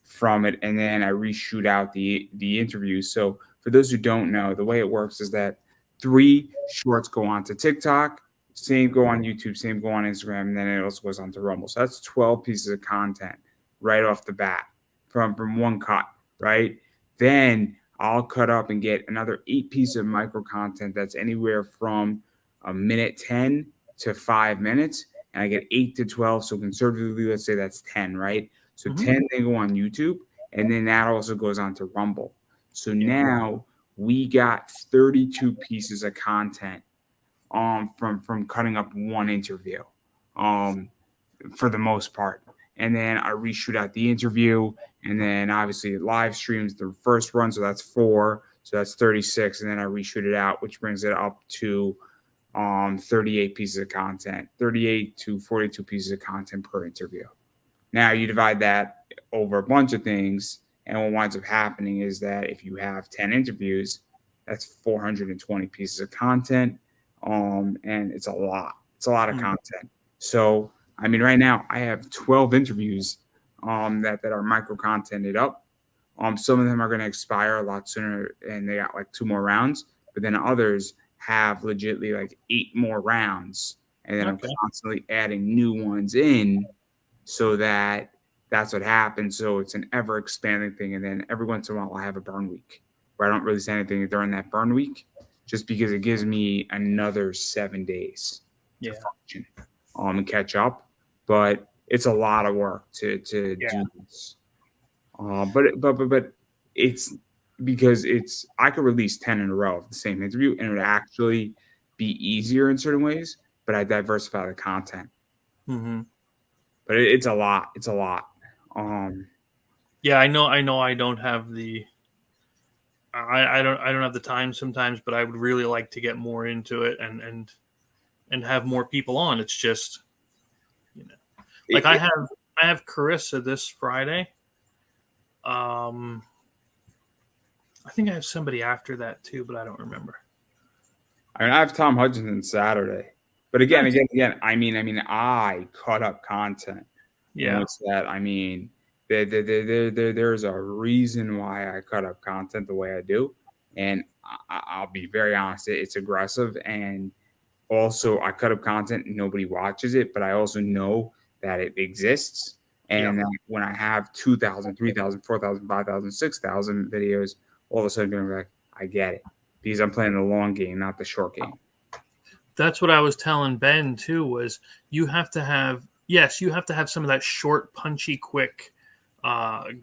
[SPEAKER 1] from it, and then I reshoot out the interview. So for those who don't know, the way it works is that 3 shorts go on to TikTok, same go on YouTube, same go on Instagram, and then it also goes on to Rumble. So that's 12 pieces of content right off the bat from one cut, right? Then I'll cut up and get another 8 pieces of micro content that's anywhere from a minute 10 to 5 minutes, and I get 8 to 12. So conservatively, let's say that's 10, right? So
[SPEAKER 2] Mm-hmm.
[SPEAKER 1] 10 they go on YouTube, and then that also goes on to Rumble. So now we got 32 pieces of content from cutting up one interview for the most part. And then I reshoot out the interview, and then obviously it live streams the first run, so that's 4, so that's 36, and then I reshoot it out, which brings it up to 38 pieces of content, 38 to 42 pieces of content per interview. Now you divide that over a bunch of things, and what winds up happening is that if you have 10 interviews, that's 420 pieces of content, and it's a lot. It's a lot of content. So I mean, right now I have 12 interviews that are micro contented up. Some of them are going to expire a lot sooner, and they got like 2 more rounds. But then others have legitly like 8 more rounds, and then I'm constantly adding new ones in, so that's what happens. So it's an ever expanding thing. And then every once in a while I have a burn week where I don't really say anything during that burn week, just because it gives me another 7 days to function and catch up. But it's a lot of work to do this. But it's because I could release 10 in a row of the same interview, and it would actually be easier in certain ways, but I diversify the content.
[SPEAKER 2] Mm-hmm.
[SPEAKER 1] But it's a lot. It's a lot.
[SPEAKER 2] Yeah, I know. I don't have the. I don't have the time sometimes, but I would really like to get more into it and have more people on. It's just, like I have Carissa this Friday. I think I have somebody after that too, but I don't remember.
[SPEAKER 1] I mean, I have Tom Hutchinson Saturday, but again, I mean, I cut up content.
[SPEAKER 2] Yeah.
[SPEAKER 1] And what's that? I mean, there's a reason why I cut up content the way I do, and I'll be very honest, it's aggressive. And also, I cut up content and nobody watches it, but I also know that it exists. And that when I have 2,000, 3,000, 4,000, 5,000, 6,000 videos, all of a sudden I'm like, I get it, because I'm playing the long game, not the short game.
[SPEAKER 2] That's what I was telling Ben too, was you have to have some of that short, punchy, quick,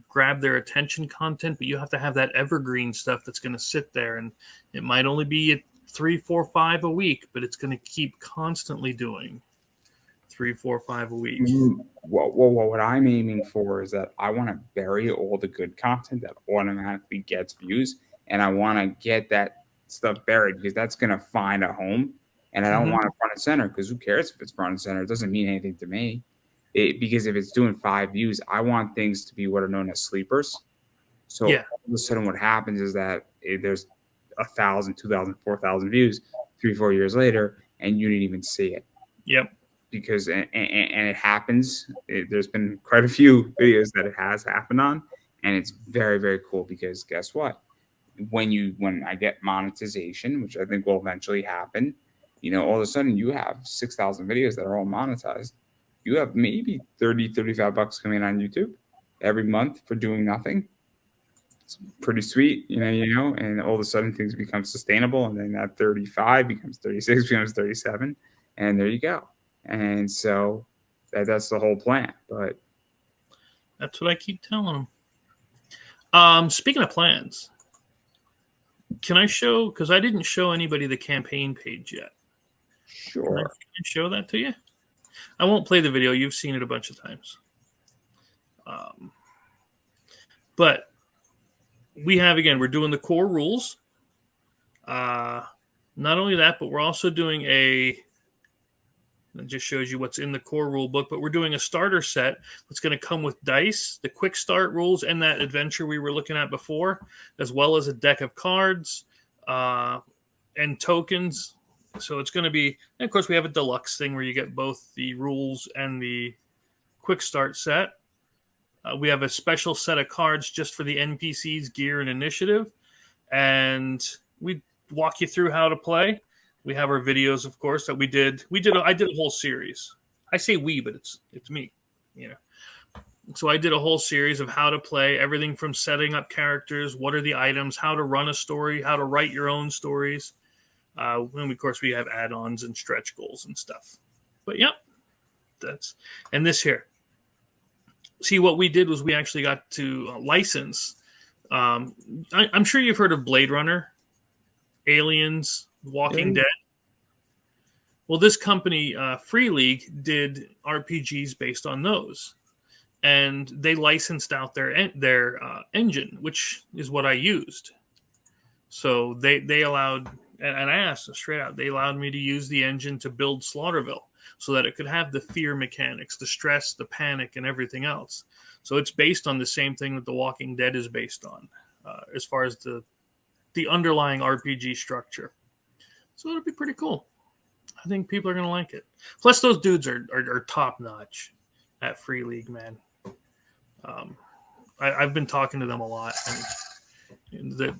[SPEAKER 2] grab their attention content, but you have to have that evergreen stuff that's going to sit there, and it might only be 3, 4, 5 a week, but it's going to keep constantly doing 3, 4, 5 a week.
[SPEAKER 1] Well, what I'm aiming for is that I want to bury all the good content that automatically gets views, and I want to get that stuff buried, because that's going to find a home. And I don't want it front and center, because who cares if it's front and center? It doesn't mean anything to me. Because if it's doing 5 views, I want things to be what are known as sleepers. So all of a sudden what happens is that there's 1,000, 2,000, 4,000 views 3, 4 years later, and you didn't even see it.
[SPEAKER 2] Yep.
[SPEAKER 1] Because and it happens. There's been quite a few videos that it has happened on, and it's very, very cool, because guess what? When I get monetization, which I think will eventually happen, all of a sudden you have 6,000 videos that are all monetized. You have maybe 30, 35 bucks coming on YouTube every month for doing nothing. It's pretty sweet, and all of a sudden things become sustainable, and then that 35 becomes 36, becomes 37, and there you go. And so that's the whole plan. But
[SPEAKER 2] that's what I keep telling them. Speaking of plans, can I show, because I didn't show anybody the campaign page yet.
[SPEAKER 1] Sure.
[SPEAKER 2] Can I show that to you? I won't play the video. You've seen it a bunch of times. But we have, again, we're doing the core rules. Not only that, but we're also doing it just shows you what's in the core rule book, but we're doing a starter set that's going to come with dice, the quick start rules, and that adventure we were looking at before, as well as a deck of cards and tokens. So it's going to be, and of course, we have a deluxe thing where you get both the rules and the quick start set. We have a special set of cards just for the NPCs, gear, and initiative. And we walk you through how to play. We have our videos, of course, that we did. I did a whole series. I say we, but it's me. You know. So I did a whole series of how to play, everything from setting up characters, what are the items, how to run a story, how to write your own stories. And of course, we have add-ons and stretch goals and stuff. But yep, and this here. See, what we did was we actually got to license. I'm sure you've heard of Blade Runner, Aliens, Walking Dead. Well, this company, Free League, did RPGs based on those, and they licensed out their engine, which is what I used. So they allowed, and I asked them straight out, they allowed me to use the engine to build Slaughterville so that it could have the fear mechanics, the stress, the panic, and everything else. So it's based on the same thing that The Walking Dead is based on, as far as the underlying RPG structure. So it'll be pretty cool. I think people are going to like it. Plus, those dudes are top notch at Free League, man. I've been talking to them a lot, and they're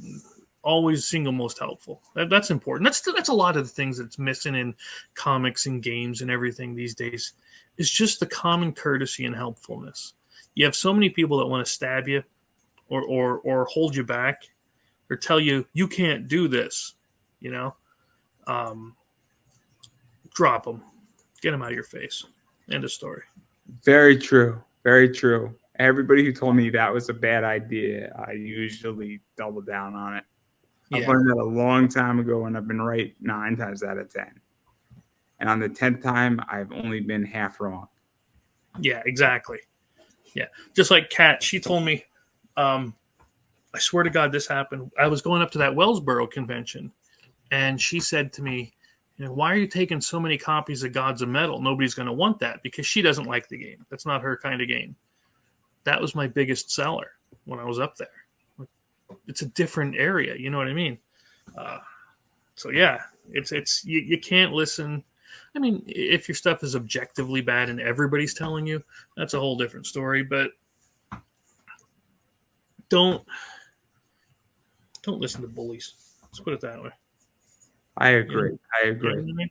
[SPEAKER 2] always single most helpful. That's important. That's a lot of the things that's missing in comics and games and everything these days. It's just the common courtesy and helpfulness. You have so many people that want to stab you, or hold you back, or tell you you can't do this. You know. Drop them, get them out of your face. End of story.
[SPEAKER 1] Very true. Very true. Everybody who told me that was a bad idea, I usually double down on it. I've learned that a long time ago, and I've been right 9 times out of 10. And on the 10th time, I've only been half wrong.
[SPEAKER 2] Yeah, exactly. Yeah, just like Kat, she told me, I swear to God, this happened. I was going up to that Wellsboro convention, and she said to me, why are you taking so many copies of Gods of Metal? Nobody's going to want that, because she doesn't like the game. That's not her kind of game. That was my biggest seller when I was up there. It's a different area. You know what I mean? So yeah, it's you can't listen. I mean, if your stuff is objectively bad and everybody's telling you, that's a whole different story. But don't listen to bullies. Let's put it that way.
[SPEAKER 1] I agree. I agree.
[SPEAKER 2] You know what I mean?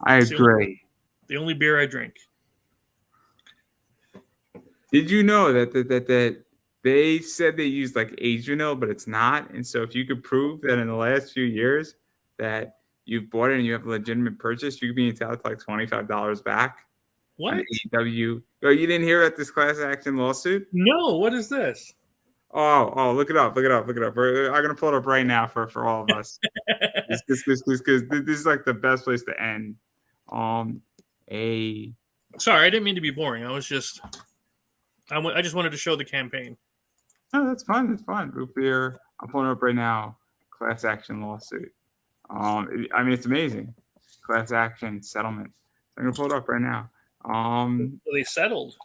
[SPEAKER 1] I agree.
[SPEAKER 2] The only beer I drink.
[SPEAKER 1] Did you know that they said they used like Adrianil, but it's not? And so if you could prove that in the last few years that you've bought it and you have a legitimate purchase, you could be entitled to like $25 back.
[SPEAKER 2] What?
[SPEAKER 1] AEW. Oh, you didn't hear about this class action lawsuit?
[SPEAKER 2] No. What is this?
[SPEAKER 1] Oh, look it up. I'm gonna pull it up right now for all of us. Because this is like the best place to end. Sorry,
[SPEAKER 2] I didn't mean to be boring. I just wanted to show the campaign.
[SPEAKER 1] No, that's fine. That's fine. Root beer. I'm pulling it up right now. Class action lawsuit. I mean, it's amazing. Class action settlement. I'm gonna pull it up right now.
[SPEAKER 2] They settled.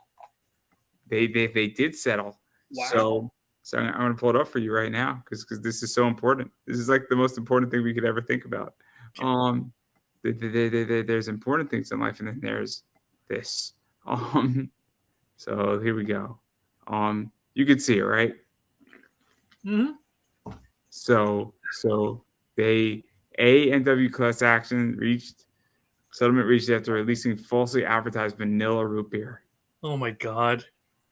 [SPEAKER 1] They did settle.
[SPEAKER 2] Wow.
[SPEAKER 1] So I'm going to pull it up for you right now because this is so important. This is like the most important thing we could ever think about. There's important things in life, and then there's this. So here we go. You can see it, right?
[SPEAKER 2] Mm-hmm.
[SPEAKER 1] So they A&W class action settlement reached after releasing falsely advertised vanilla root beer.
[SPEAKER 2] Oh my God.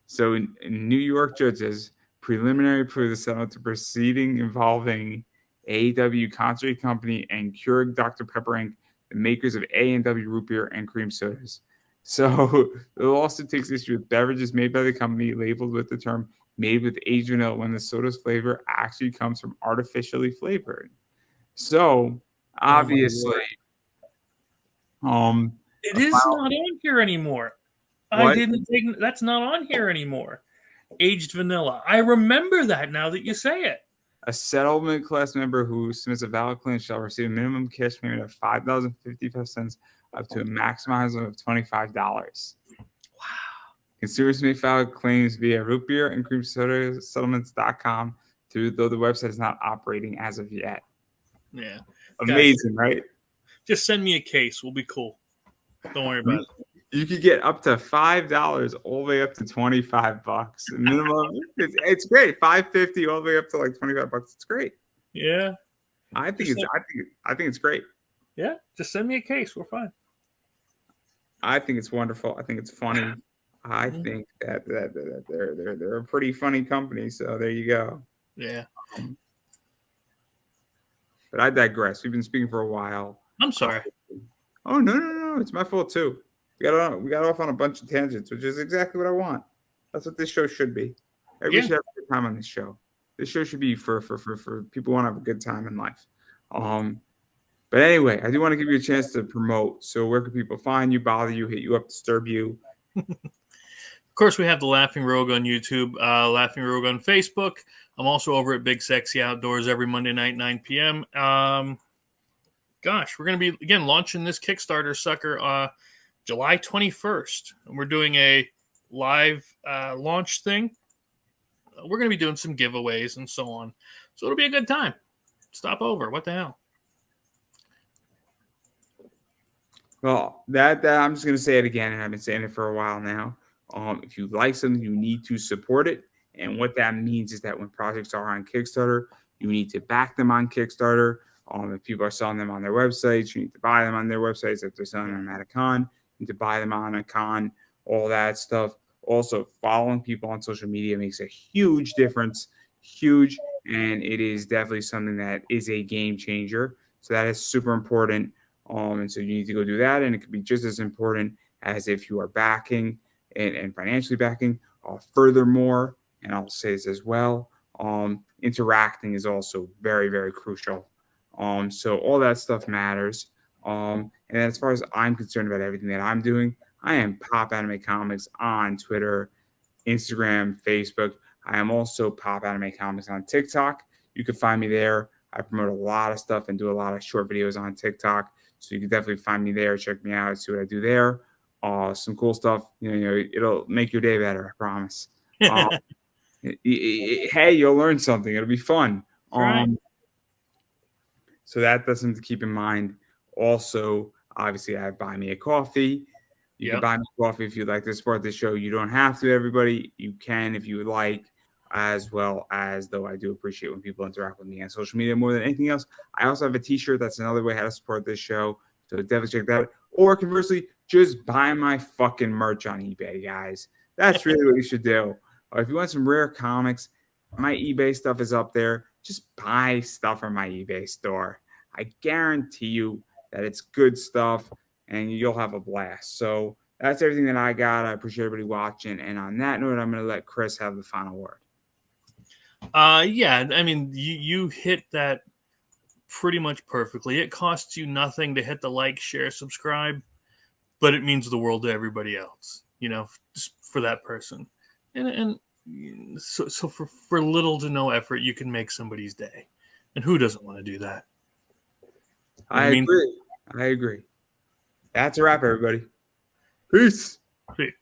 [SPEAKER 1] So in New York, judges preliminary approved the settlement to proceeding involving AEW Concert Company and Keurig Dr. Pepper Inc., the makers of A&W root beer and cream sodas. So the lawsuit takes issue with beverages made by the company labeled with the term made with Adrianil when the soda's flavor actually comes from artificially flavored. So obviously,
[SPEAKER 2] it is not on here anymore. What? That's not on here anymore. Aged vanilla. I remember that now that you say it.
[SPEAKER 1] A settlement class member who submits a valid claim shall receive a minimum cash payment of $5.55 up to a maximum of $25.
[SPEAKER 2] Wow.
[SPEAKER 1] Consumers may file claims via root beer and cream soda settlements.com, though the website is not operating as of yet.
[SPEAKER 2] Yeah.
[SPEAKER 1] Amazing, right?
[SPEAKER 2] Just send me a case. We'll be cool. Don't worry about it.
[SPEAKER 1] You could get up to $5 all the way up to $25 minimum. It's great. $5.50 all the way up to like $25. It's great.
[SPEAKER 2] Yeah.
[SPEAKER 1] I think it's great.
[SPEAKER 2] Yeah. Just send me a case. We're fine.
[SPEAKER 1] I think it's wonderful. I think it's funny. I think that they're a pretty funny company. So there you go.
[SPEAKER 2] Yeah.
[SPEAKER 1] But I digress. We've been speaking for a while.
[SPEAKER 2] I'm sorry.
[SPEAKER 1] Oh no! It's my fault too. We got off on a bunch of tangents, which is exactly what I want. That's what this show should be. Everybody should have a good time on this show. This show should be for people who want to have a good time in life. But anyway, I do want to give you a chance to promote. So where can people find you, bother you, hit you up, disturb you?
[SPEAKER 2] Of course, we have the Laughing Rogue on YouTube, Laughing Rogue on Facebook. I'm also over at Big Sexy Outdoors every Monday night, 9 p.m. Gosh, we're going to be, again, launching this Kickstarter sucker July 21st. And we're doing a live launch thing. We're going to be doing some giveaways and so on. So it'll be a good time. Stop over. What the hell?
[SPEAKER 1] Well, that I'm just going to say it again, and I've been saying it for a while now. If you like something, you need to support it. And what that means is that when projects are on Kickstarter, you need to back them on Kickstarter. If people are selling them on their websites, you need to buy them on their websites. If they're selling them at a con, you need to buy them on a con, all that stuff. Also, following people on social media makes a huge difference, huge. And it is definitely something that is a game changer. So that is super important. And so you need to go do that. And it could be just as important as if you are backing and financially backing. Furthermore, and I'll say this as well, interacting is also very, very crucial. So all that stuff matters. And as far as I'm concerned about everything that I'm doing, I am Pop Anime Comics on Twitter, Instagram, Facebook. I am also Pop Anime Comics on TikTok. You can find me there. I promote a lot of stuff and do a lot of short videos on TikTok. So you can definitely find me there. Check me out. See what I do there. Some cool stuff. You know, it'll make your day better. I promise. Hey, you'll learn something. It'll be fun.
[SPEAKER 2] Right.
[SPEAKER 1] So that's something to keep in mind. Also, obviously, I buy me a coffee. You can buy me coffee if you'd like to support the show. You don't have to, everybody. You can if you would like, as well as, though I do appreciate when people interact with me on social media more than anything else. I also have a t-shirt. That's another way how to support this show. So definitely check that out. Or conversely, just buy my fucking merch on eBay, guys. That's really what you should do. If you want some rare comics, my eBay stuff is up there. Just buy stuff from my eBay store. I guarantee you that it's good stuff and you'll have a blast. So that's everything that I got. I appreciate everybody watching. And on that note, I'm going to let Chris have the final word.
[SPEAKER 2] Yeah, I mean, you hit that pretty much perfectly. It costs you nothing to hit the like, share, subscribe, but it means the world to everybody else, you know, just for that person. And so for little to no effort, you can make somebody's day. And who doesn't want to do that?
[SPEAKER 1] I agree. That's a wrap, everybody. Peace.
[SPEAKER 2] Peace.